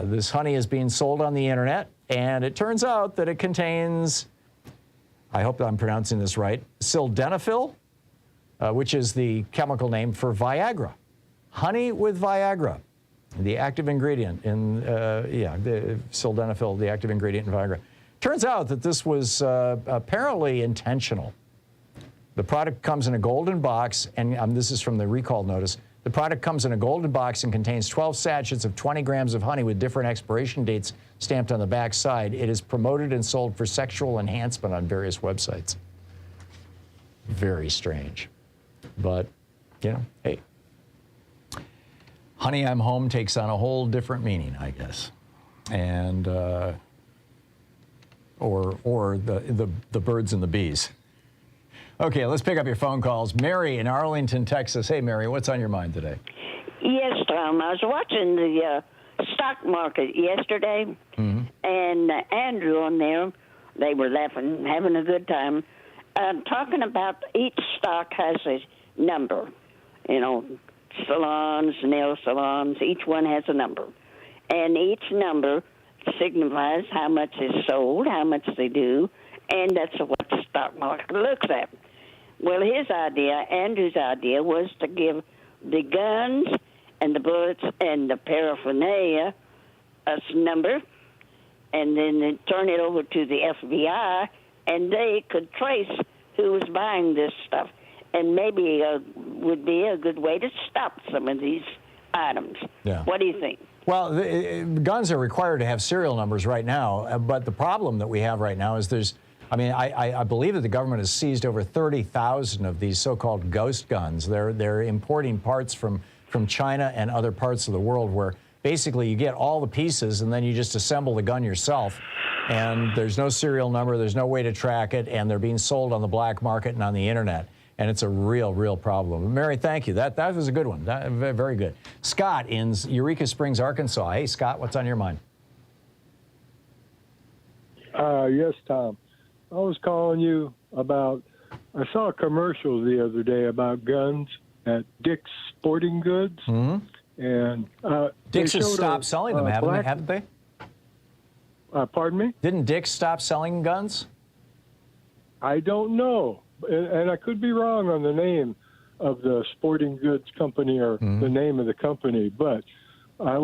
This honey is being sold on the internet, and it turns out that it contains, I hope I'm pronouncing this right, sildenafil, which is the chemical name for Viagra. Honey with Viagra, the active ingredient in, the sildenafil, the active ingredient in Viagra. Turns out that this was apparently intentional. The product comes in a golden box, and this is from the recall notice. The product comes in a golden box and contains 12 sachets of 20 grams of honey with different expiration dates stamped on the back side. It is promoted and sold for sexual enhancement on various websites. Very strange. But, you know, hey. Honey, I'm home takes on a whole different meaning, I guess. And, or the birds and the bees. Okay, let's pick up your phone calls. Mary in Arlington, Texas. Hey, Mary, what's on your mind today? Yes, Tom. I was watching the stock market yesterday, and Andrew on there, they were laughing, having a good time, talking about each stock has a number. You know, salons, nail salons, each one has a number. And each number signifies how much is sold, how much they do, and that's what the stock market looks at. Well, his idea, Andrew's idea, was to give the guns and the bullets and the paraphernalia a number, and then turn it over to the FBI, and they could trace who was buying this stuff. And maybe would be a good way to stop some of these items. Yeah. What do you think? Well, guns are required to have serial numbers right now, but the problem that we have right now is I believe that the government has seized over 30,000 of these so-called ghost guns. They're importing parts from China and other parts of the world where basically you get all the pieces and then you just assemble the gun yourself. And there's no serial number, there's no way to track it, and they're being sold on the black market and on the internet. And it's a real problem. Mary, thank you. That was a good one. Very good. Scott in Eureka Springs, Arkansas. Hey, Scott, what's on your mind? Yes, Tom. I was calling you about, I saw a commercial the other day about guns at Dick's Sporting Goods. Mm-hmm. And Dick's has stopped selling them, haven't they? Pardon me? Didn't Dick's stop selling guns? I don't know. And I could be wrong on the name of the sporting goods company or the name of the company, but I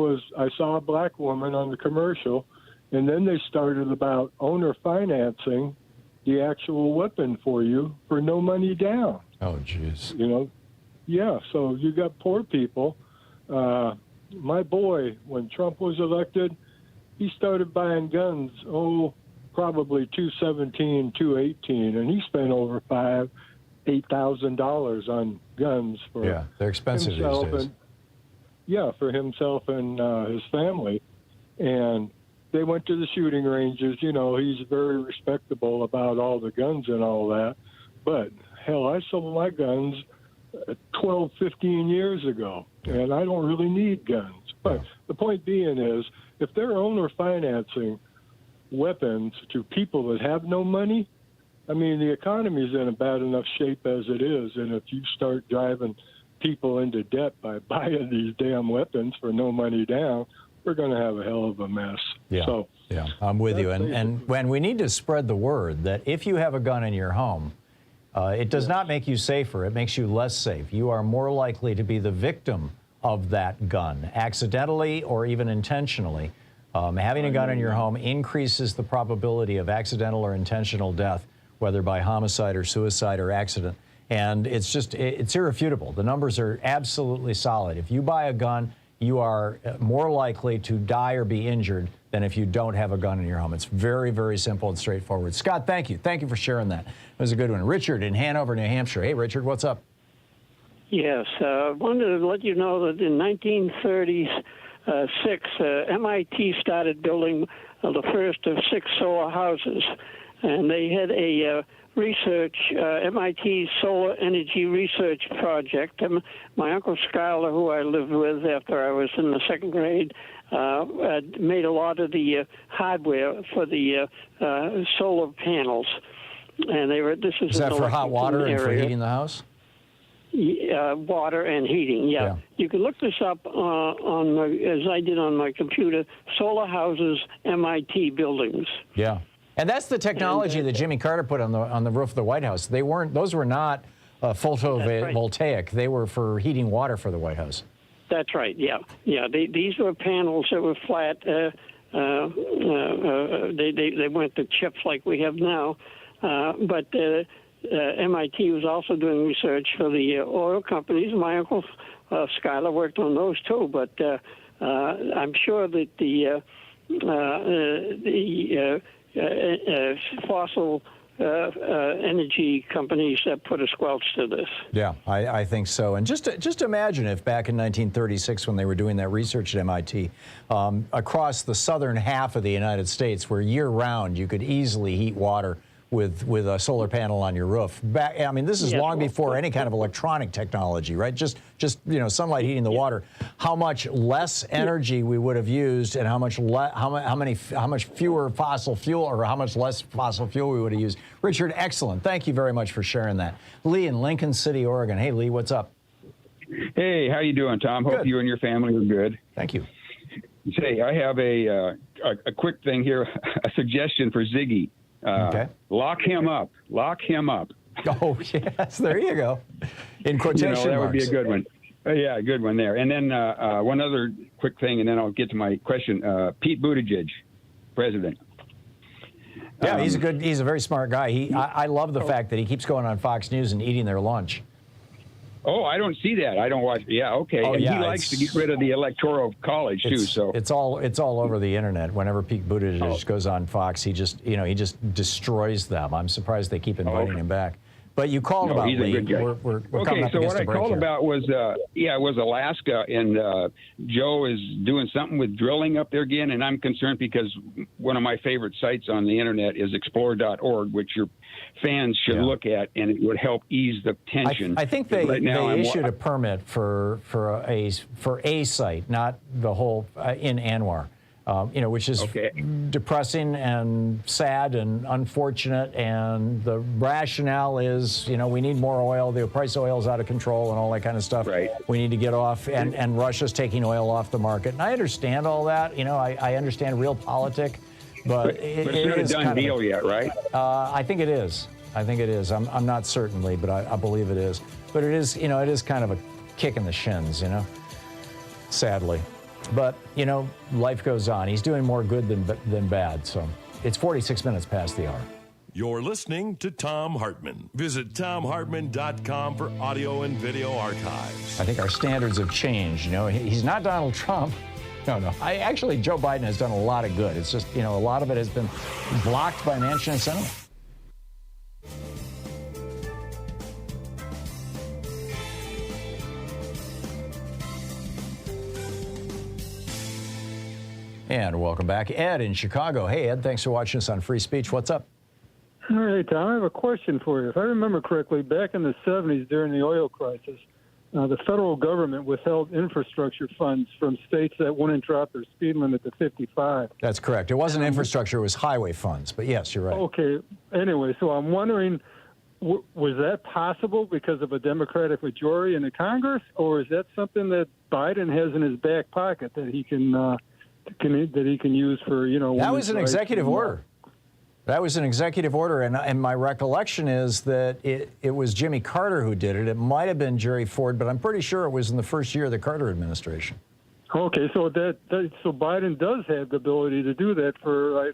saw a black woman on the commercial, and then they started about owner financing the actual weapon for you for no money down. Oh, jeez. You know, yeah. So you got poor people. My boy, when Trump was elected, he started buying guns. Probably 217, 218, and he spent over $8,000 on guns for they're expensive himself these days. For himself and his family. And they went to the shooting ranges. You know, he's very respectable about all the guns and all that. But hell, I sold my guns 12, 15 years ago, and I don't really need guns. But the point being is, if they're owner financing weapons to people that have no money, I mean, the economy's in a bad enough shape as it is, and if you start driving people into debt by buying these damn weapons for no money down, we're going to have a hell of a mess. Yeah, I'm with you. And when we need to spread the word that if you have a gun in your home, it does not make you safer, it makes you less safe. You are more likely to be the victim of that gun, accidentally or even intentionally. Having a gun in your home increases the probability of accidental or intentional death, whether by homicide or suicide or accident. And it's irrefutable. The numbers are absolutely solid. If you buy a gun, you are more likely to die or be injured than if you don't have a gun in your home. It's very, very simple and straightforward. Scott, thank you. Thank you for sharing that. It was a good one. Richard in Hanover, New Hampshire. Hey, Richard, what's up? Yes, I wanted to let you know that in 1936, MIT started building the first of 6 solar houses, and they had a MIT Solar Energy Research Project. My Uncle Schuyler, who I lived with after I was in the 2nd grade, made a lot of the hardware for the solar panels. And this is that for hot water and for heating the house? Water and heating, yeah. You can look this up as I did on my computer, Solar Houses, MIT Buildings. Yeah. And that's the technology that Jimmy Carter put on the roof of the White House. Those were not photovoltaic. Right. They were for heating water for the White House. That's right, yeah. Yeah, these were panels that were flat. They weren't the chips like we have now. But MIT was also doing research for the oil companies. My uncle Schuyler worked on those too. But I'm sure that the fossil energy companies put a squelch to this. Yeah, I think so. And just imagine if back in 1936, when they were doing that research at MIT, across the southern half of the United States, where year-round you could easily heat water with a solar panel on your roof. I mean, this is long before any kind of electronic technology, right? Just sunlight heating the water. How much less energy we would have used, and how much fewer fossil fuel, or how much less fossil fuel we would have used. Richard, excellent. Thank you very much for sharing that. Lee in Lincoln City, Oregon. Hey, Lee, what's up? Hey, how you doing, Tom? Good. Hope you and your family are good. Thank you. Say, I have a quick thing here, a suggestion for Ziggy. Okay. Lock him up. Lock him up. Oh, yes. There you go. In quotation marks. That would be a good one. Yeah, a good one there. And then one other quick thing, and then I'll get to my question. Pete Buttigieg, president. Yeah, he's a very smart guy. I love the fact that he keeps going on Fox News and eating their lunch. Oh, I don't see that. I don't watch. Yeah, okay. Oh, and yeah, he likes to get rid of the Electoral College too. So it's all over the internet. Whenever Pete Buttigieg goes on Fox, he just destroys them. I'm surprised they keep inviting him back. But you called about he's Lee. A good guy. We're okay, so what I called about was Alaska, and Joe is doing something with drilling up there again, and I'm concerned because one of my favorite sites on the internet is explore.org, which your fans should look at, and it would help ease the tension. I think they issued a permit for a site, not the whole in Anwar. Which is depressing and sad and unfortunate. And the rationale is, we need more oil. The price of oil is out of control and all that kind of stuff. Right. We need to get off. And Russia's taking oil off the market. And I understand all that. I understand realpolitik. But it's not a done deal yet, right? I think it is. I'm not certainly, but I believe it is. But it is, it is kind of a kick in the shins, sadly. But, life goes on. He's doing more good than bad. So it's 46 minutes past the hour. You're listening to Thom Hartmann. Visit ThomHartmann.com for audio and video archives. I think our standards have changed. He's not Donald Trump. No. Joe Biden has done a lot of good. It's just, a lot of it has been blocked by Manchin and Senate. And welcome back. Ed in Chicago. Hey, Ed, thanks for watching us on Free Speech. What's up? All right, Tom, I have a question for you. If I remember correctly, back in the 70s during the oil crisis, the federal government withheld infrastructure funds from states that wouldn't drop their speed limit to 55. That's correct. It wasn't infrastructure, it was highway funds. But yes, you're right. Okay. Anyway, so I'm wondering, was that possible because of a Democratic majority in the Congress, or is that something that Biden has in his back pocket that he can use for, That was an executive order. That was an executive order, and my recollection is that it was Jimmy Carter who did it. It might have been Jerry Ford, but I'm pretty sure it was in the first year of the Carter administration. Okay, so so Biden does have the ability to do that for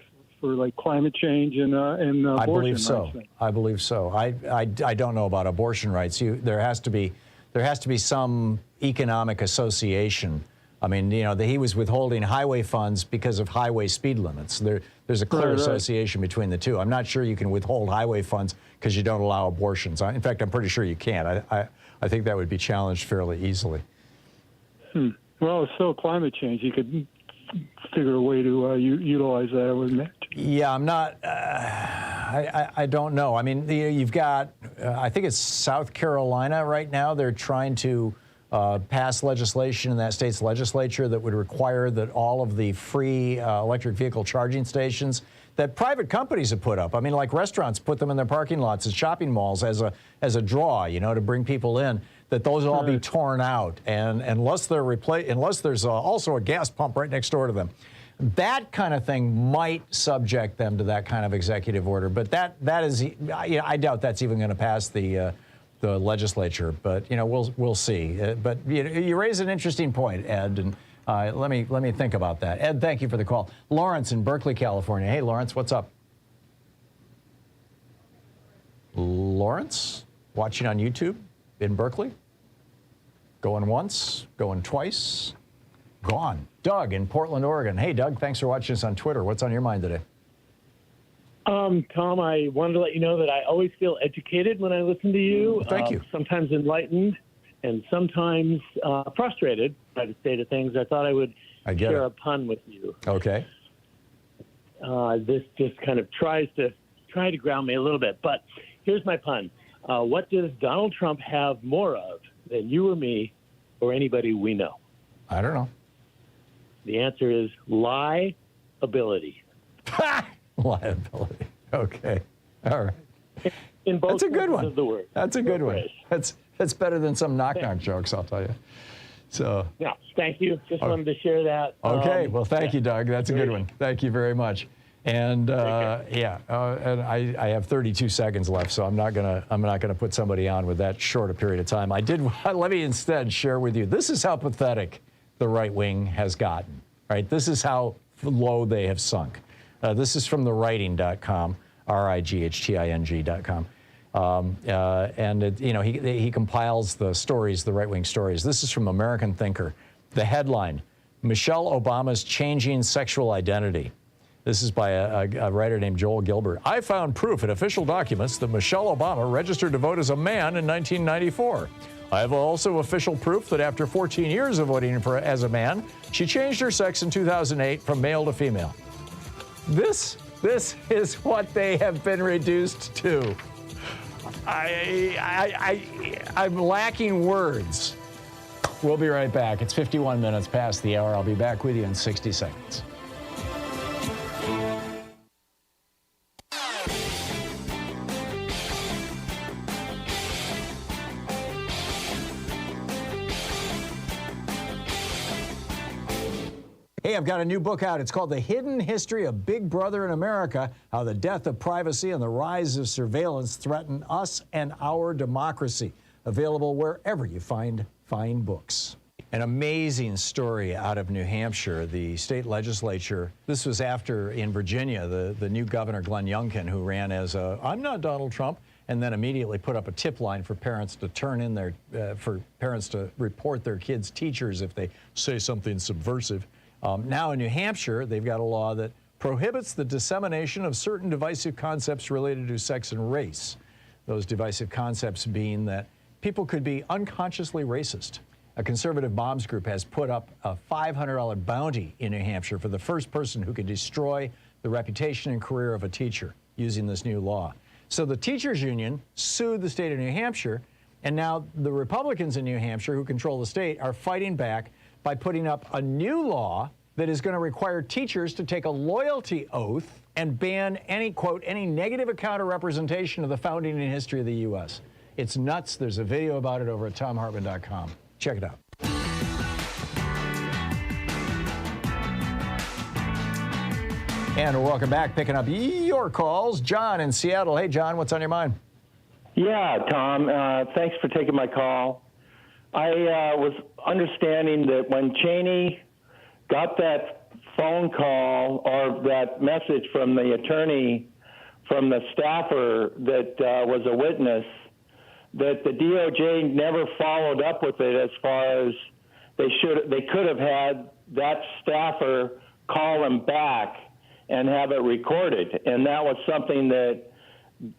climate change and abortion. I believe so. Rights. I believe so. I don't know about abortion rights. There has to be some economic association I mean, you know, he was withholding highway funds because of highway speed limits. There's a clear association between the two. I'm not sure you can withhold highway funds because you don't allow abortions. In fact, I'm pretty sure you can't. I think that would be challenged fairly easily. Well, it's still climate change. You could figure a way to utilize that, I would imagine. Yeah, I'm not. I don't know. I mean, you've got. I think it's South Carolina right now. They're trying to pass legislation in that state's legislature that would require that all of the free electric vehicle charging stations that private companies have put up. I mean, like restaurants put them in their parking lots and shopping malls as a draw, you know, to bring people in. That those will all be torn out, and unless they're unless there's also a gas pump right next door to them, that kind of thing might subject them to that kind of executive order. But that is, you know, I doubt that's even going to pass the legislature. But you know, we'll see. But you raise an interesting point, Ed, and let me think about that. Ed, thank you for the call. Lawrence in Berkeley, California. Hey, Lawrence, what's up? Lawrence, watching on YouTube in Berkeley. Going once, going twice, gone. Doug in Portland, Oregon. Hey, Doug, thanks for watching us on Twitter. What's on your mind today? Tom, I wanted to let you know that I always feel educated when I listen to you. Thank you. Sometimes enlightened and sometimes frustrated by the state of things. I thought I would share a pun with you. Okay. This just kind of try to ground me a little bit. But here's my pun. What does Donald Trump have more of than you or me or anybody we know? I don't know. The answer is liability. Liability. Okay. All right. In both That's a good one. Of the word. That's a good one. That's better than some knock-knock jokes, I'll tell you. So. Yeah. Thank you. Just wanted to share that. Okay. Well, thank you, Doug. That's a good one. Thank you very much. And and I have 32 seconds left, so I'm not gonna put somebody on with that short a period of time. Let me instead share with you. This is how pathetic the right wing has gotten. Right. This is how low they have sunk. This is from thewriting.com, RIGHTING.com. And he compiles the stories, the right wing stories. This is from American Thinker. The headline: Michelle Obama's changing sexual identity. This is by a writer named Joel Gilbert. I found proof in official documents that Michelle Obama registered to vote as a man in 1994. I have also official proof that after 14 years of voting as a man, she changed her sex in 2008 from male to female. This is what they have been reduced to. I'm lacking words. We'll be right back. It's 51 minutes past the hour. I'll be back with you in 60 seconds. Hey, I've got a new book out. It's called The Hidden History of Big Brother in America, How the Death of Privacy and the Rise of Surveillance Threaten Us and Our Democracy. Available wherever you find fine books. An amazing story out of New Hampshire. The state legislature, this was after in Virginia, the new governor, Glenn Youngkin, who ran as I'm not Donald Trump, and then immediately put up a tip line for parents to turn in for parents to report their kids' teachers if they say something subversive. Now in New Hampshire, they've got a law that prohibits the dissemination of certain divisive concepts related to sex and race. Those divisive concepts being that people could be unconsciously racist. A conservative moms group has put up a $500 bounty in New Hampshire for the first person who could destroy the reputation and career of a teacher using this new law. So the teachers union sued the state of New Hampshire, and now the Republicans in New Hampshire, who control the state, are fighting back by putting up a new law that is going to require teachers to take a loyalty oath and ban any, quote, any negative account or representation of the founding and history of the U.S. It's nuts. There's a video about it over at ThomHartmann.com. Check it out. And welcome back, picking up your calls. John in Seattle. Hey, John, what's on your mind? Yeah, Tom, thanks for taking my call. I was understanding that when Cheney got that phone call or that message from the attorney from the staffer that was a witness, that the DOJ never followed up with it as far as they could have had that staffer call him back and have it recorded, and that was something that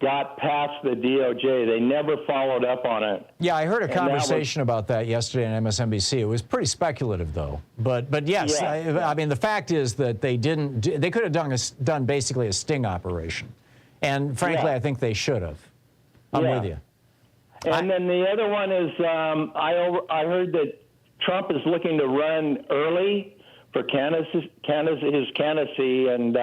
got past the DOJ. They never followed up on it. Yeah, I heard a conversation about that yesterday on MSNBC. It was pretty speculative, though. But yes, yeah. I mean, the fact is that they didn't. They could have done basically a sting operation, and frankly, I think they should have. I'm with you. And then the other one is I heard that Trump is looking to run early for his candidacy, and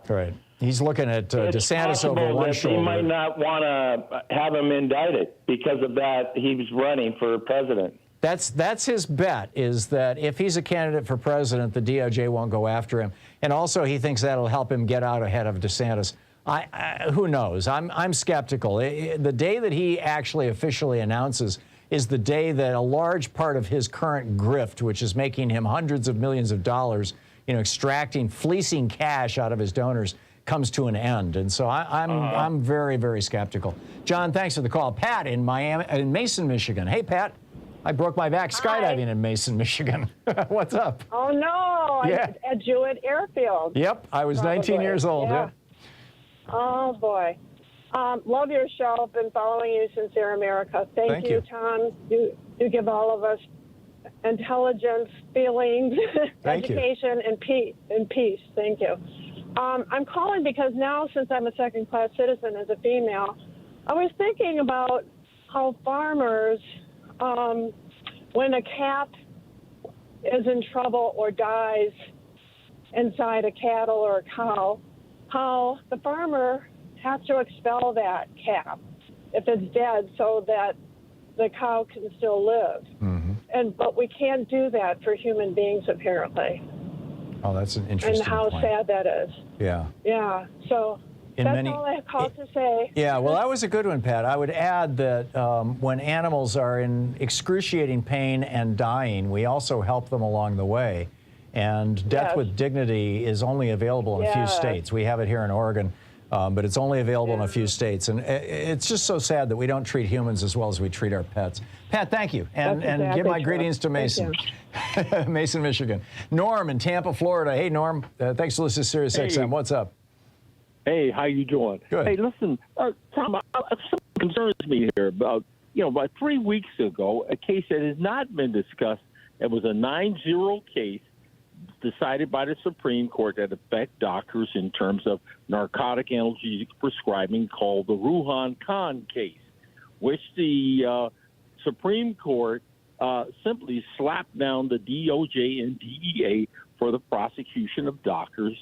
right. He's looking at DeSantis over one shoulder. He might not want to have him indicted because of that. He's running for president. That's his bet, is that if he's a candidate for president, the DOJ won't go after him. And also, he thinks that'll help him get out ahead of DeSantis. Who knows? I'm skeptical. The day that he actually officially announces is the day that a large part of his current grift, which is making him hundreds of millions of dollars, fleecing cash out of his donors, comes to an end. And so I'm very, very skeptical. John, thanks for the call. Pat in Mason, Michigan. Hey, Pat. I broke my back skydiving in Mason, Michigan. What's up? Oh, no. Yeah. At Jewett Airfield. Yep. I was 19 years old. Yeah. Oh, boy. Love your show. Been following you since Air America. Thank you, Tom. You give all of us intelligence, feelings, education, and peace. Thank you. I'm calling because now, since I'm a second-class citizen as a female, I was thinking about how farmers, when a calf is in trouble or dies inside a cattle or a cow, how the farmer has to expel that calf if it's dead so that the cow can still live. Mm-hmm. But we can't do that for human beings, apparently. Oh, that's an interesting point. And how sad that is. Yeah. Yeah. So that's all I have called to say. Yeah, well, that was a good one, Pat. I would add that when animals are in excruciating pain and dying, we also help them along the way. And death with dignity is only available in a few states. We have it here in Oregon, but it's only available in a few states. And it's just so sad that we don't treat humans as well as we treat our pets. Pat, thank you. And give my greetings to Mason. Mason, Michigan. Norm in Tampa, Florida. Hey, Norm. Thanks for listening to Sirius XM. What's up? Hey, how you doing? Good. Hey, listen, Tom, something concerns me here about 3 weeks ago, a case that has not been discussed. It was a 9-0 case decided by the Supreme Court that affect doctors in terms of narcotic analgesic prescribing, called the Ruhan Khan case, which the Supreme Court simply slapped down the DOJ and DEA for the prosecution of doctors,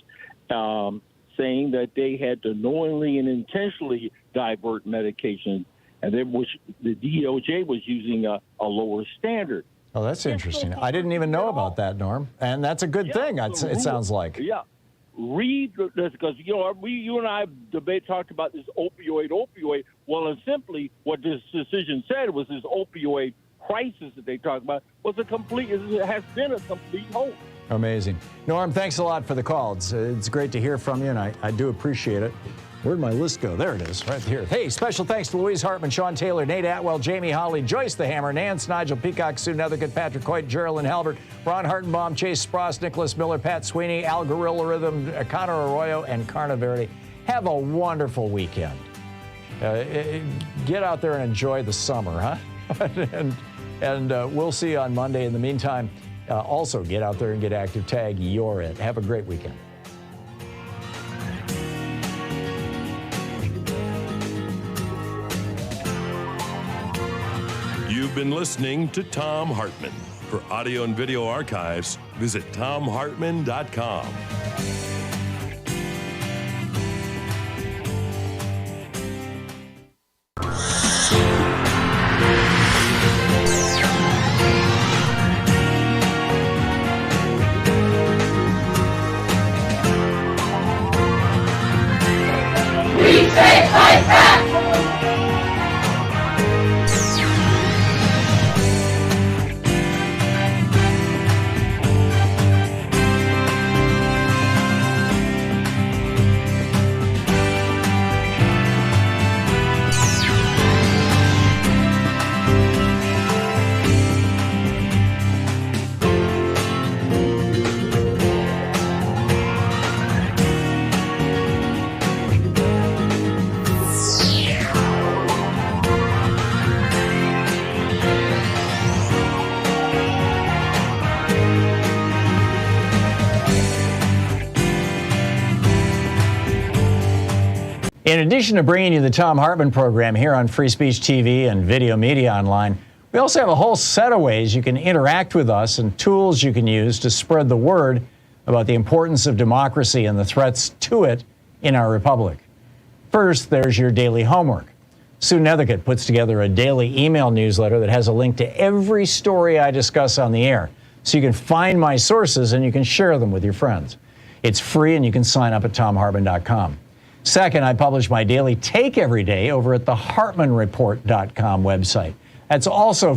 saying that they had to knowingly and intentionally divert medication, and the DOJ was using a lower standard. Oh, that's interesting. I didn't even know about that, Norm. And that's a good thing, it sounds like. Yeah. Read this, because, you and I talked about this opioid. Well, and simply what this decision said was this opioid crisis that they talked about has been a complete hoax. Amazing. Norm, thanks a lot for the call. It's great to hear from you, and I do appreciate it. Where'd my list go? There it is, right here. Hey, special thanks to Louise Hartman, Sean Taylor, Nate Atwell, Jamie Holly, Joyce the Hammer, Nance, Nigel Peacock, Sue Nethercutt, Patrick Coit, Geraldine Halbert, Ron Hartenbaum, Chase Spross, Nicholas Miller, Pat Sweeney, Al Gorilla Rhythm, Connor Arroyo, and Carna Verdi. Have a wonderful weekend. Get out there and enjoy the summer, huh? and we'll see you on Monday. In the meantime, also get out there and get active. Tag You're It. Have a great weekend. You've been listening to Thom Hartmann. For audio and video archives, visit thomhartmann.com. We say fight back! In addition to bringing you the Thom Hartmann Program here on Free Speech TV and Video Media Online, we also have a whole set of ways you can interact with us and tools you can use to spread the word about the importance of democracy and the threats to it in our republic. First, there's your daily homework. Sue Nethercutt puts together a daily email newsletter that has a link to every story I discuss on the air, so you can find my sources and you can share them with your friends. It's free and you can sign up at thomhartmann.com. Second, I publish my daily take every day over at the HartmannReport.com website. That's also